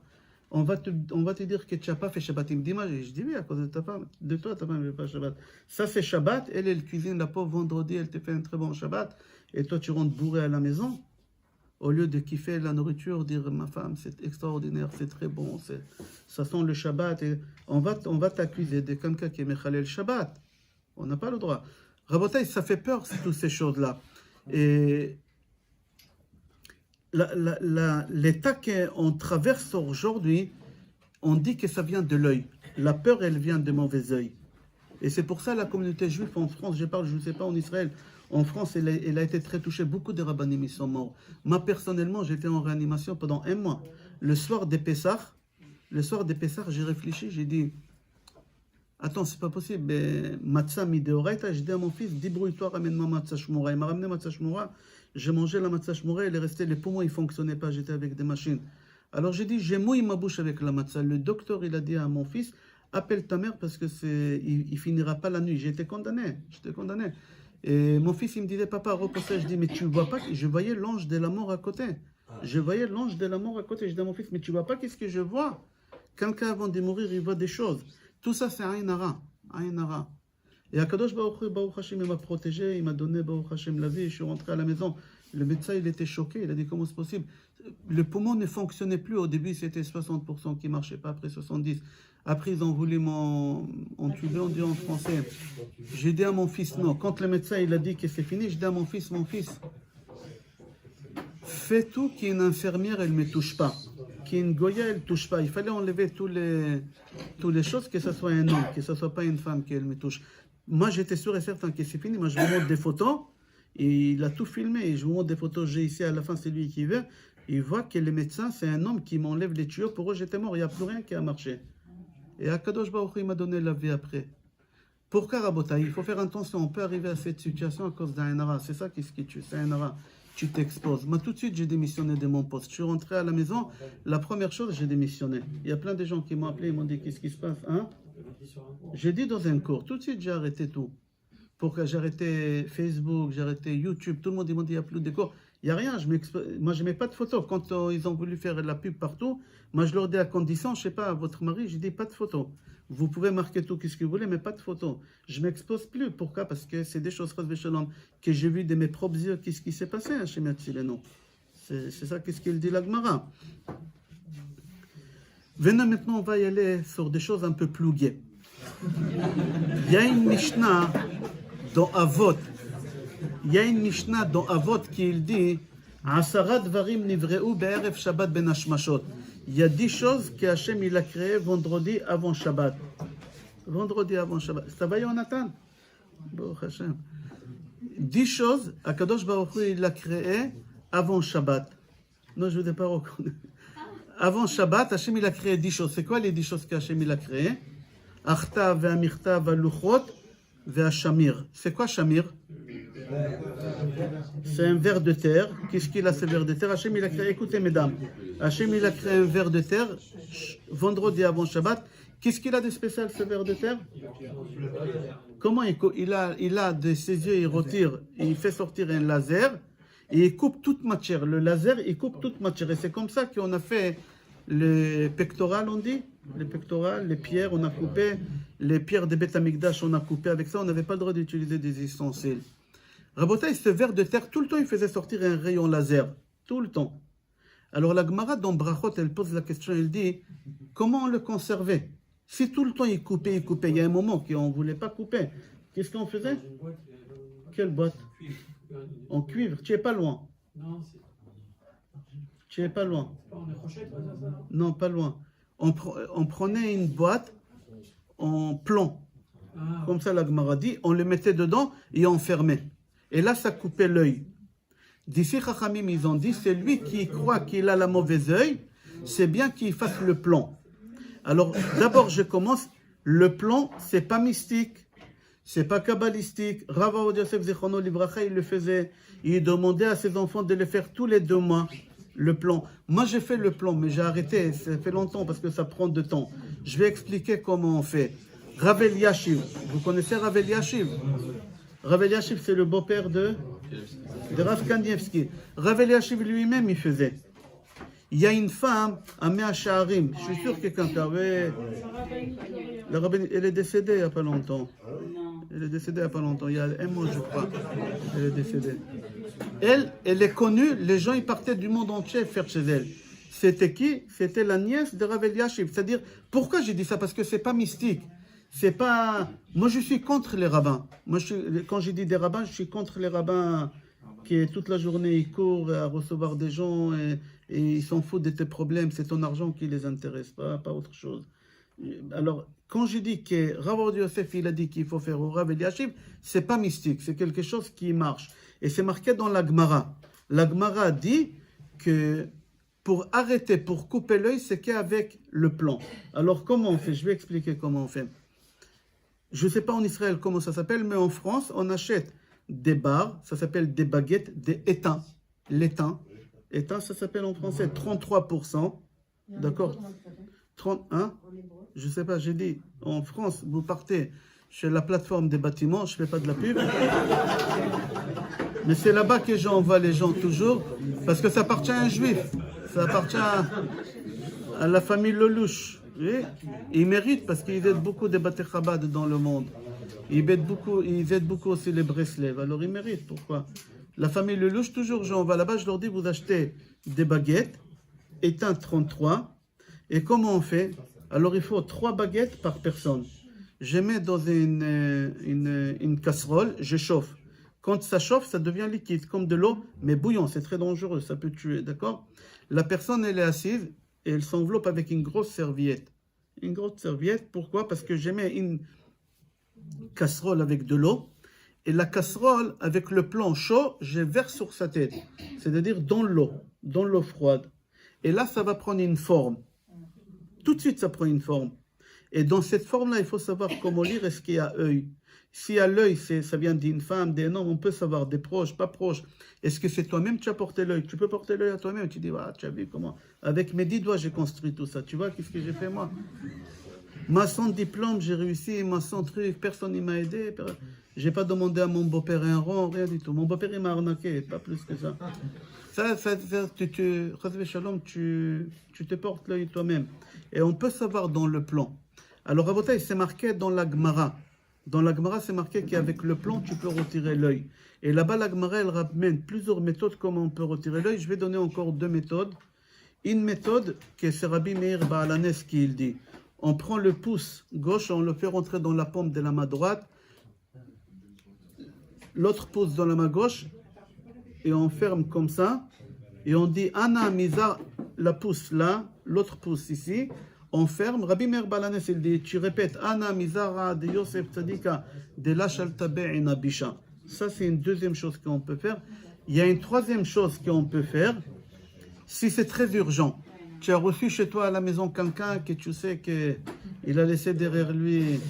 On va te dire que tu n'as pas fait Shabbat. Il me dit, moi, je dis oui, à cause de ta femme. De toi, ta femme ne fait pas Shabbat. Ça c'est Shabbat, elle cuisine la pauvre vendredi, elle te fait un très bon Shabbat, et toi tu rentres bourré à la maison. Au lieu de kiffer la nourriture, dire ma femme c'est extraordinaire, c'est très bon, ça sent le Shabbat, et on va t'accuser de quelqu'un qui est Mechalel Shabbat. On n'a pas le droit. Rabotai, ça fait peur, toutes ces choses-là. Et l'état qu'on traverse aujourd'hui, on dit que ça vient de l'œil. La peur, elle vient de mauvais œil. Et c'est pour ça la communauté juive en France, je ne sais pas en Israël, en France, elle a été très touchée. Beaucoup de rabbinim ils sont morts. Moi, personnellement, j'étais en réanimation pendant 1 mois. Le soir des Pessah, j'ai réfléchi, j'ai dit, attends, c'est pas possible. Matzah mideoraita, j'ai dit à mon fils, débrouille-toi, ramène-moi matzah shmura. Il m'a ramené matzah shmura, j'ai mangé la matzah shmura, elle est restée, les poumons, ils ne fonctionnaient pas, j'étais avec des machines. Alors j'ai dit, j'ai mouillé ma bouche avec la matzah. Le docteur, il a dit à mon fils, appelle ta mère parce que il finira pas la nuit. J'étais condamné. Et mon fils, il me disait, papa, reposez. Je dis, mais tu ne vois pas, je voyais l'ange de la mort à côté. Je dis à mon fils, mais tu ne vois pas qu'est-ce que je vois? Quelqu'un avant de mourir, il voit des choses. Tout ça, c'est Aïn Hara. Et Akadosh Baruch Hashem, il m'a protégé, il m'a donné Baruch Hashem la vie. Je suis rentré à la maison. Le médecin, il était choqué. Il a dit, comment c'est possible? Le poumon ne fonctionnait plus. Au début, c'était 60% qui ne marchait pas, après 70%. Après, ils ont voulu m'entuber, on dit en français. J'ai dit à mon fils, non. Quand le médecin il a dit que c'est fini, j'ai dit à mon fils, fais tout qu'une infirmière, elle ne me touche pas. Qu'une goya, elle ne touche pas. Il fallait enlever toutes les choses, que ce soit un homme, que ce ne soit pas une femme qu'elle me touche. Moi, j'étais sûr et certain que c'est fini. Moi, je vous montre des photos. Et il a tout filmé. Et je vous montre des photos. J'ai ici, à la fin, c'est lui qui veut. Il voit que le médecin, c'est un homme qui m'enlève les tuyaux. Pour eux, j'étais mort. Il n'y a plus rien qui a marché. Et Akadosh Baruch Hu, il m'a donné la vie après. Pourquoi, Rabotai? Il faut faire attention. On peut arriver à cette situation à cause d'un hara. C'est ça qui se tue. C'est un hara. Tu t'exposes. Moi, tout de suite, j'ai démissionné de mon poste. Je suis rentré à la maison. La première chose, j'ai démissionné. Il y a plein de gens qui m'ont appelé. Ils m'ont dit, qu'est-ce qui se passe, hein? J'ai dit dans un cours. Tout de suite, j'ai arrêté tout. J'ai arrêté Facebook, j'ai arrêté YouTube. Tout le monde, ils m'ont dit, il n'y a plus de cours. Il n'y a rien, moi je ne mets pas de photos. Quand ils ont voulu faire la pub partout, moi je leur dis à condition, je ne sais pas, à votre mari, j'ai dit pas de photos. Vous pouvez marquer tout ce que vous voulez, mais pas de photos. Je ne m'expose plus. Pourquoi? Parce que c'est des choses que j'ai vues de mes propres yeux. Qu'est-ce qui s'est passé chez Matzileno? C'est ça qu'est-ce qu'il dit la Gemara. Venons maintenant, on va y aller sur des choses un peu plus gaies. Il y a une Mishnah dans Avot. Il y a une Mishnah dans Avot qui dit Asara dvarim nivreu be'erev Shabbat ben hashmashot. Il y a 10 choses que Hachem il a créées vendredi avant Shabbat. Vendredi avant Shabbat. Ça va, Jonathan? Baruch Hashem. 10 choses, Akadosh Baruch Hu il a créées avant Shabbat. Non, je ne vous ai pas reconnu. Avant Shabbat, Hachem il a créé 10 choses. C'est quoi les 10 choses qu'Hachem il a créées? Achtav, Ve'amirtav, Ve'aluchot, Ve'ashamir. C'est quoi Shamir? C'est un ver de terre. Qu'est-ce qu'il a ce ver de terre? Hachem il a créé, écoutez mesdames, Hachem il a créé un ver de terre vendredi avant Shabbat. Qu'est-ce qu'il a de spécial ce ver de terre? Comment il a de ses yeux, il retire, il fait sortir un laser et il coupe toute matière. Le laser, il coupe toute matière. Et c'est comme ça qu'on a fait les pectorales, on dit. Les pectorales, les pierres, on a coupé. Les pierres des Beth Amikdash, on a coupé. Avec ça, on n'avait pas le droit d'utiliser des ustensiles. Rabotai, ce ver de terre, tout le temps, il faisait sortir un rayon laser. Tout le temps. Alors la Gemara dans Brachot, elle pose la question, elle dit, comment on le conservait? Si tout le temps il coupait, il y a un moment qu'on ne voulait pas couper. Qu'est-ce qu'on faisait? Quelle boîte? En cuivre. Tu n'es pas loin. Tu n'es pas loin. Non, pas loin. On prenait une boîte en plomb. Comme ça la Gemara dit, on le mettait dedans et on fermait. Et là, ça coupait l'œil. D'ici, Chachamim, ils ont dit, c'est lui qui croit qu'il a la mauvaise œil, c'est bien qu'il fasse le plomb. Alors, d'abord, je commence. Le plomb, c'est pas mystique, c'est pas kabbalistique. Rav Avodia Yosef Zichrono Livracha, il le faisait. Il demandait à ses enfants de le faire tous les 2 mois, le plomb. Moi, j'ai fait le plomb, mais j'ai arrêté. Ça fait longtemps parce que ça prend de temps. Je vais expliquer comment on fait. Rav Eliashiv, vous connaissez Rav Eliashiv? Rav Eliashiv, c'est le beau-père de Rav Kanievski. Rav Eliashiv lui-même, il faisait. Il y a une femme à Mea Sha'arim. Je suis sûr que quelqu'un qui avait... La rabbin, elle est décédée il n'y a pas longtemps. Elle est décédée il n'y a pas longtemps. Il y a un mois, je crois. Elle est décédée. Elle est connue. Les gens, ils partaient du monde entier faire chez elle. C'était qui? C'était la nièce de Rav Eliashiv. C'est-à-dire, pourquoi j'ai dit ça? Parce que c'est pas mystique. C'est pas... Moi, je suis contre les rabbins. Moi, quand j'ai dit des rabbins, je suis contre les rabbins qui, toute la journée, ils courent à recevoir des gens et ils s'en foutent de tes problèmes. C'est ton argent qui les intéresse, pas autre chose. Alors, quand je dis que Rav Avodia Yosef, il a dit qu'il faut faire au Rav Eliashiv, c'est pas mystique, c'est quelque chose qui marche. Et c'est marqué dans la Gemara. La Gemara dit que pour arrêter, pour couper l'œil, c'est qu'avec le plomb. Alors, comment on fait? Je vais expliquer comment on fait. Je ne sais pas en Israël comment ça s'appelle, mais en France, on achète des barres, ça s'appelle des baguettes, des étains. L'étain. Étain, ça s'appelle en français 33%. D'accord? 31. Je ne sais pas, j'ai dit, en France, vous partez chez la plateforme des bâtiments, je ne fais pas de la pub. Mais c'est là-bas que j'envoie les gens toujours, parce que ça appartient à un juif. Ça appartient à la famille Lelouch. Oui? Ils méritent parce qu'ils aident beaucoup des Bate Chabad dans le monde. Ils aident beaucoup aussi les Breslev. Alors ils méritent. Pourquoi? La famille Lelouch, toujours j'envoie là-bas, je leur dis, vous achetez des baguettes, éteint 33. Et comment on fait? Alors il faut 3 baguettes par personne. Je mets dans une casserole, je chauffe. Quand ça chauffe, ça devient liquide, comme de l'eau, mais bouillant, c'est très dangereux, ça peut tuer, d'accord? La personne, elle est assise et elle s'enveloppe avec une grosse serviette. Une grosse serviette, pourquoi? Parce que je mets une casserole avec de l'eau et la casserole, avec le plomb chaud, je verse sur sa tête, c'est-à-dire dans l'eau froide. Et là, ça va prendre une forme. Tout de suite, ça prend une forme. Et dans cette forme-là, il faut savoir comment lire, est-ce qu'il y a œil. Si à l'œil, ça vient d'une femme, d'un homme, on peut savoir des proches, pas proches. Est-ce que c'est toi-même tu as porté l'œil? Tu peux porter l'œil à toi-même. Tu dis, ah, tu as vu comment? Avec mes 10 doigts, j'ai construit tout ça. Tu vois, qu'est-ce que j'ai fait moi? Moi, sans diplôme, j'ai réussi. Moi, sans truc, personne ne m'a aidé. J'ai pas demandé à mon beau-père un rond, rien du tout. Mon beau-père, il m'a arnaqué, pas plus que ça. Tu te portes l'œil toi-même. Et on peut savoir dans le plan. Alors, à votre avis, c'est marqué dans la Gemara. Dans la Gemara, c'est marqué qu'avec le plomb, tu peux retirer l'œil. Et là-bas, la Gemara, elle ramène plusieurs méthodes comment on peut retirer l'œil. Je vais donner encore 2 méthodes. Une méthode, que c'est Rabbi Meir Baalanes qui il dit. On prend le pouce gauche, on le fait rentrer dans la paume de la main droite. L'autre pouce dans la main gauche. Et on ferme comme ça. Et on dit, Ana Mizar, la pouce là, l'autre pouce ici. On ferme. Rabbi Meir Baalanes, il dit, tu répètes, Ana Mizara de Yosef Tzadika de la Shaltabe Inabisha. Ça, c'est une deuxième chose qu'on peut faire. Il y a une troisième chose qu'on peut faire. Si c'est très urgent, tu as reçu chez toi à la maison quelqu'un que tu sais qu'il a laissé derrière lui,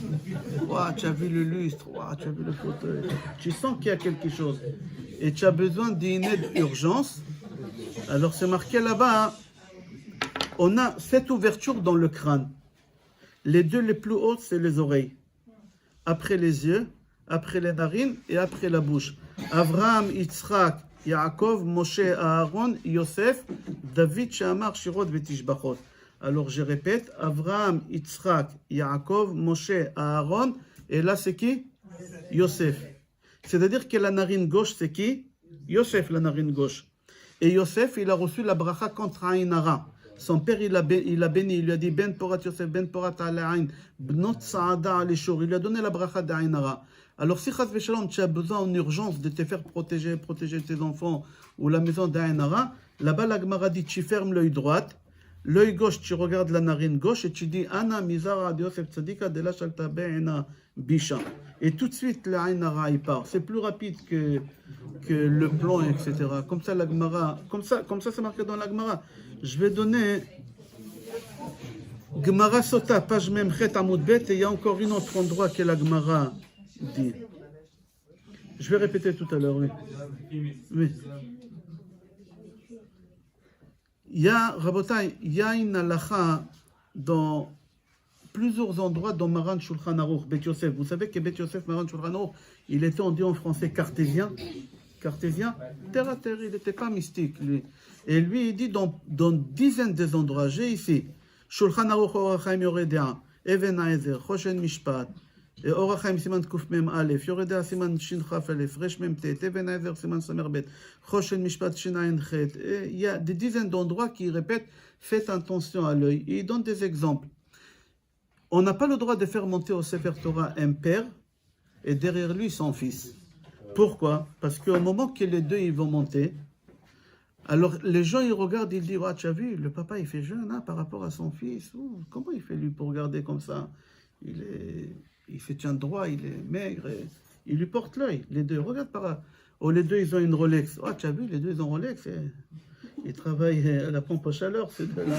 ouah, tu as vu le lustre, ouah, tu as vu le fauteuil, tu sens qu'il y a quelque chose et tu as besoin d'une aide urgence. Alors c'est marqué là-bas, hein, on a 7 ouvertures dans le crâne. Les 2 les plus hautes, c'est les oreilles. Après les yeux, après les narines et après la bouche. Avraham, Yitzhak, Yaakov, Moshe, Aaron, Yosef, David, Shamar, Shirot, Vetishbachot. Alors je répète, Avraham, Yitzhak, Yaakov, Moshe, Aaron, et là c'est qui? Yosef. C'est-à-dire que la narine gauche c'est qui? Yosef, la narine gauche. Et Yosef, il a reçu la bracha contre Aïn Hara. Son père, il a béni, il lui a dit Ben Porat Yosef, Ben Porat Alain, Bnot Saada Aleshur. Il lui a donné la bracha d'Aïn Hara. Alors, si Chas Veshalom, tu as besoin en urgence de te faire protéger tes enfants ou la maison d'Aïn Hara, là-bas, la Gemara dit tu fermes l'œil droit, l'œil gauche, tu regardes la narine gauche et tu dis Ana Mizara de Yosef Tzadika de la Shalta Be'ena Bisha. Et tout de suite, l'Aïn Hara, il part. C'est plus rapide que le plomb, etc. Comme ça, la Gemara, comme ça, c'est marqué dans la Gemara. Je vais donner Gemara Sota, page Memchet Amud Bet, et il y a encore un autre endroit que la Gemara dit. Je vais répéter tout à l'heure, oui. Oui. Il y a, Rabotai, il y a une halakha dans plusieurs endroits dans Maran Shulchan Aruch, Bet Yosef. Vous savez que Bet Yosef, Maran Shulchan Aruch, il était, on dit en français, cartésien. Cartésien, terre à terre, il n'était pas mystique, lui. Et lui, il dit dans dizaines des endroits, j'ai ici, Shulchan Aruch Orachaim Yoredea, Even Haezer, Choshen Mishpat, Orachaim Siman Kuf Mem Aleph, Yoredea Siman Shin Chaf Aleph, Resh Mem Tet, Even Haezer Siman Samer Bet, Choshen Mishpat Shin Ayin Chet. Il y a des dizaines d'endroits qui répètent, faites attention à l'œil. Et il donne des exemples. On n'a pas le droit de faire monter au Sefer Torah un père et derrière lui son fils. Pourquoi? Parce qu'au moment que les deux ils vont monter, alors les gens ils regardent, ils disent, tu as vu, le papa il fait jeune hein, par rapport à son fils. Comment il fait lui pour regarder comme ça? Il fait tient droit, il est maigre, et il lui porte l'œil. Les deux, regarde par là. Oh, les deux ils ont une Rolex. Tu as vu, les deux ils ont Rolex. Ils travaillent à la pompe à chaleur, ces deux-là.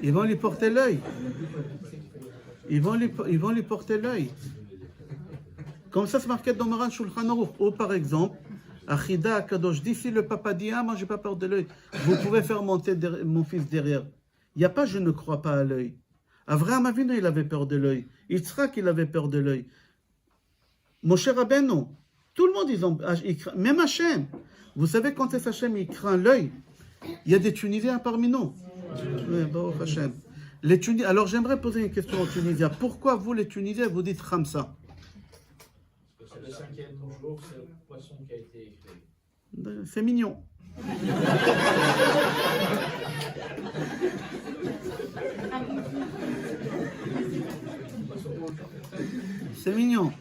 Ils vont lui porter l'œil. Ils vont lui porter l'œil. Comme ça, c'est marqué dans Maran Shulchan Aruch. Ou par exemple, Achida Kadosh dit, si le papa dit, moi j'ai pas peur de l'œil, vous pouvez faire monter mon fils derrière. Il n'y a pas, je ne crois pas à l'œil. Avraham Avinu, il avait peur de l'œil. Yitzhak, il avait peur de l'œil. Moshe Rabbeinu, tout le monde, même Hachem. Vous savez quand est Hachem, il craint l'œil? Il y a des Tunisiens parmi nous. Oui, Baruch Hachem. Alors j'aimerais poser une question aux Tunisiens. Pourquoi vous, les Tunisiens, vous dites Khamsa? C'est le 5e jour, c'est le poisson qui a été créé. C'est mignon. C'est mignon.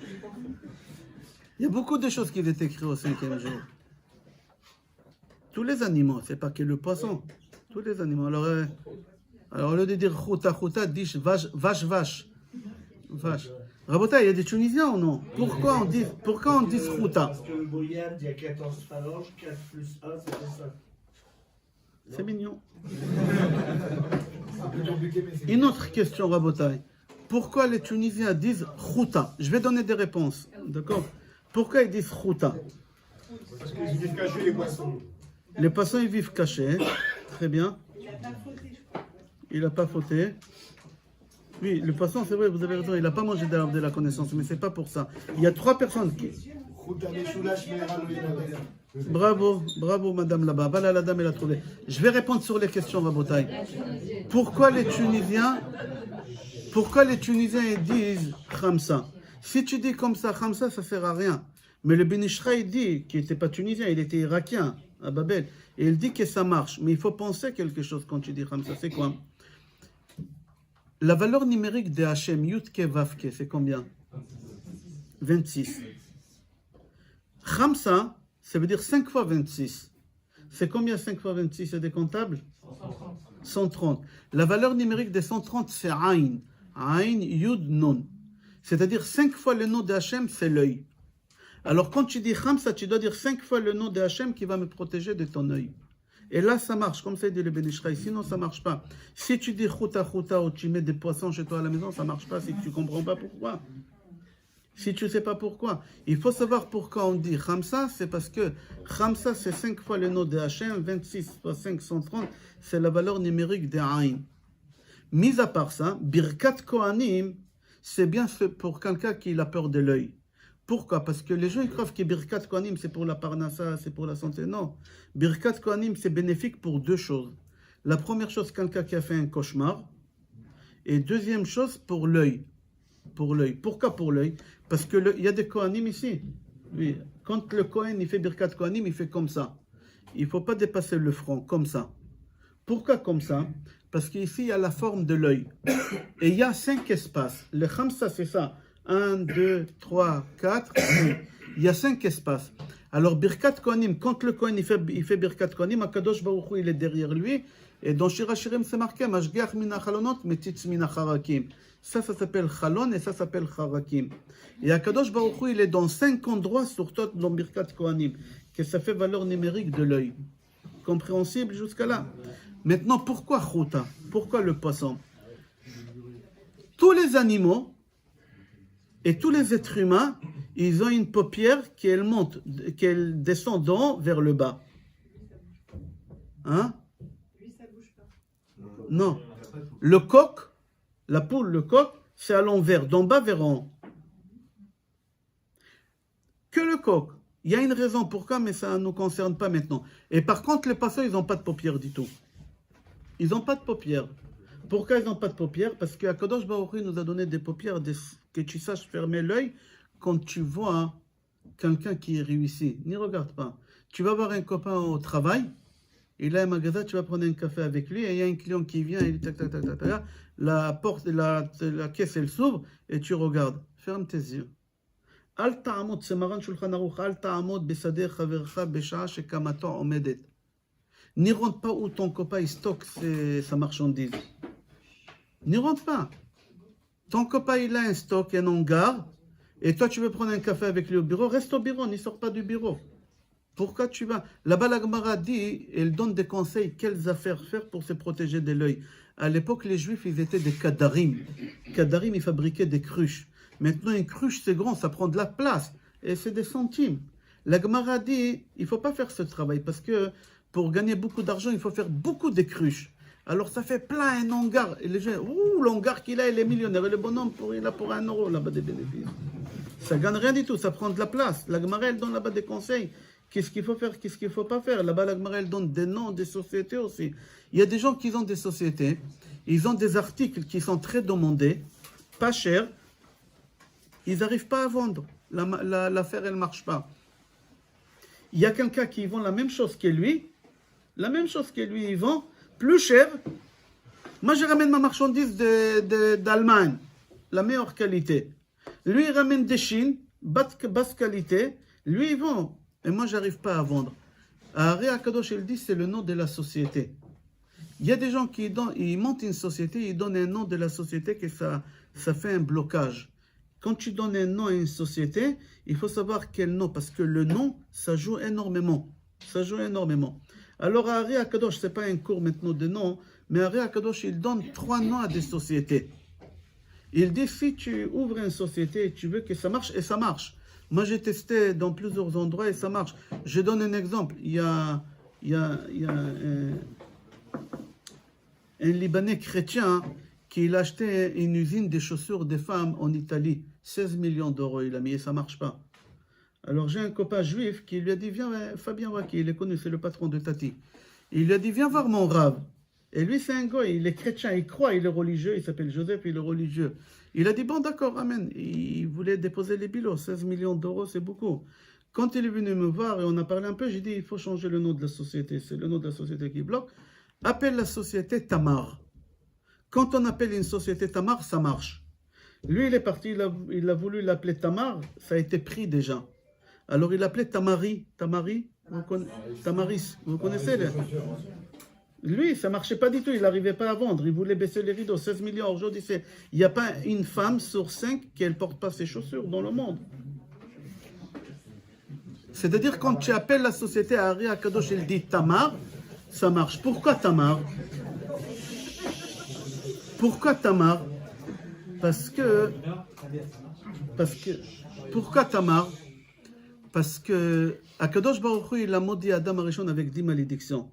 Il y a beaucoup de choses qui étaient écrites au 5e jour. Tous les animaux, c'est pas que le poisson. Tous les animaux. Alors au lieu de dire chouta, dis vache. Rabota, il y a des Tunisiens ou non? Pourquoi on dit chouta? Parce que le brouillard, il y a 14 phalanges, 4 plus 1, ça fait 5. C'est mignon. Une autre question, Rabotai. Pourquoi les Tunisiens disent chouta? Je vais donner des réponses. D'accord? Pourquoi ils disent chouta? Parce qu'ils vivent cachés, les poissons. Les poissons, ils vivent cachés. Très bien. Il n'a pas fauté. Oui, le poisson, c'est vrai, vous avez raison, il n'a pas mangé de la connaissance, mais c'est pas pour ça. Il y a 3 personnes qui... Bravo, madame là-bas. Voilà, la dame, elle a trouvé. Je vais répondre sur les questions, Rabotai. Pourquoi les Tunisiens Pourquoi les Tunisiens ils disent Khamsa? Si tu dis comme ça, Khamsa, ça ne sert à rien. Mais le Ben Ishra, il dit, qui n'était pas tunisien, il était irakien, à Babel, et il dit que ça marche. Mais il faut penser quelque chose quand tu dis Khamsa. C'est quoi? La valeur numérique de Hachem, Yudke Vavke, c'est combien? 26. Khamsa, ça veut dire 5 fois 26. C'est combien 5 fois 26? C'est des comptables? 130. La valeur numérique des 130, c'est Aïn. Aïn, Yud, Nun. C'est-à-dire 5 fois le nom de Hachem, c'est l'œil. Alors quand tu dis Khamsa, tu dois dire 5 fois le nom de Hachem qui va me protéger de ton œil. Et là, ça marche, comme ça dit le Ben Ishraï. Sinon, ça ne marche pas. Si tu dis Chouta Chouta ou tu mets des poissons chez toi à la maison, ça ne marche pas si tu ne comprends pas pourquoi. Si tu ne sais pas pourquoi. Il faut savoir pourquoi on dit Khamsa, c'est parce que Khamsa, c'est 5 fois le nom de Hachem, 26 fois 5, 130, c'est la valeur numérique de Aïn. Mis à part ça, Birkat Kohanim, c'est bien pour quelqu'un qui a peur de l'œil. Pourquoi? Parce que les gens ils croient que Birkat Kohanim c'est pour la parnassa, c'est pour la santé. Non. Birkat Kohanim c'est bénéfique pour deux choses. La première chose, quelqu'un qui a fait un cauchemar. Et deuxième chose, pour l'œil. Pour l'œil. Pourquoi pour l'œil? Parce qu'il y a des Kohanim ici. Oui. Quand le Kohen il fait Birkat Kohanim, il fait comme ça. Il ne faut pas dépasser le front, comme ça. Pourquoi comme ça? Parce qu'ici il y a la forme de l'œil. Et il y a 5 espaces. Le Khamsa c'est ça. 1, 2, 3, 4, 5. Il y a 5 espaces. Alors, Birkat Kohanim, quand le Kohen il fait Birkat Kohanim, Akadosh Baruch Hu, il est derrière lui. Et dans Shir HaShirim, c'est marqué Mashgiach min hachalonot, metitz min hacharakim. Ça s'appelle Chalon et ça s'appelle Charakim. Et Akadosh Baruch Hu, il est dans 5 endroits, surtout dans Birkat Kohanim, que ça fait valeur numérique de l'œil. Compréhensible jusqu'à là? Maintenant, pourquoi Chouta? Pourquoi le poisson? Tous les animaux et tous les êtres humains, ils ont une paupière qu'elle monte, qu'elle descend d'en haut vers le bas. Hein? Non. Le coq, la poule, le coq, c'est à l'envers, d'en bas vers en haut. Que le coq. Il y a une raison pourquoi, mais ça ne nous concerne pas maintenant. Et par contre, les poissons, ils n'ont pas de paupières du tout. Ils n'ont pas de paupières. Pourquoi ils n'ont pas de paupières? Parce que Akadosh Baruch Hu nous a donné des paupières que tu saches fermer l'œil quand tu vois quelqu'un qui est réussi. N'y regarde pas. Tu vas voir un copain au travail, il a un magasin, tu vas prendre un café avec lui, et il y a un client qui vient, il dit tac, tac, tac, tac, tac, la porte, la caisse, elle s'ouvre, et tu regardes. Ferme tes yeux. Al ta'amod, c'est Maran Shulchan Aruch, al ta'amod besadeh chavercha besha'a shekamato omedet. N'y rentre pas où ton copain il stocke sa marchandise. N'y rentre pas. Ton copain il a un stock, un hangar, et toi tu veux prendre un café avec lui au bureau, reste au bureau, n'y sors pas du bureau. Pourquoi tu vas? Là-bas la Gemara dit, elle donne des conseils, quelles affaires faire pour se protéger de l'œil. À l'époque les Juifs ils étaient des kadarim. Kadarim ils fabriquaient des cruches. Maintenant une cruche c'est grand, ça prend de la place, et c'est des centimes. La Gemara dit, il ne faut pas faire ce travail, parce que pour gagner beaucoup d'argent, il faut faire beaucoup de cruches. Alors ça fait plein un hangar. Et les gens, ouh, l'hangar qu'il a, il est millionnaire. Et le bonhomme, il a pour 1 euro là-bas des bénéfices. Ça ne gagne rien du tout, ça prend de la place. La Gemara, elle donne là-bas des conseils. Qu'est-ce qu'il faut faire, qu'est-ce qu'il ne faut pas faire. Là-bas, la Gemara, elle donne des noms des sociétés aussi. Il y a des gens qui ont des sociétés, ils ont des articles qui sont très demandés, pas chers. Ils n'arrivent pas à vendre. L'affaire, elle ne marche pas. Il y a quelqu'un qui vend la même chose que lui. La même chose que lui, il vend plus cher. Moi, je ramène ma marchandise d'Allemagne, la meilleure qualité. Lui, il ramène de Chine, basse qualité. Lui, il vend. Et moi, je n'arrive pas à vendre. Ari Akadosh, il dit, c'est le nom de la société. Il y a des gens qui ils montent une société, ils donnent un nom de la société, que ça fait un blocage. Quand tu donnes un nom à une société, il faut savoir quel nom, parce que le nom, ça joue énormément. Ça joue énormément. Alors, Ari Akadosh, ce n'est pas un cours maintenant de noms, mais Ari Akadosh, il donne 3 noms à des sociétés. Il dit, si tu ouvres une société et tu veux que ça marche, et ça marche. Moi, j'ai testé dans plusieurs endroits et ça marche. Je donne un exemple. Il y a un Libanais chrétien qui a acheté une usine de chaussures des femmes en Italie. 16 millions d'euros il a mis et ça ne marche pas. Alors j'ai un copain juif qui lui a dit, viens, Fabien Waki, il est connu, c'est le patron de Tati. Il lui a dit, viens voir mon rave. Et lui, c'est un goy, il est chrétien, il croit, il est religieux, il s'appelle Joseph, il est religieux. Il a dit, bon, d'accord, amen. Il voulait déposer les bilots, 16 millions d'euros, c'est beaucoup. Quand il est venu me voir et on a parlé un peu, j'ai dit, il faut changer le nom de la société. C'est le nom de la société qui bloque. Appelle la société Tamar. Quand on appelle une société Tamar, ça marche. Lui, il est parti, il a voulu l'appeler Tamar, ça a été pris déjà. Alors il l'appelait Tamari. Tamaris, vous connaissez Lui, ça ne marchait pas du tout, il n'arrivait pas à vendre, il voulait baisser les rideaux, 16 millions. Aujourd'hui, il n'y a pas une femme sur 5 qui ne porte pas ses chaussures dans le monde. C'est-à-dire, quand tu appelles la société à Ari Akadosh, il dit Tamar, ça marche. Pourquoi Tamar? Pourquoi Tamar? Parce que... Pourquoi Tamar? Parce que Akadosh Baruch Hu, il a maudit Adam Arishon avec 10 malédictions.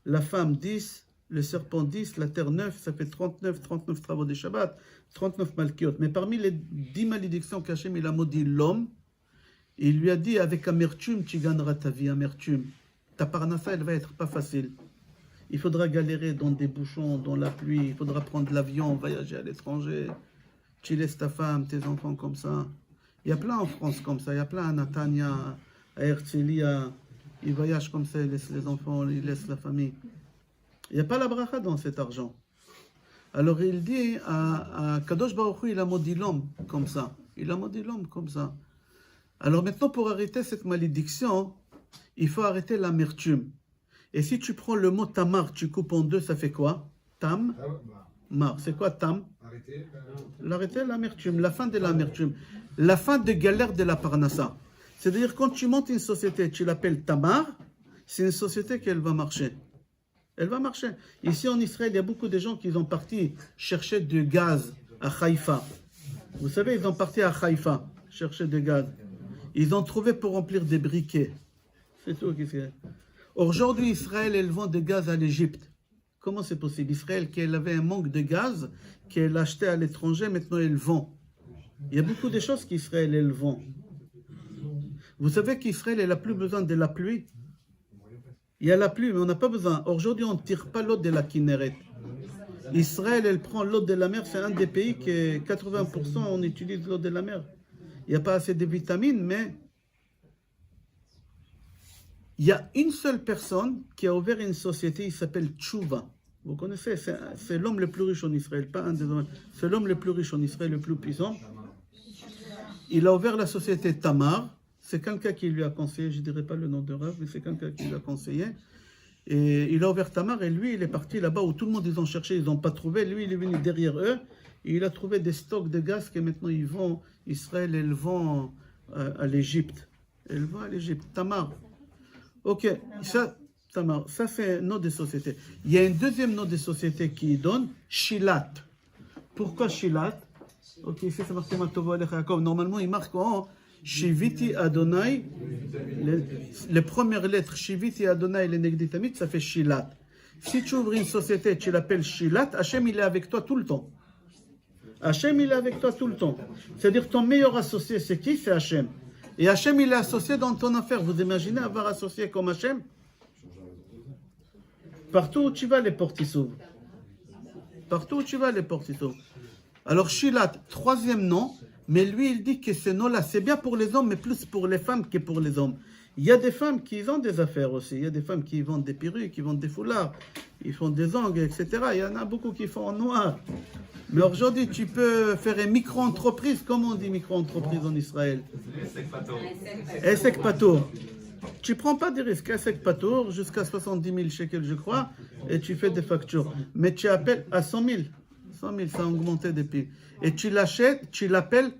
La femme 10, le serpent 10, la terre 9, ça fait 39 travaux des Shabbat, 39 malkiot. Mais parmi les 10 malédictions qu'Hachem il a maudit l'homme, il lui a dit avec amertume, tu gagneras ta vie, amertume. Ta parnassa, elle va être pas facile. Il faudra galérer dans des bouchons, dans la pluie, il faudra prendre l'avion, voyager à l'étranger. Tu laisses ta femme, tes enfants comme ça. Il y a plein en France comme ça, il y a plein à Natania, à Herzliya. Ils voyagent comme ça, ils laissent les enfants, ils laissent la famille. Il n'y a pas la bracha dans cet argent. Alors il dit à Kadosh Baruch Hu, il a maudit l'homme comme ça. Il a maudit l'homme comme ça. Alors maintenant, pour arrêter cette malédiction, il faut arrêter l'amertume. Et si tu prends le mot tamar, tu coupes en deux, ça fait quoi? Tam, mar. C'est quoi tam? L'arrêter l'amertume, la fin de l'amertume. La fin de galère de la parnassa. C'est-à-dire, quand tu montes une société, tu l'appelles Tamar, c'est une société qui va marcher. Elle va marcher. Ici en Israël, il y a beaucoup de gens qui sont partis chercher du gaz à Haïfa. Vous savez, ils sont partis à Haïfa chercher du gaz. Ils ont trouvé pour remplir des briquets. C'est tout qui fait. Aujourd'hui, Israël, elle vend du gaz à l'Égypte. Comment c'est possible? Israël, qui avait un manque de gaz, qu'elle achetait à l'étranger, maintenant elle vend. Il y a beaucoup de choses qu'Israël, elle vend. Vous savez qu'Israël, elle n'a plus besoin de la pluie. Il y a la pluie, mais on n'a pas besoin. Aujourd'hui, on ne tire pas l'eau de la Kinneret. Israël, elle prend l'eau de la mer. C'est un des pays qui, 80%, on utilise l'eau de la mer. Il n'y a pas assez de vitamines, mais il y a une seule personne qui a ouvert une société, il s'appelle Tchouva. Vous connaissez, c'est l'homme le plus riche en Israël, pas un des hommes. C'est l'homme le plus riche en Israël, le plus puissant. Il a ouvert la société Tamar. C'est quelqu'un qui lui a conseillé, je ne dirais pas le nom de Rav, mais c'est quelqu'un qui lui a conseillé. Et il a ouvert Tamar et lui, il est parti là-bas où tout le monde, ils ont cherché, ils n'ont pas trouvé. Lui, il est venu derrière eux et il a trouvé des stocks de gaz que maintenant ils vont, Israël, elle vend à l'Égypte. Elle vend à l'Égypte. Tamar. Ok, ça, Tamar, ça c'est un nom de société. Il y a un deuxième nom de société qui donne, Shilat. Pourquoi Shilat? Ok, ici c'est marqué Matovo Alech Yaakov. Normalement, il marque en Shiviti Adonai. Les premières lettres, Shiviti Adonai, les Negditamit, ça fait Shilat. Si tu ouvres une société, tu l'appelles Shilat, Hachem il est avec toi tout le temps. Hachem il est avec toi tout le temps. C'est-à-dire ton meilleur associé, c'est qui? C'est Hachem. Et Hachem il est associé dans ton affaire. Vous imaginez avoir associé comme Hachem? Partout où tu vas, les portes s'ouvrent. Partout où tu vas, les portes s'ouvrent. Alors Shilat, troisième nom, mais lui il dit que ce nom-là, c'est bien pour les hommes, mais plus pour les femmes que pour les hommes. Il y a des femmes qui ont des affaires aussi. Il y a des femmes qui vendent des perruques, qui vendent des foulards, ils font des ongles, etc. Il y en a beaucoup qui font en noir. Mais aujourd'hui, tu peux faire une micro-entreprise. Comment on dit micro-entreprise en Israël? Esek Patour. Tu ne prends pas de risques. Esek Patour, jusqu'à 70 000 shekels, je crois, et tu fais des factures. Mais tu appelles à 100 000. 100 000, ça a augmenté depuis. Et tu l'achètes, tu l'appelles,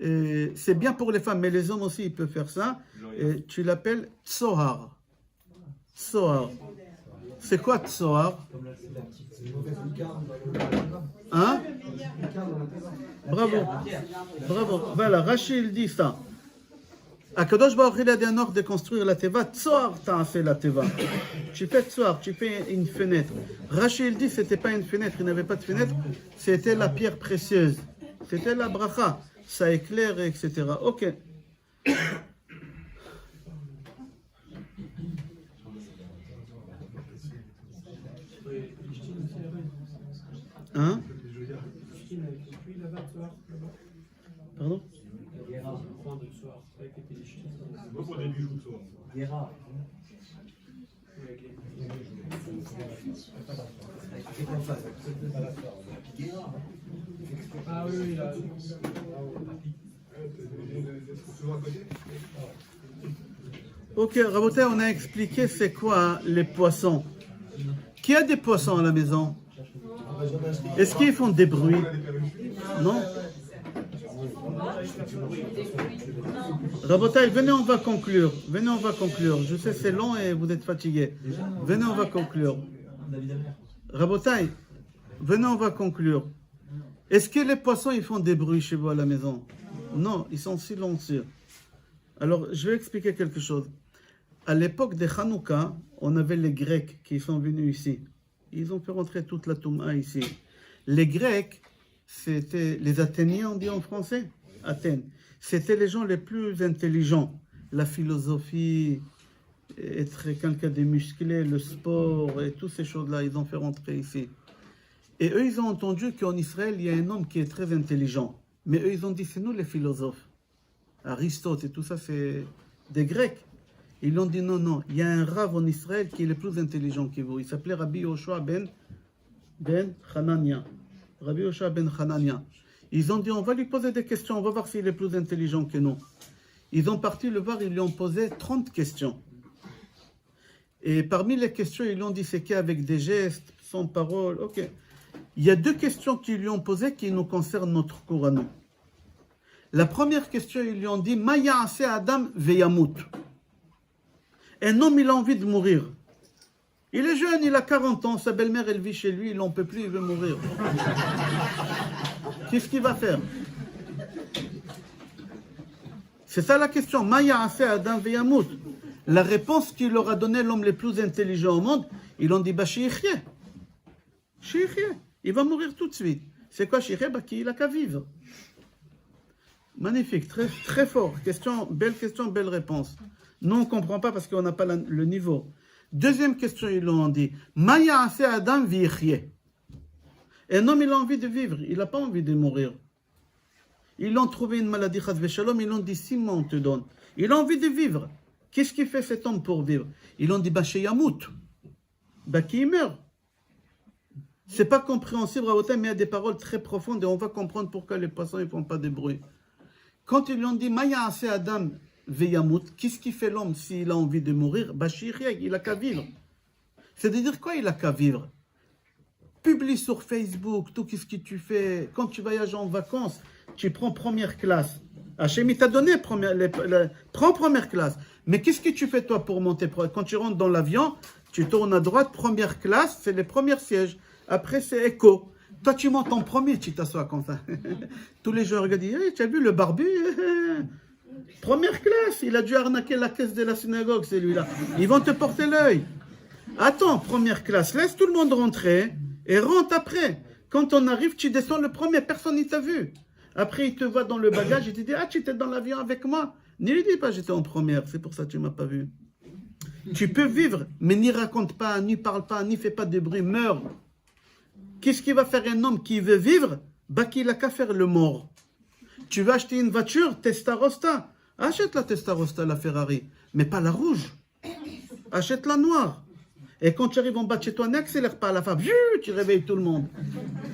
c'est bien pour les femmes, mais les hommes aussi, ils peuvent faire ça. Et tu l'appelles Tsohar. Tsohar. C'est quoi Tsohar? Hein? Bravo. Bravo. Voilà, Rachid dit ça. Akadosh Baruch il a dit un ordre de construire la teva. Tsohar, t'as fait la teva. Tu fais tsohar, tu fais une fenêtre. Rachid dit c'était pas une fenêtre, il n'avait pas de fenêtre, c'était la pierre précieuse. C'était la bracha. Ça éclaire, etc. Ok. Hein? Pardon? Ah oui, là. Ok, Rabotai, on a expliqué c'est quoi les poissons. Qui a des poissons à la maison? Est-ce qu'ils font des bruits? Non? Rabotai, venez, on va conclure. Venez, on va conclure. Je sais, c'est long et vous êtes fatigués. Venez, on va conclure. Rabotai, venez, on va conclure. Est-ce que les poissons, ils font des bruits chez vous à la maison? Non, ils sont silencieux. Alors, je vais expliquer quelque chose. À l'époque de Hanouka, on avait les Grecs qui sont venus ici. Ils ont fait rentrer toute la Touma ici. Les Grecs, c'était les Athéniens, on dit en français, Athènes. C'était les gens les plus intelligents. La philosophie, être quelqu'un de musclé, le sport et toutes ces choses-là, ils ont fait rentrer ici. Et eux, ils ont entendu qu'en Israël, il y a un homme qui est très intelligent. Mais eux, ils ont dit, c'est nous les philosophes. Aristote et tout ça, c'est des Grecs. Ils ont dit, non, non, il y a un rave en Israël qui est le plus intelligent que vous. Il s'appelait Rabbi Yoshua ben Hanania. Rabbi Yoshua ben Hanania. Ils ont dit, on va lui poser des questions, on va voir s'il est plus intelligent que nous. Ils ont parti le voir, ils lui ont posé 30 questions. Et parmi les questions, ils lui ont dit, c'est qu'avec des gestes, sans parole, ok. Il y a 2 questions qu'ils lui ont posées qui nous concernent notre cours à nous. La première question, ils lui ont dit, Ma ya'ase Adam veyamut. Un homme, il a envie de mourir. Il est jeune, il a 40 ans, sa belle-mère, elle vit chez lui, il n'en peut plus, il veut mourir. Qu'est-ce qu'il va faire? C'est ça la question. Ma ya'ase Adam veyamut. La réponse qu'il leur a donné l'homme le plus intelligent au monde, ils ont dit, bah, shi'ichyeh. Shi'ichyeh. Il va mourir tout de suite. C'est quoi shi'ichyeh? Bah, il a qu'à vivre. Magnifique, très, très fort. Question, belle réponse. Nous, on ne comprend pas parce qu'on n'a pas le niveau. Deuxième question, ils l'ont dit. Ma ya'ase Adam v'yichyeh. Un homme, il a envie de vivre. Il n'a pas envie de mourir. Ils l'ont trouvé une maladie, chas v'shalom. Ils l'ont dit, Simon, on te donne. Il a envie de vivre. Qu'est-ce qu'il fait cet homme pour vivre? Ils l'ont dit, bah, sheyamut. Bah, qu'il meurt. C'est pas compréhensible, mais il y a des paroles très profondes et on va comprendre pourquoi les poissons ne font pas de bruit. Quand ils lui ont dit, Ma ya'ase Adam veyamut, qu'est-ce qui fait l'homme s'il a envie de mourir? Bah, il a qu'à vivre. C'est-à-dire quoi, il a qu'à vivre? Publie sur Facebook tout ce que tu fais. Quand tu voyages en vacances, tu prends première classe. Hachem, il t'a donné prends première classe. Mais qu'est-ce que tu fais toi pour monter? Quand tu rentres dans l'avion, tu tournes à droite, première classe, c'est les premiers sièges. Après, c'est écho. Toi, tu montes en premier, tu t'assois comme ça. Tous les gens regardent, hey, tu as vu le barbu? Première classe, il a dû arnaquer la caisse de la synagogue, celui-là. Ils vont te porter l'œil. Attends, première classe, laisse tout le monde rentrer et rentre après. Quand on arrive, tu descends le premier, personne ne t'a vu. Après, il te voit dans le bagage, il te dit, ah, tu étais dans l'avion avec moi. Ne lui dis pas, j'étais en première, c'est pour ça que tu ne m'as pas vu. Tu peux vivre, mais n'y raconte pas, n'y parle pas, n'y fais pas de bruit, meurs. Qu'est-ce qui va faire un homme qui veut vivre? Bah, qu'il a qu'à faire le mort. Tu veux acheter une voiture, Testarossa. Achète la Testarossa, la Ferrari, mais pas la rouge. Achète la noire. Et quand tu arrives en bas de chez toi, n'accélère pas à la femme. Tu réveilles tout le monde.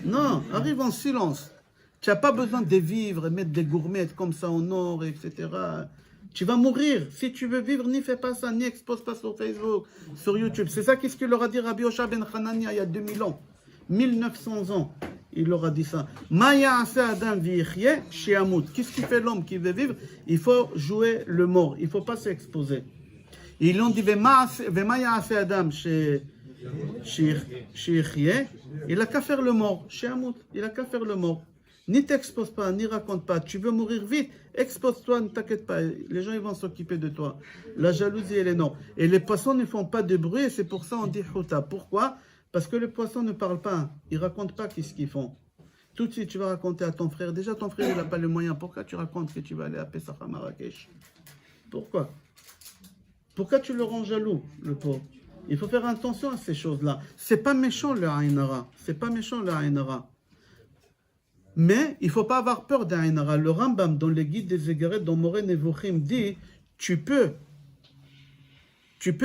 Non, arrive en silence. Tu n'as pas besoin de vivre et mettre des gourmettes comme ça en or, etc. Tu vas mourir. Si tu veux vivre, n'y fais pas ça, n'y expose pas sur Facebook, sur YouTube. C'est ça qu'est-ce qu'il leur a dit Rabbi Yoshua ben Hanania il y a 2000 ans. 1900 ans, il leur a dit ça. Ma ya'ase Adam v'yichyeh sheyamut. Qu'est-ce qui fait l'homme qui veut vivre? Il faut jouer le mort. Il ne faut pas s'exposer. Ils l'ont dit, Vema ya'ase Adam sheyichyeh. Il a qu'à faire le mort. Sheyamut. Il a qu'à faire le mort. Ni t'expose pas, ni raconte pas. Tu veux mourir vite, expose-toi, ne t'inquiète pas. Les gens ils vont s'occuper de toi. La jalousie, elle est non. Et les poissons ne font pas de bruit, et c'est pour ça on dit Huta. Pourquoi? Parce que les poissons ne parlent pas. Ils ne racontent pas qu'est-ce qu'ils font. Tout de suite, tu vas raconter à ton frère. Déjà, ton frère, il n'a pas les moyens. Pourquoi tu racontes que tu vas aller à Pessah à Marrakech? Pourquoi? Pourquoi tu le rends jaloux, le pauvre? Il faut faire attention à ces choses-là. C'est pas méchant le Aïn Hara. C'est pas méchant le Aïn Hara. Mais il ne faut pas avoir peur d'un Ain Hara. Le Rambam, dans les guides des égarés, dans Moreh Nevuchim, dit tu peux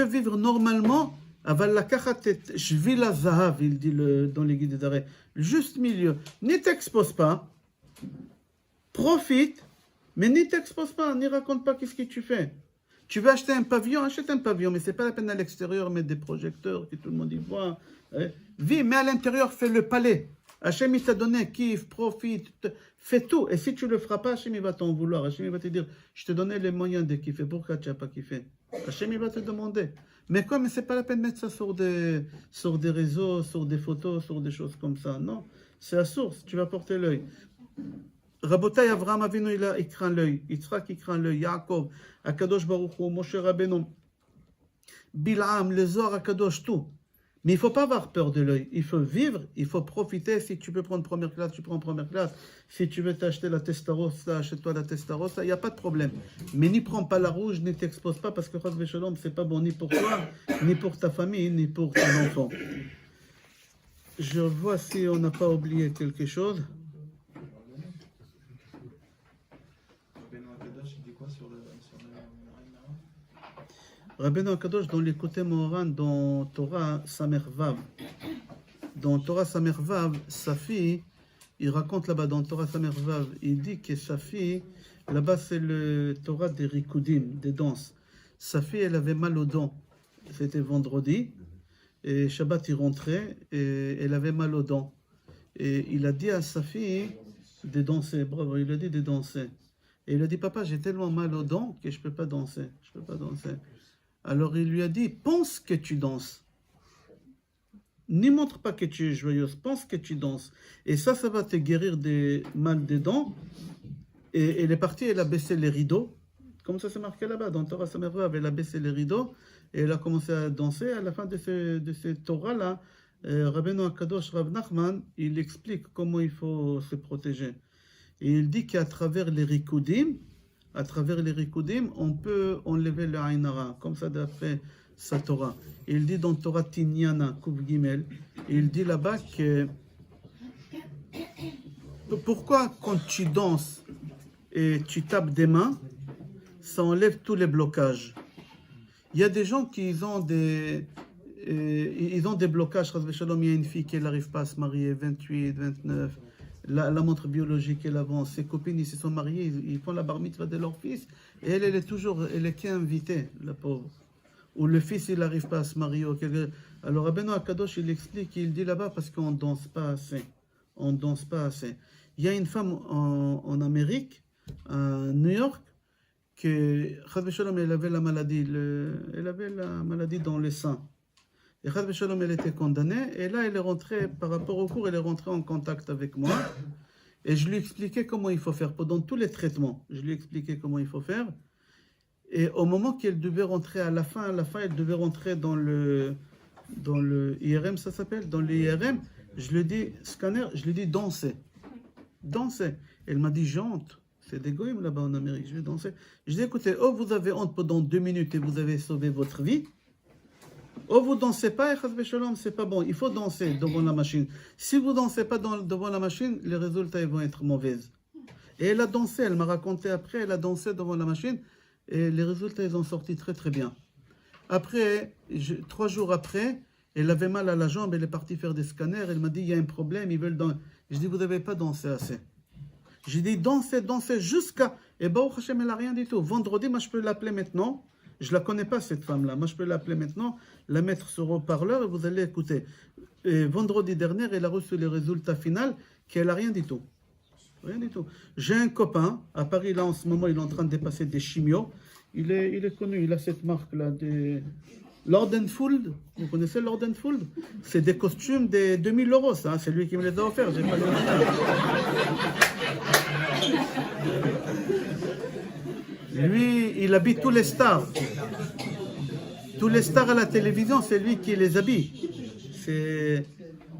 vivre normalement. Aval lakachat et shvil hazahav, il dit dans les guides des arrêts. Le juste milieu. Ne t'expose pas. Profite, mais ne t'expose pas. Ne raconte pas qu'est-ce que tu fais. Tu veux acheter un pavillon, achète un pavillon, mais ce n'est pas la peine à l'extérieur mettre des projecteurs que tout le monde y voit. Vis, mais à l'intérieur, fais le palais. Hachem, il t'a donné, kiffe, profite, fais tout. Et si tu ne le feras pas, Hachem, il va t'en vouloir. Hachem, il va te dire, je te donnais les moyens de kiffer. Pourquoi tu n'as pas kiffé? Hachem, il va te demander. Mais comme ce n'est pas la peine de mettre ça sur des réseaux, sur des photos, sur des choses comme ça. Non, c'est la source, tu vas porter l'œil. Rabotai, Avraham Avinu, il craint l'œil. Yitzhak, il craint l'œil. Yaakov, Akadosh Baruch Hu, Moshe Rabbeinu, Bil'am, les Zohar, Akadosh, tout. Mais il ne faut pas avoir peur de l'œil. Il faut vivre, il faut profiter. Si tu peux prendre première classe, tu prends première classe. Si tu veux t'acheter la Testarossa, achète-toi la Testarossa, il n'y a pas de problème. Mais n'y prends pas la rouge, n'y t'expose pas, parce que Chas v'Shalom, ce n'est pas bon ni pour toi, ni pour ta famille, ni pour ton enfant. Je vois si on n'a pas oublié quelque chose. Rabbeinu Akadosh, dans l'écouté Moharan, dans Torah Samer Vav. Dans Torah Samer Vav, sa fille, il raconte là-bas dans Torah Samer Vav, il dit que sa fille, là-bas c'est le Torah des Rikudim, des danses. Sa fille, elle avait mal aux dents. C'était vendredi. Et Shabbat, il rentrait et elle avait mal aux dents. Et il a dit à sa fille de danser. Bravo, il a dit de danser. Et il a dit, papa, j'ai tellement mal aux dents que je ne peux pas danser. Je peux pas danser. Alors il lui a dit, pense que tu danses. N'y montre pas que tu es joyeuse, pense que tu danses. Et ça va te guérir des mal des dents. Et elle est partie, elle a baissé les rideaux. Comme ça c'est marqué là-bas, dans Torah Samer Vav, elle a baissé les rideaux. Et elle a commencé à danser. À la fin de ce Torah-là, Rabbeinu Akadosh Rav Nachman, il explique comment il faut se protéger. Et il dit qu'à travers les rikudim, on peut enlever le Ain Hara, comme ça d'après sa Torah. Il dit dans Torah Tinyana, Kuf Gimel, il dit là-bas que pourquoi quand tu danses et tu tapes des mains, ça enlève tous les blocages. Il y a des gens qui ont des blocages. Il y a une fille qui n'arrive pas à se marier, 28, 29. La montre biologique, elle avance. Ses copines, ils se sont mariées, ils font la bar mitzvah de leur fils. Et elle est qu'invitée, la pauvre. Ou le fils, il n'arrive pas à se marier. Alors, Rabbeinu Akadosh, il explique, il dit là-bas, parce qu'on ne danse pas assez. On ne danse pas assez. Il y a une femme en Amérique, à New York, que, Chas v'Shalom, elle avait la maladie dans les seins. Et Chas v'Shalom, elle était condamnée. Et là, elle est rentrée, par rapport au cours, elle est rentrée en contact avec moi. Et je lui expliquais comment il faut faire. Pendant tous les traitements, je lui expliquais comment il faut faire. Et au moment qu'elle devait rentrer à la fin, elle devait rentrer dans le IRM, ça s'appelle, dans l'IRM. Je lui dis, scanner, je lui dis, danser. Elle m'a dit, j'ai honte. C'est des goïms là-bas en Amérique, je vais danser. Je dis, écoutez, vous avez honte pendant 2 minutes et vous avez sauvé votre vie. Vous ne dansez pas, et Chas v'Shalom, c'est pas bon. Il faut danser devant la machine. Si vous ne dansez pas devant la machine, les résultats ils vont être mauvais. Et elle a dansé, elle m'a raconté après, elle a dansé devant la machine et les résultats ils ont sorti très très bien. Après, 3 jours après, elle avait mal à la jambe, elle est partie faire des scanners, elle m'a dit, il y a un problème, ils veulent danser. Je dis, vous n'avez pas dansé assez. J'ai dit, dansez jusqu'à... Et Baruch Hashem, elle n'a rien du tout. Vendredi, moi, je peux l'appeler maintenant. Je ne la connais pas, cette femme-là. Moi, je peux l'appeler maintenant, la mettre sur haut-parleur et vous allez écouter. Et vendredi dernier, elle a reçu les résultats finaux qu'elle n'a rien du tout. Rien du tout. J'ai un copain, à Paris, là, en ce moment, il est en train de dépasser des chimios. Il est connu, il a cette marque-là, Lordenfold. Vous connaissez Lordenfold? C'est des costumes de 2000 €, ça. C'est lui qui me les a offerts. J'ai pas les Lui, il habille tous les stars. Tous les stars à la télévision, c'est lui qui les habille. C'est...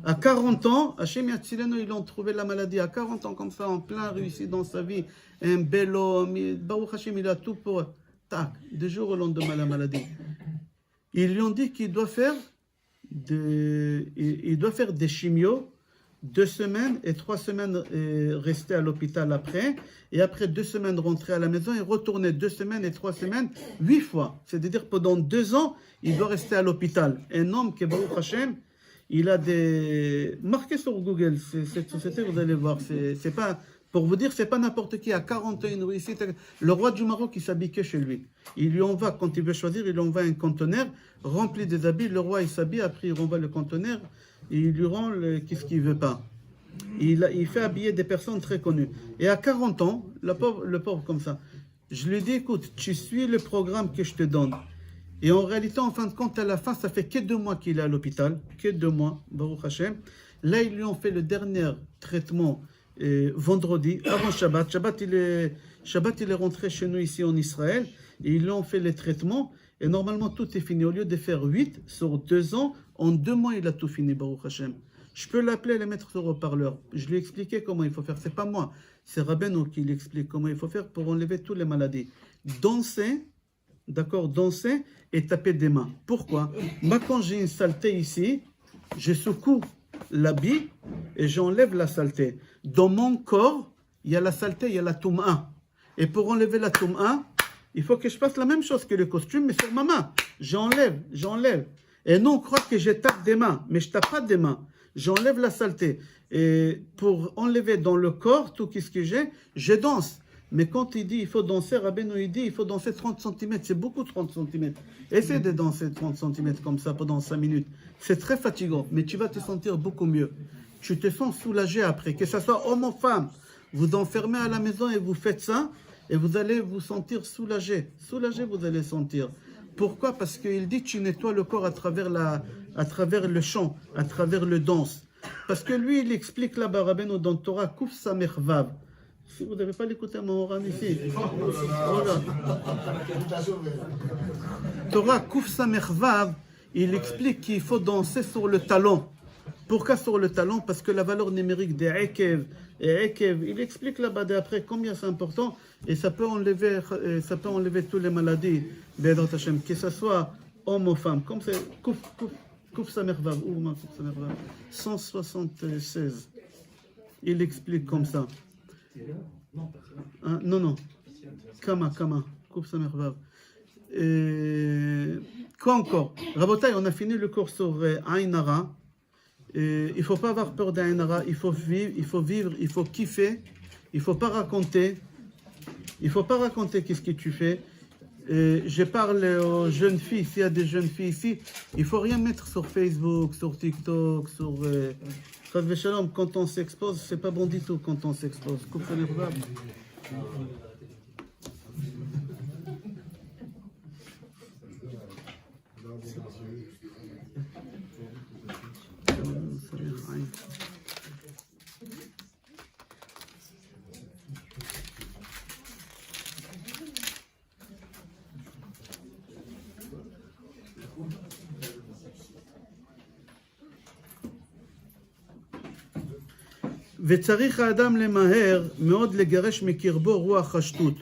À 40 ans, Hachem Yatzileno, ils ont trouvé la maladie. À 40 ans, comme ça, en plein réussi dans sa vie. Un bel homme. Baruch Hachem, il a tout pour... Tac, du jour au lendemain, la maladie. Ils lui ont dit qu'il doit faire des chimios 2 semaines et 3 semaines rester à l'hôpital après, et après 2 semaines rentrer à la maison et retourner 2 semaines et 3 semaines, 8 fois. C'est-à-dire pendant 2 ans, il doit rester à l'hôpital. Un homme qui est Baruch Hashem, il a des... Marquez sur Google, cette société, vous allez voir, c'est pas... Pour vous dire, c'est pas n'importe qui. À 41 ans, ici, le roi du Maroc, il s'habille que chez lui. Il lui envoie, quand il veut choisir, il lui envoie un conteneur rempli des habits. Le roi, il s'habille, après il renvoie le conteneur et il lui rend qu'est-ce qu'il veut pas. Il fait habiller des personnes très connues. Et à 40 ans, le pauvre comme ça, je lui dis, écoute, tu suis le programme que je te donne. Et en réalité, en fin de compte, à la fin, ça fait que 2 mois qu'il est à l'hôpital. Que 2 mois, Baruch Hashem. Là, ils lui ont fait le dernier traitement vendredi, avant Shabbat. Shabbat, il est rentré chez nous ici en Israël. Et ils lui ont fait les traitements. Et normalement, tout est fini. Au lieu de faire 8 sur 2 ans, en 2 mois, il a tout fini, Baruch Hashem. Je peux l'appeler et le mettre sur haut-parleur. Je lui ai expliqué comment il faut faire. C'est pas moi, c'est Rabbeinu qui lui explique comment il faut faire pour enlever toutes les maladies. Danser, d'accord, danser et taper des mains. Pourquoi? Moi, quand j'ai une saleté ici, je secoue l'habit et j'enlève la saleté. Dans mon corps, il y a la saleté, il y a la touma. Et pour enlever la touma, il faut que je fasse la même chose que le costume, mais sur ma main. J'enlève. Et non, on croit que je tape des mains, mais je tape pas des mains. J'enlève la saleté. Et pour enlever dans le corps tout ce que j'ai, je danse. Mais quand il dit il faut danser, Rabbeinu il dit il faut danser 30 cm. C'est beaucoup 30 cm. Essaie de danser 30 cm comme ça pendant 5 minutes. C'est très fatigant, mais tu vas te sentir beaucoup mieux. Tu te sens soulagé après. Que ce soit homme ou femme, vous enfermez à la maison et vous faites ça, et vous allez vous sentir soulagé. Soulagé, vous allez sentir. Pourquoi? Parce qu'il dit tu nettoies le corps à travers le chant, à travers le danse. Parce que lui, il explique là-bas, Rabbeinu, dans Torah, Kouf Samer Vav. Si vous n'avez pas l'écouter à mon Oran ici. Voilà. Torah, Kouf Samer Vav, il explique qu'il faut danser sur le talon. Pourquoi sur le talon? Parce que la valeur numérique des Ekev, il explique là-bas d'après combien c'est important et ça peut enlever toutes les maladies, que ce soit homme ou femme. Comme c'est Kouf Samer Vav, 176. Il explique comme ça. Hein? Non. Kama. Kouf Samer Vav. Quoi encore? Rabotai, on a fini le cours sur Ain Hara. Il ne faut pas avoir peur d'Ain Hara, il faut vivre, il faut kiffer, il ne faut pas raconter. Qu'est-ce que tu fais. Je parle aux jeunes filles, s'il y a des jeunes filles ici, il ne faut rien mettre sur Facebook, sur TikTok, sur... quand on s'expose, c'est pas bon du tout quand on s'expose. וצריך האדם למהר מאוד לגרש מקרבו רוח השטות.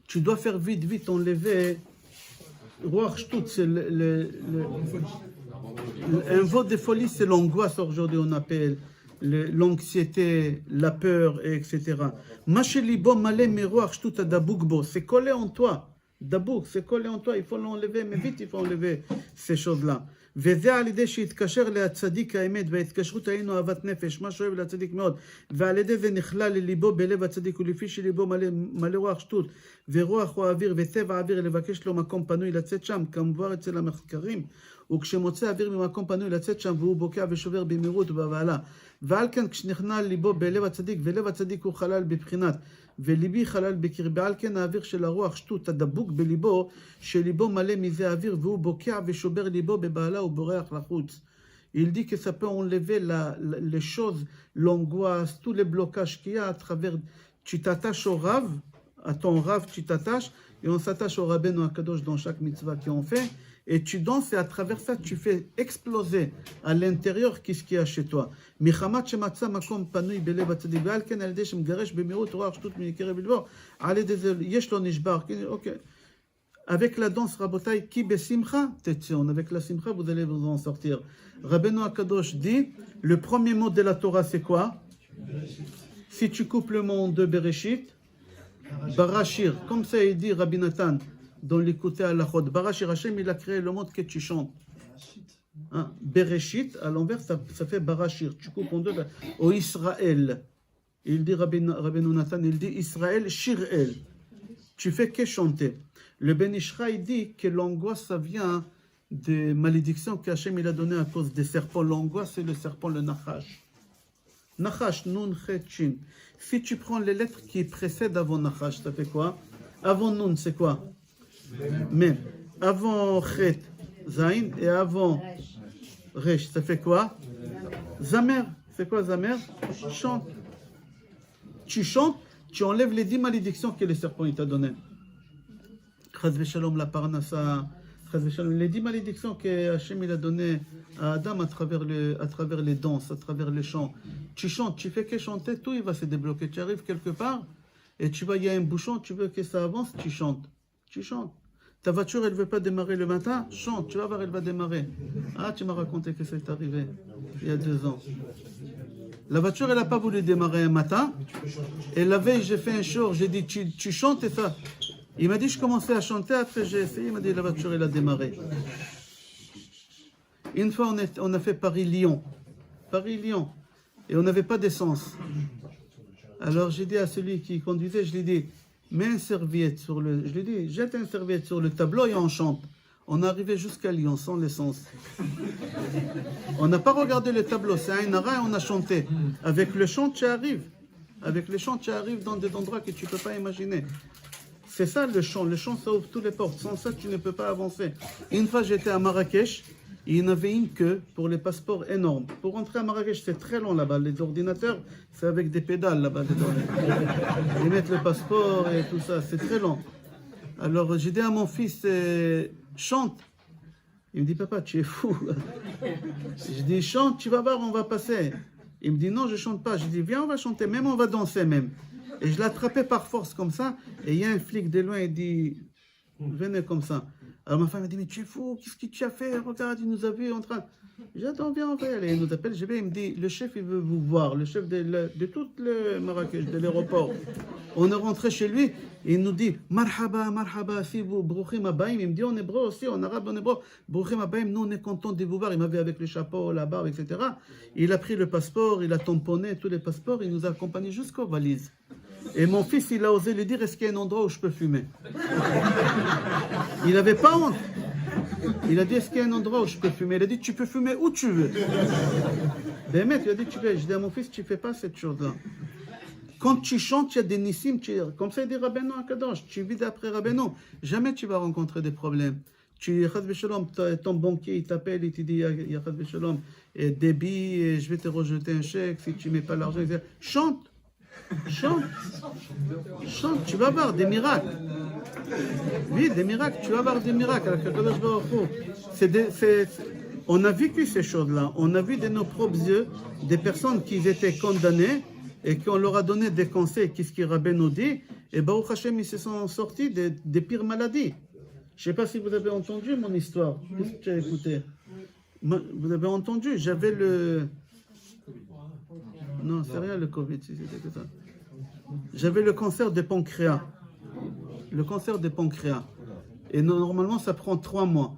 Tu dois faire vite enlever רוח שטות, c'est un mot de folie, c'est l'angoisse aujourd'hui on appelle, l'anxiété, la peur, etc. מה שליבו מלא מרוח שטות הדבוק בו, c'est collé en toi, דבוק, c'est collé en toi, il faut l'enlever, mais vite il faut enlever ces choses-là. וזה על ידי שהתקשר להצדיק האמת, וההתקשרות היינו אהבת נפש, מה שאוהב להצדיק מאוד, ועל ידי זה נכלל לליבו בלב הצדיק, ולפי שליבו מלא רוח שטות, ורוח הוא אוויר, וטבע אוויר, לבקש לו מקום פנוי לצאת שם, כמובן אצל המחקרים, וכשמוצא אוויר ממקום פנוי לצאת שם, והוא בוקע ושובר במהירות ובבהלה. ועל כן כשנכנע ליבו בלב הצדיק, ולב הצדיק הוא חלל בבחינת, וליבי חלל בקרבי, על כן האוויר של הרוח שטות הדבוק בליבו, שליבו מלא מזה האוויר, והוא בוקע ושובר ליבו בבהלה ובורח לחוץ. Il dit que ça peut enlever les choses, l'angoisse, tous les blocages qu'il y a à travers... Tu t'attaches au Rav, à ton Rav tu t'attaches, et on s'attache au Rabbeinu Akadosh dans chaque mitzvah qu'on fait, et tu danses, et à travers ça, tu fais exploser à l'intérieur qu'est-ce qu'il y a chez toi. מחמת שמצא מקום פנוי בלב הצדיק, ועל כן על ידי שמגרש במהירות רוח שטות מקרב לבו, על ידי זה יש לו נשבר, אוקיי. Avec la danse Rabotai, qui besimcha tetzion. Avec la simcha, vous allez vous en sortir. Rabbeinu Akadosh dit, le premier mot de la Torah, c'est quoi? Si tu coupes le mot en deux, Bereshit, Barashir. Comme ça, il dit Rabbi Nathan dans l'écouté à la Chod. Barashir Hashem, il a créé le mot que tu chantes. Hein? Bereshit, à l'envers, ça fait Barashir. Tu coupes en deux. Au Israël. Il dit Rabbi Nathan, il dit Israël, Shir'el. Tu fais que chanter. Le Ben Ishraï dit que l'angoisse, ça vient des malédictions qu'Hachem il a données à cause des serpents. L'angoisse, c'est le serpent, le Nachash. Nachash, Nun, Chet, Shin. Si tu prends les lettres qui précèdent avant Nachash, ça fait quoi? Avant Nun, c'est quoi? Mem. Avant Chet, Zain. Et avant Resh, ça fait quoi? Zamer. C'est quoi Zamer? Chante. Tu chantes, tu enlèves les 10 malédictions que le serpent il t'a données. Chaz v'shalom la parnassa, chaz v'shalom, les 10 malédictions que Hachem il a données à Adam à travers les danses, à travers les chants. Tu chantes, tu fais que chanter, tout il va se débloquer. Tu arrives quelque part et tu vois, il y a un bouchon, tu veux que ça avance, tu chantes. Tu chantes. Ta voiture, elle ne veut pas démarrer le matin, chante, tu vas voir, elle va démarrer. Ah, tu m'as raconté que c'est arrivé il y a 2 ans. La voiture, elle n'a pas voulu démarrer un matin. Et la veille, j'ai fait un show, j'ai dit, tu chantes et ça. Il m'a dit, je commençais à chanter, après j'ai essayé, il m'a dit, la voiture, elle a démarré. Une fois, on a fait Paris-Lyon. Paris-Lyon. Et on n'avait pas d'essence. Alors j'ai dit à celui qui conduisait, je lui ai dit, mets une serviette sur le... Je lui ai dit, jette une serviette sur le tableau et on chante. On est arrivé jusqu'à Lyon sans l'essence. On n'a pas regardé le tableau, c'est un ara et on a chanté. Avec le chant, tu arrives. Avec le chant, tu arrives dans des endroits que tu ne peux pas imaginer. C'est ça le chant. Le chant, ça ouvre toutes les portes. Sans ça, tu ne peux pas avancer. Une fois, j'étais à Marrakech. Il y en avait une queue pour les passeports énormes. Pour rentrer à Marrakech, c'est très long là-bas. Les ordinateurs, c'est avec des pédales là-bas. Ils mettent le passeport et tout ça. C'est très long. Alors, j'ai dit à mon fils, chante. Il me dit, papa, tu es fou. Je dis, chante, tu vas voir, on va passer. Il me dit, non, je chante pas. Je dis, viens, on va chanter, même on va danser même. Et je l'attrapais par force comme ça. Et il y a un flic de loin, il dit, venez comme ça. Alors ma femme m'a dit, mais tu es fou, qu'est-ce que tu as fait? Regarde, il nous a vus en train... J'attends, viens, on va y aller. Il nous appelle, je vais, il me dit, le chef, il veut vous voir, le chef de tout le Marrakech, de l'aéroport. On est rentré chez lui, et il nous dit, marhaba, marhaba, si vous, bruchim abaim. Il me dit en hébreu aussi, en arabe, en hébreu, bruchim abaim, nous on est contents de vous voir. Il m'avait avec le chapeau, la barbe, etc. Il a pris le passeport, il a tamponné tous les passeports, il nous a accompagnés jusqu'aux valises. Et mon fils, il a osé lui dire, est-ce qu'il y a un endroit où je peux fumer? Il n'avait pas honte. Il a dit, est-ce qu'il y a un endroit où je peux fumer? Il a dit, tu peux fumer où tu veux. Ben mec, il a dit, tu fais. Je dis à mon fils, tu ne fais pas cette chose-là. Quand tu chantes, il y a des nissim, comme ça il dit Rabbeinu Akadosh, tu vis d'après Rabbeinu. Jamais tu vas rencontrer des problèmes. Ton banquier, il t'appelle, il te dit, il y a débit, je vais te rejeter un chèque si tu ne mets pas l'argent. Chante. Chante, chante, tu vas voir des miracles. Oui, des miracles, tu vas voir des miracles. On a vécu ces choses-là. On a vu de nos propres yeux des personnes qui étaient condamnées et qu'on leur a donné des conseils, qu'est-ce que Rabbi nous dit. Et Baruch Hashem, ils se sont sortis des pires maladies. Je ne sais pas si vous avez entendu mon histoire. Qu'est-ce que tu as écouté? Vous avez entendu, j'avais le... Non, c'est rien le Covid, si c'était que ça. J'avais le cancer des pancréas. Le cancer des pancréas. Et normalement, ça prend 3 mois.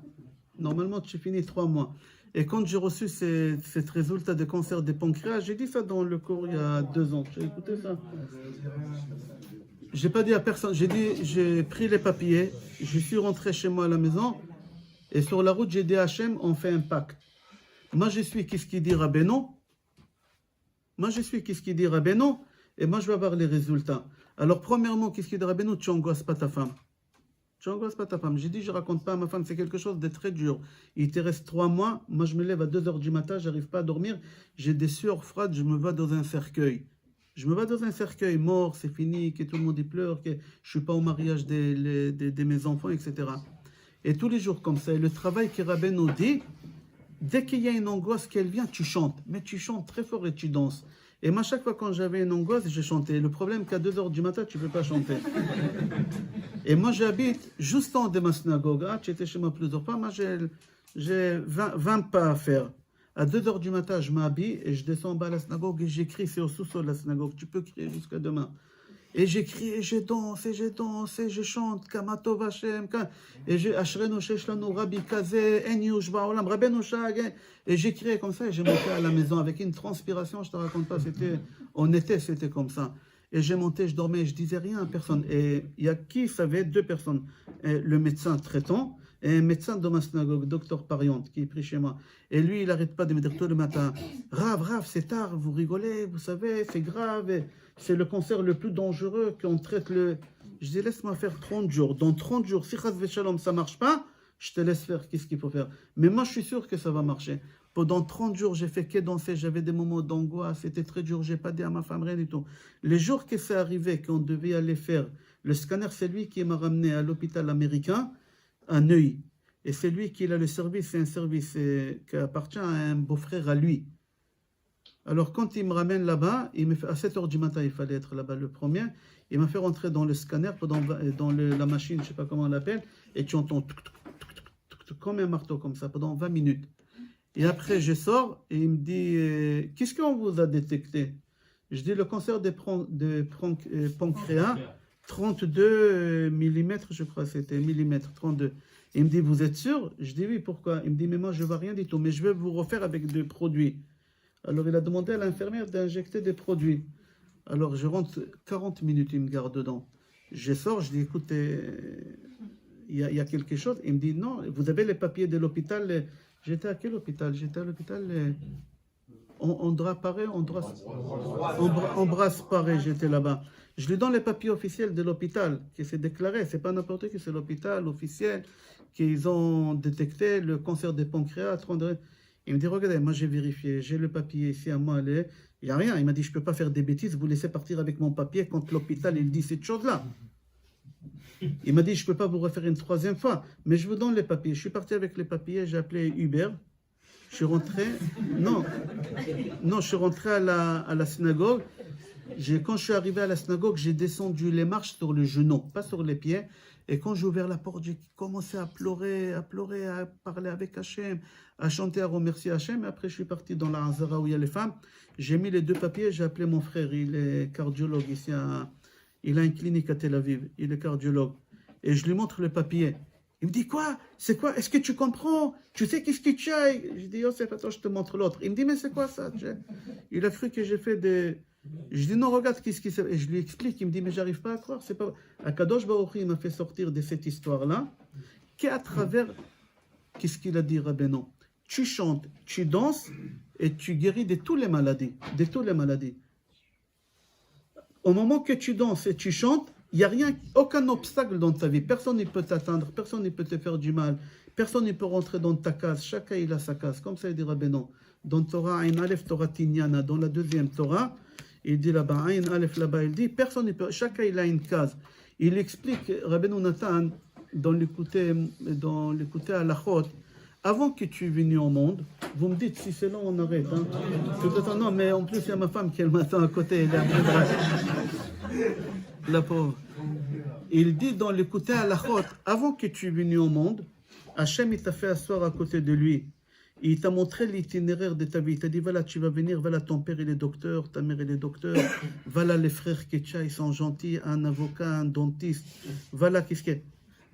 Normalement, tu finis 3 mois. Et quand j'ai reçu ces résultats de cancer des pancréas, j'ai dit ça dans le cours il y a 2 ans. Tu as écouté ça? J'ai pas dit à personne. J'ai pris les papiers, je suis rentré chez moi à la maison, et sur la route, j'ai dit à Hachem, on fait un pacte. Moi, je suis qu'est-ce qu'il dit Rabbeinu. Moi, je suis qu'est-ce qu'il dit Rabbeinu, et moi, je vais avoir les résultats. Alors, premièrement, qu'est-ce qu'il dit Rabbeinu? Tu n'angoisses pas ta femme. Tu n'angoisses pas ta femme. J'ai dit, je ne raconte pas à ma femme, c'est quelque chose de très dur. Il te reste 3 mois, moi, je me lève à 2h du matin, je n'arrive pas à dormir, j'ai des sueurs froides, je me vois dans un cercueil. Je me vois dans un cercueil mort, c'est fini, que tout le monde y pleure, que je ne suis pas au mariage de mes enfants, etc. Et tous les jours comme ça, et le travail que Rabbeinu dit, dès qu'il y a une angoisse qu'elle vient, tu chantes. Mais tu chantes très fort et tu danses. Et moi, chaque fois quand j'avais une angoisse, je chantais. Le problème, qu'à 2h du matin, tu ne peux pas chanter. Et moi, j'habite juste en de ma synagogue. Ah, tu étais chez moi plusieurs fois. Moi, j'ai 20 pas à faire. À 2h du matin, je m'habille et je descends en bas à la synagogue et j'écris. C'est au sous-sol de la synagogue. Tu peux crier jusqu'à demain. Et j'écris et je danse et je chante. Kamatov Hashem. Et je Ashrenu Sheshlanu Rabbi Kazé En Yushba Olam Rabbeinu Shag. Et j'écriais comme ça et j'ai monté à la maison avec une transpiration. Je te raconte pas. C'était comme ça. Et j'ai monté, je dormais, je disais rien à personne. Et il y a qui savait, 2 personnes. Le médecin traitant et un médecin de ma synagogue, docteur Pariant, qui est pris chez moi. Et lui, il n'arrête pas de me dire tout le matin, Rav, c'est tard, vous rigolez, vous savez, c'est grave. Et c'est le cancer le plus dangereux qu'on traite le... Je dis, laisse-moi faire 30 jours. Dans 30 jours, si Chas Veshalom, ça ne marche pas, je te laisse faire qu'est-ce qu'il faut faire. Mais moi, je suis sûr que ça va marcher. Pendant 30 jours, j'ai fait que danser, j'avais des moments d'angoisse, c'était très dur, j'ai pas dit à ma femme rien du tout. Les jours que c'est arrivé, qu'on devait aller faire le scanner, c'est lui qui m'a ramené à l'hôpital américain, à Neuilly. Et c'est lui qui a le service, c'est un service qui appartient à un beau-frère à lui. Alors quand il me ramène là-bas, à 7h du matin, il fallait être là-bas le premier, il m'a fait rentrer dans le scanner, dans la machine, je ne sais pas comment on l'appelle, et tu entends comme un marteau comme ça, pendant 20 minutes. Et après, je sors et il me dit qu'est-ce qu'on vous a détecté? Je dis le cancer de pancréas, 32 mm, je crois, c'était millimètres, 32. Il me dit vous êtes sûr? Je dis oui, pourquoi? Il me dit mais moi je ne vois rien du tout, mais je vais vous refaire avec des produits. Alors il a demandé à l'infirmière d'injecter des produits. Alors je rentre 40 minutes, il me garde dedans. Je sors, je dis écoutez, il y a quelque chose. Il me dit non, vous avez les papiers de l'hôpital. J'étais à quel hôpital? J'étais à l'hôpital Embrasse Paris, j'étais là-bas. Je lui donne les papiers officiels de l'hôpital qui s'est déclaré. C'est pas n'importe qui, c'est l'hôpital officiel qu'ils ont détecté le cancer des pancréas. Il me dit regardez, moi j'ai vérifié, j'ai le papier ici à moi. Il n'y a rien. Il m'a dit je peux pas faire des bêtises. Vous laissez partir avec mon papier quand l'hôpital il dit cette chose-là. Il m'a dit, je ne peux pas vous refaire une 3e fois, mais je vous donne les papiers. Je suis parti avec les papiers, j'ai appelé Uber. Je suis rentré, je suis rentré à la synagogue. Quand je suis arrivé à la synagogue, j'ai descendu les marches sur le genou, pas sur les pieds. Et quand j'ai ouvert la porte, j'ai commencé à pleurer, à parler avec Hachem, à chanter, à remercier Hachem. Et après, je suis parti dans la Hazara où il y a les femmes. J'ai mis les 2 papiers, j'ai appelé mon frère, il est cardiologue ici il a une clinique à Tel Aviv, il est cardiologue. Et je lui montre le papier. Il me dit quoi? C'est quoi? Est-ce que tu comprends? Tu sais qu'est-ce que tu as? Je dis Yosef, attends, je te montre l'autre. Il me dit mais c'est quoi ça? Il a cru que j'ai fait des... Je dis non, regarde qu'est-ce qui s'est... Et je lui explique, il me dit mais j'arrive pas à croire. C'est pas... Akadosh Baruch Hu, il m'a fait sortir de cette histoire-là, qu'à travers... Qu'est-ce qu'il a dit, Rabbeinu? Tu chantes, tu danses et tu guéris de toutes les maladies. De toutes les maladies. Au moment que tu danses et tu chantes, il n'y a rien, aucun obstacle dans ta vie. Personne ne peut t'atteindre, personne ne peut te faire du mal, personne ne peut rentrer dans ta case. Chacun il a sa case. Comme ça il dit Rabbeinu. Dans Torah, Ain Aleph, Torah Tinyana, dans la 2e Torah, il dit là-bas, Ain Aleph là-bas, il dit, personne ne peut, chacun il a une case. Il explique, Rabbeinu Nathan, dans l'écouter à l'Achot, avant que tu es venu au monde, vous me dites si c'est long, on arrête. Hein. Non, mais en plus, il y a ma femme qui m'attend à côté. Elle est un peu brave. La pauvre. Il dit dans l'écouter à l'Achot, avant que tu es venu au monde, Hachem, il t'a fait asseoir à côté de lui. Il t'a montré l'itinéraire de ta vie. Il t'a dit, voilà, tu vas venir, voilà, ton père, il est docteur, ta mère, elle est docteur. Voilà, les frères Ketcha, ils sont gentils, un avocat, un dentiste. Voilà, qu'est-ce qu'il y a.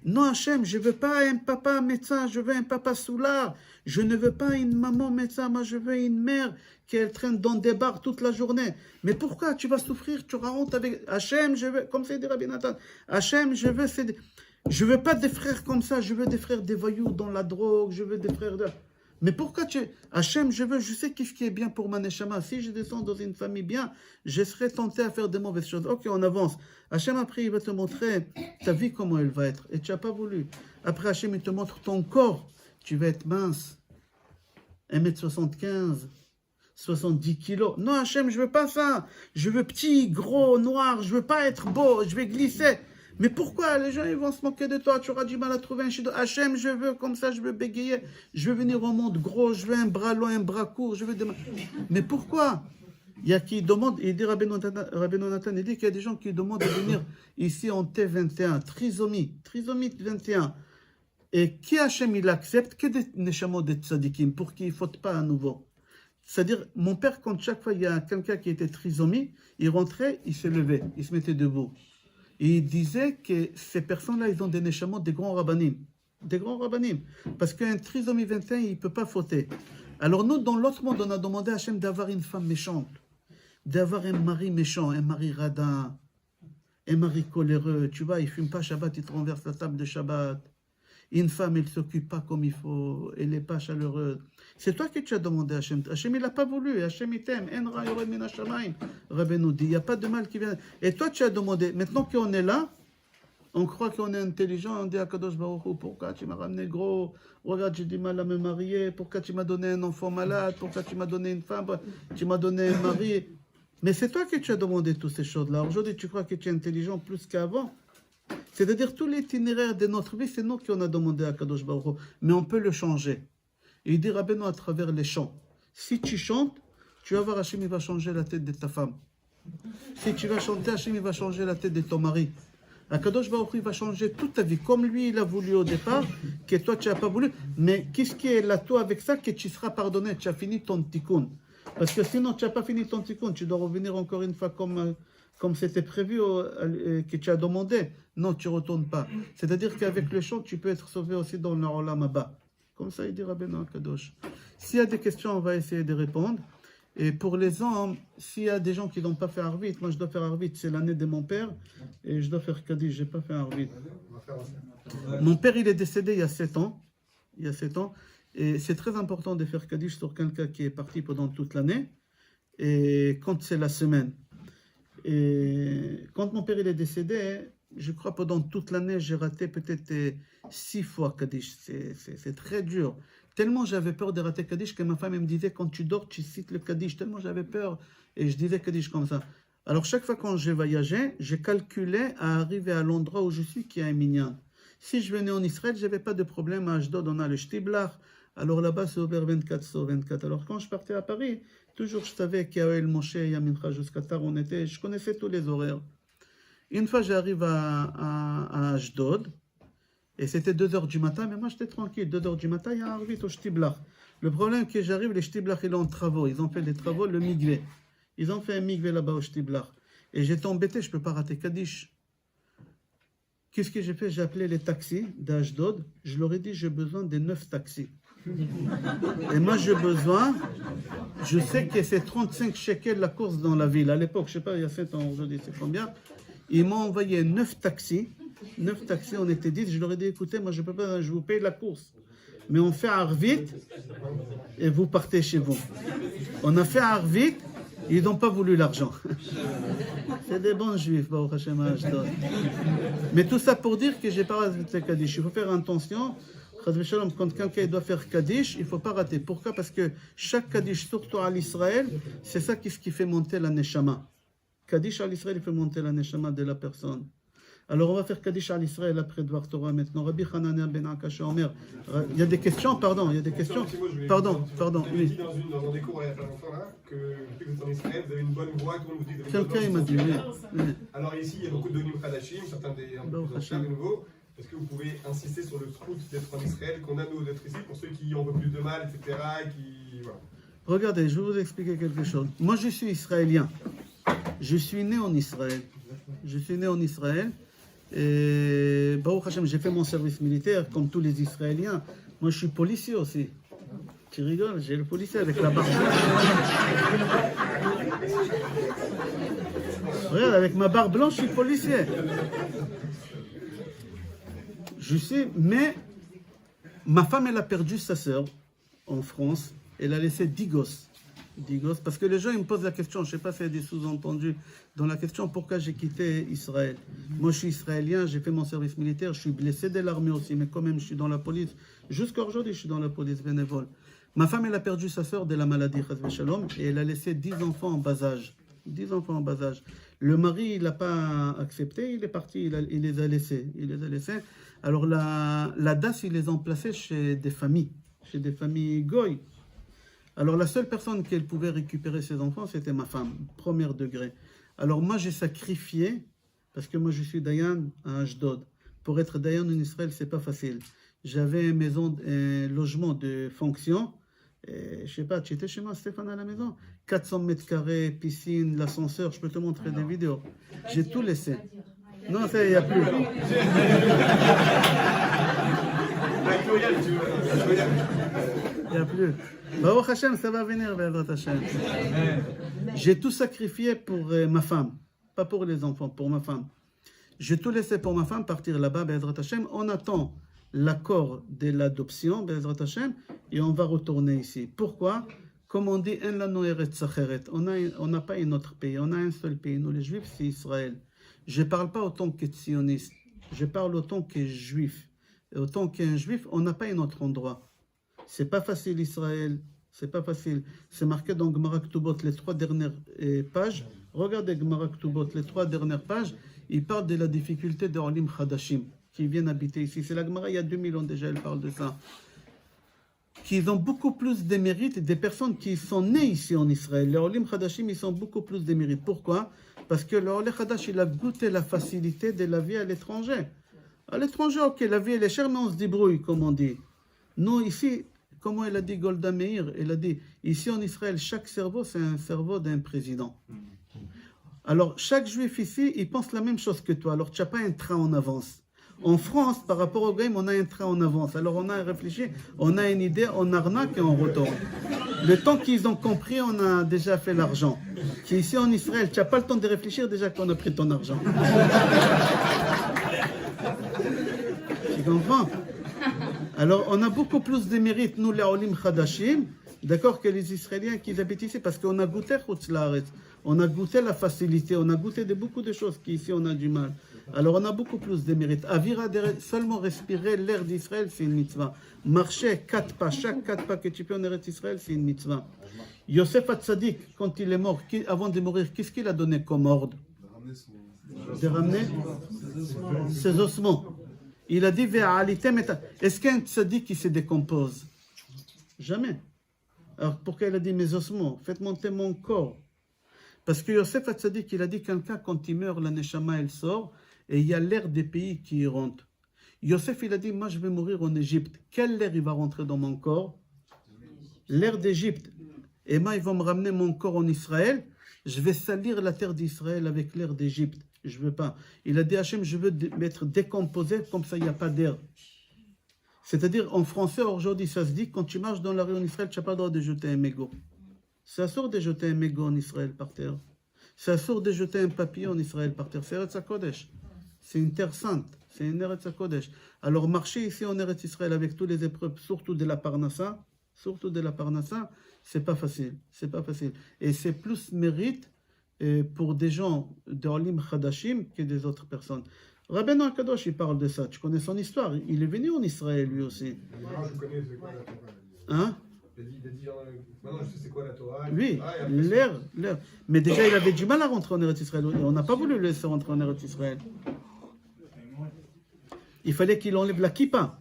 Non, Hachem, je ne veux pas un papa médecin, je veux un papa soulard. Je ne veux pas une maman médecin, moi je veux une mère qui traîne dans des bars toute la journée. Mais pourquoi? Tu vas souffrir, tu auras honte avec... Hachem, je veux... Comme ça dit Rabbi Nathan. Hachem, je veux pas des frères comme ça, je veux des frères des voyous dans la drogue, je veux des frères de... Mais pourquoi Hachem, je sais ce qui est bien pour ma neshama. Si je descends dans une famille bien, je serai tenté à faire de mauvaises choses. Ok, on avance. Hachem, après, il va te montrer ta vie, comment elle va être. Et tu n'as pas voulu. Après, Hachem, il te montre ton corps. Tu vas être mince. 1m75, 70 kilos. Non, Hachem, je veux pas ça. Je veux petit, gros, noir. Je veux pas être beau. Je vais glisser. Mais pourquoi les gens ils vont se moquer de toi? Tu auras du mal à trouver un chido. Hachem, je veux comme ça, je veux bégayer. Je veux venir au monde gros, je veux un bras long, un bras court. Je veux des... Mais pourquoi? Il y a qui demandent, il dit Rabbeinu Nathan, il dit qu'il y a des gens qui demandent de venir ici en T21, trisomie 21. Et qui Hachem il accepte que des neshamot de tzadikim pour qu'il ne faute pas à nouveau. C'est-à-dire, mon père, quand chaque fois il y a quelqu'un qui était trisomie, il rentrait, il se levait, il se mettait debout. Et il disait que ces personnes-là, ils ont des neshamot, des grands rabbanim. Des grands rabbanim. Parce qu'un trisomie 21, il ne peut pas fauter. Alors nous, dans l'autre monde, on a demandé à Hachem d'avoir une femme méchante, d'avoir un mari méchant, un mari radin, un mari coléreux. Tu vois, il ne fume pas Shabbat, il te renverse la table de Shabbat. Une femme, elle ne s'occupe pas comme il faut, elle n'est pas chaleureuse. C'est toi que tu as demandé à Hachem. Hachem, il n'a pas voulu. Hachem, il t'aime. Rabbi nous dit, il n'y a pas de mal qui vient. Et toi, tu as demandé. Maintenant qu'on est là, on croit qu'on est intelligent, on dit à Kadosh Baruch Hu, pourquoi tu m'as ramené gros? Regarde, j'ai du mal à me marier. Pourquoi tu m'as donné un enfant malade? Pourquoi tu m'as donné une femme? Tu m'as donné un mari? Mais c'est toi que tu as demandé toutes ces choses-là. Aujourd'hui, tu crois que tu es intelligent plus qu'avant. C'est-à-dire, tout l'itinéraire de notre vie, c'est nous qui on a demandé à Kadosh Baruch Hu. Mais on peut le changer. Et il dit, Rabbeinu, à travers les chants. Si tu chantes, tu vas voir Hachem, il va changer la tête de ta femme. Si tu vas chanter, Hachem, il va changer la tête de ton mari. Kadosh Baruch Hu, il va changer toute ta vie. Comme lui, il a voulu au départ, que toi, tu n'as pas voulu. Mais qu'est-ce qui est là, toi, avec ça, que tu seras pardonné? Tu as fini ton tikkun. Parce que sinon, tu n'as pas fini ton tikkun. Tu dois revenir encore une fois comme c'était prévu, que tu as demandé. Non, tu ne retournes pas. C'est-à-dire qu'avec le chant, tu peux être sauvé aussi dans le Olam Haba. Comme ça, il dit Rabbeinu Kadosh. S'il y a des questions, on va essayer de répondre. Et pour les hommes, s'il y a des gens qui n'ont pas fait Arvit, moi je dois faire Arvit, c'est l'année de mon père, et je dois faire Kaddish, je n'ai pas fait Arvit. Mon père, il est décédé il y a 7 ans. Il y a 7 ans. Et c'est très important de faire Kaddish sur quelqu'un qui est parti pendant toute l'année, et quand c'est la semaine. Et quand mon père il est décédé, je crois pendant toute l'année, j'ai raté peut-être 6 fois Kaddish. C'est très dur. Tellement j'avais peur de rater Kaddish que ma femme elle me disait, quand tu dors, tu cites le Kaddish. Tellement j'avais peur et je disais Kaddish comme ça. Alors chaque fois quand j'ai voyagé, j'ai calculé à arriver à l'endroit où je suis qui a un minyan. Si je venais en Israël, je n'avais pas de problème. À Ashdod, on a le Shtiblach. Alors là-bas, c'est ouvert 24 sur 24. Alors quand je partais à Paris, toujours je savais qu'il y avait le Moshe, il y a Mincha jusqu'à tard, on était, je connaissais tous les horaires. Une fois, j'arrive à Ashdod, et c'était 2h du matin, mais moi j'étais tranquille. 2h du matin, il y a un Arvit au Shtiblach. Le problème c'est que j'arrive, les Shtiblach, ils sont en travaux. Ils ont fait des travaux, le migvé. Ils ont fait un migvé là-bas au Shtiblach. Et j'étais embêté, je ne peux pas rater Kaddish. Qu'est-ce que j'ai fait? J'ai appelé les taxis d'Ashdod. Je leur ai dit, j'ai besoin de 9 taxis. Et moi, j'ai besoin, je sais que c'est 35 shekels la course dans la ville. À l'époque, je ne sais pas, il y a 7 ans, aujourd'hui, c'est combien? Ils m'ont envoyé 9 taxis. 9 taxis, on était 10. Je leur ai dit, écoutez, moi, je ne peux pas, je vous paye la course. Mais on fait Arvit et vous partez chez vous. On a fait Arvit, ils n'ont pas voulu l'argent. C'est des bons juifs, Baruch Hashem Ashdod. Mais tout ça pour dire que j'ai pas raté Kaddish. Il faut faire attention. Quand quelqu'un doit faire Kaddish, il ne faut pas rater. Pourquoi? Parce que chaque Kaddish, surtout à l'Israël, c'est ça qui fait monter la Neshama. Kaddish à l'Israël, il fait monter la Neshama de la personne. Alors on va faire Kaddish à l'Israël après Dvar Torah maintenant. Rabbi Hanania ben Akasha Omer. Il y a des questions, pardon, il y a des questions. Pardon, oui. Dit dans un des cours il y a pas longtemps là, que depuis que vous êtes en Israël, vous avez une bonne voix, tout le monde vous dit que vous avez une bonne voix. Quelqu'un m'a dit, oui. Alors ici, il y a beaucoup de Donim Khadashim, certains des anciens, des nouveaux. Est-ce que vous pouvez insister sur le scout d'être en Israël, qu'on a nous d'être ici, pour ceux qui ont un peu plus de mal, etc. Et qui, voilà. Regardez, je vais vous expliquer quelque chose. Moi, je suis israélien. Je suis né en Israël. Je suis né en Israël. Et Baruch Hashem, j'ai fait mon service militaire comme tous les Israéliens. Moi, je suis policier aussi. Tu rigoles, j'ai le policier avec la barbe blanche. Regarde, avec ma barbe blanche, je suis policier. Je sais, mais ma femme, elle a perdu sa sœur en France. Elle a laissé 10 gosses. 10 gosses. Parce que les gens, ils me posent la question, je ne sais pas s'il y a des sous-entendus dans la question, pourquoi j'ai quitté Israël. Moi, je suis israélien, j'ai fait mon service militaire, je suis blessé de l'armée aussi, mais quand même, je suis dans la police. Jusqu'à aujourd'hui, je suis dans la police bénévole. Ma femme, elle a perdu sa sœur de la maladie, Shalom, et elle a laissé 10 enfants en bas âge. 10 enfants en bas âge. Le mari, il n'a pas accepté, il est parti, il les a laissés. Il les a laissés. Alors, la DAS, ils les ont placés chez des familles goy. Alors la seule personne qui pouvait récupérer ses enfants, c'était ma femme, premier degré. Alors moi, j'ai sacrifié, parce que moi, je suis Dayan à Ashdod. Pour être Dayan en Israël, c'est pas facile. J'avais une maison, un logement de fonction. Et, je sais pas, tu étais chez moi, Stéphane, à la maison? 400 mètres carrés, piscine, l'ascenseur, je peux te montrer des vidéos. J'ai tout laissé. Non, ça, il n'y a plus. Il n'y a plus. Baruch Hashem, ça va venir, Baruch Hashem. J'ai tout sacrifié pour ma femme, pas pour les enfants, pour ma femme. J'ai tout laissé pour ma femme, partir là-bas, Baruch Hashem. On attend l'accord de l'adoption, Baruch Hashem, et on va retourner ici. Pourquoi? Comme on dit, on n'a pas un autre pays, on a un seul pays. Nous, les Juifs, c'est Israël. Je ne parle pas autant que sioniste, je parle autant que juif. Et autant qu'un juif, on n'a pas un autre endroit. C'est pas facile, Israël, c'est pas facile. C'est marqué dans Gemara Ketubot, les 3 dernières pages. Regardez Gemara Ketubot, les 3 dernières pages. Il parle de la difficulté des Olim Chadashim qui viennent habiter ici. C'est la Gemara, il y a 2000 ans déjà, elle parle de ça. Qu'ils ont beaucoup plus de mérites des personnes qui sont nées ici en Israël. Les Olim Chadashim, ils ont beaucoup plus de mérites. Pourquoi? Parce que le Olim Chadash, il a goûté la facilité de la vie à l'étranger. À l'étranger, ok, la vie elle est chère, mais on se débrouille, comme on dit. Nous, ici, comment elle a dit Golda Meir? Elle a dit, ici en Israël, chaque cerveau, c'est un cerveau d'un président. Alors, chaque juif ici, il pense la même chose que toi. Alors, tu n'as pas un train en avance. En France, par rapport au game, on a un train en avance. Alors, on a réfléchi, on a une idée, on arnaque et on retourne. Le temps qu'ils ont compris, on a déjà fait l'argent. Ici en Israël, tu n'as pas le temps de réfléchir déjà qu'on a pris ton argent. Tu comprends? Alors, on a beaucoup plus de mérite, nous, les Olim Chadashim, d'accord, que les Israéliens qui habitent ici, parce qu'on a goûté Chutz Laaretz, on a goûté la facilité, on a goûté de beaucoup de choses qu'ici on a du mal. Alors, on a beaucoup plus de mérite. Avira, seulement respirer l'air d'Israël, c'est une mitzvah. Marcher 4 pas, chaque 4 pas que tu peux en Eretz Israël, c'est une mitzvah. Yosef Hatzadik, quand il est mort, avant de mourir, qu'est-ce qu'il a donné comme ordre? De ramener ses ossements. Il a dit, est-ce qu'un tzaddik qui se décompose? Jamais. Alors pourquoi il a dit mes ossements? Faites monter mon corps. Parce que Yosef Hatzadik, il a dit quelqu'un, quand il meurt, la neshama, elle sort, et il y a l'air des pays qui y rentrent. Yosef, il a dit, moi je vais mourir en Égypte. Quel air il va rentrer dans mon corps? L'air d'Égypte. Et moi, ils vont me ramener mon corps en Israël. Je vais salir la terre d'Israël avec l'air d'Égypte. Je ne veux pas. Il a dit, Hachem, je veux m'être décomposé, comme ça il n'y a pas d'air. C'est-à-dire, en français, aujourd'hui, ça se dit, quand tu marches dans la rue en Israël, tu n'as pas le droit de jeter un mégot. Ça sort de jeter un mégot en Israël par terre. Ça sort de jeter un papier en Israël par terre. C'est Eretz HaKodesh. C'est une terre sainte. C'est une Eretz HaKodesh. Alors, marcher ici en Eretz Israël avec toutes les épreuves, surtout de la Parnassa, c'est pas facile. C'est pas facile. Et c'est plus mérite pour des gens d'Olim Chadashim que des autres personnes. Rabbeinu Akadosh, il parle de ça. Tu connais son histoire. Il est venu en Israël, lui aussi. Moi, je connais c'est quoi la Torah. Hein? Maintenant, je sais c'est quoi la Torah. Oui, l'air. Mais déjà, il avait du mal à rentrer en Eretz Israël. On n'a pas voulu le laisser rentrer en Eretz Israël. Il fallait qu'il enlève la kippa.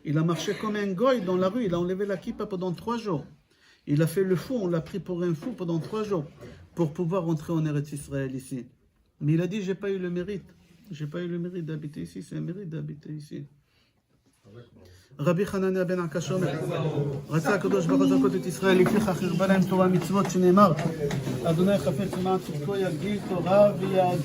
Il a marché comme un goy dans la rue. Il a enlevé la kippa pendant 3 jours. Il a fait le fou. On l'a pris pour un fou pendant 3 jours pour pouvoir rentrer en Eretz Israël ici. Mais il a dit, j'ai pas eu le mérite. J'ai pas eu le mérite d'habiter ici. C'est un mérite d'habiter ici. רבי חנניה בן עקש אומר, רצה הקדוש ברוך הוא לזכות את ישראל, לפיכך הרבה להם תורה ומצוות שנאמר, אדוני חפץ למען צדקו יגדיל תורה ויאדיר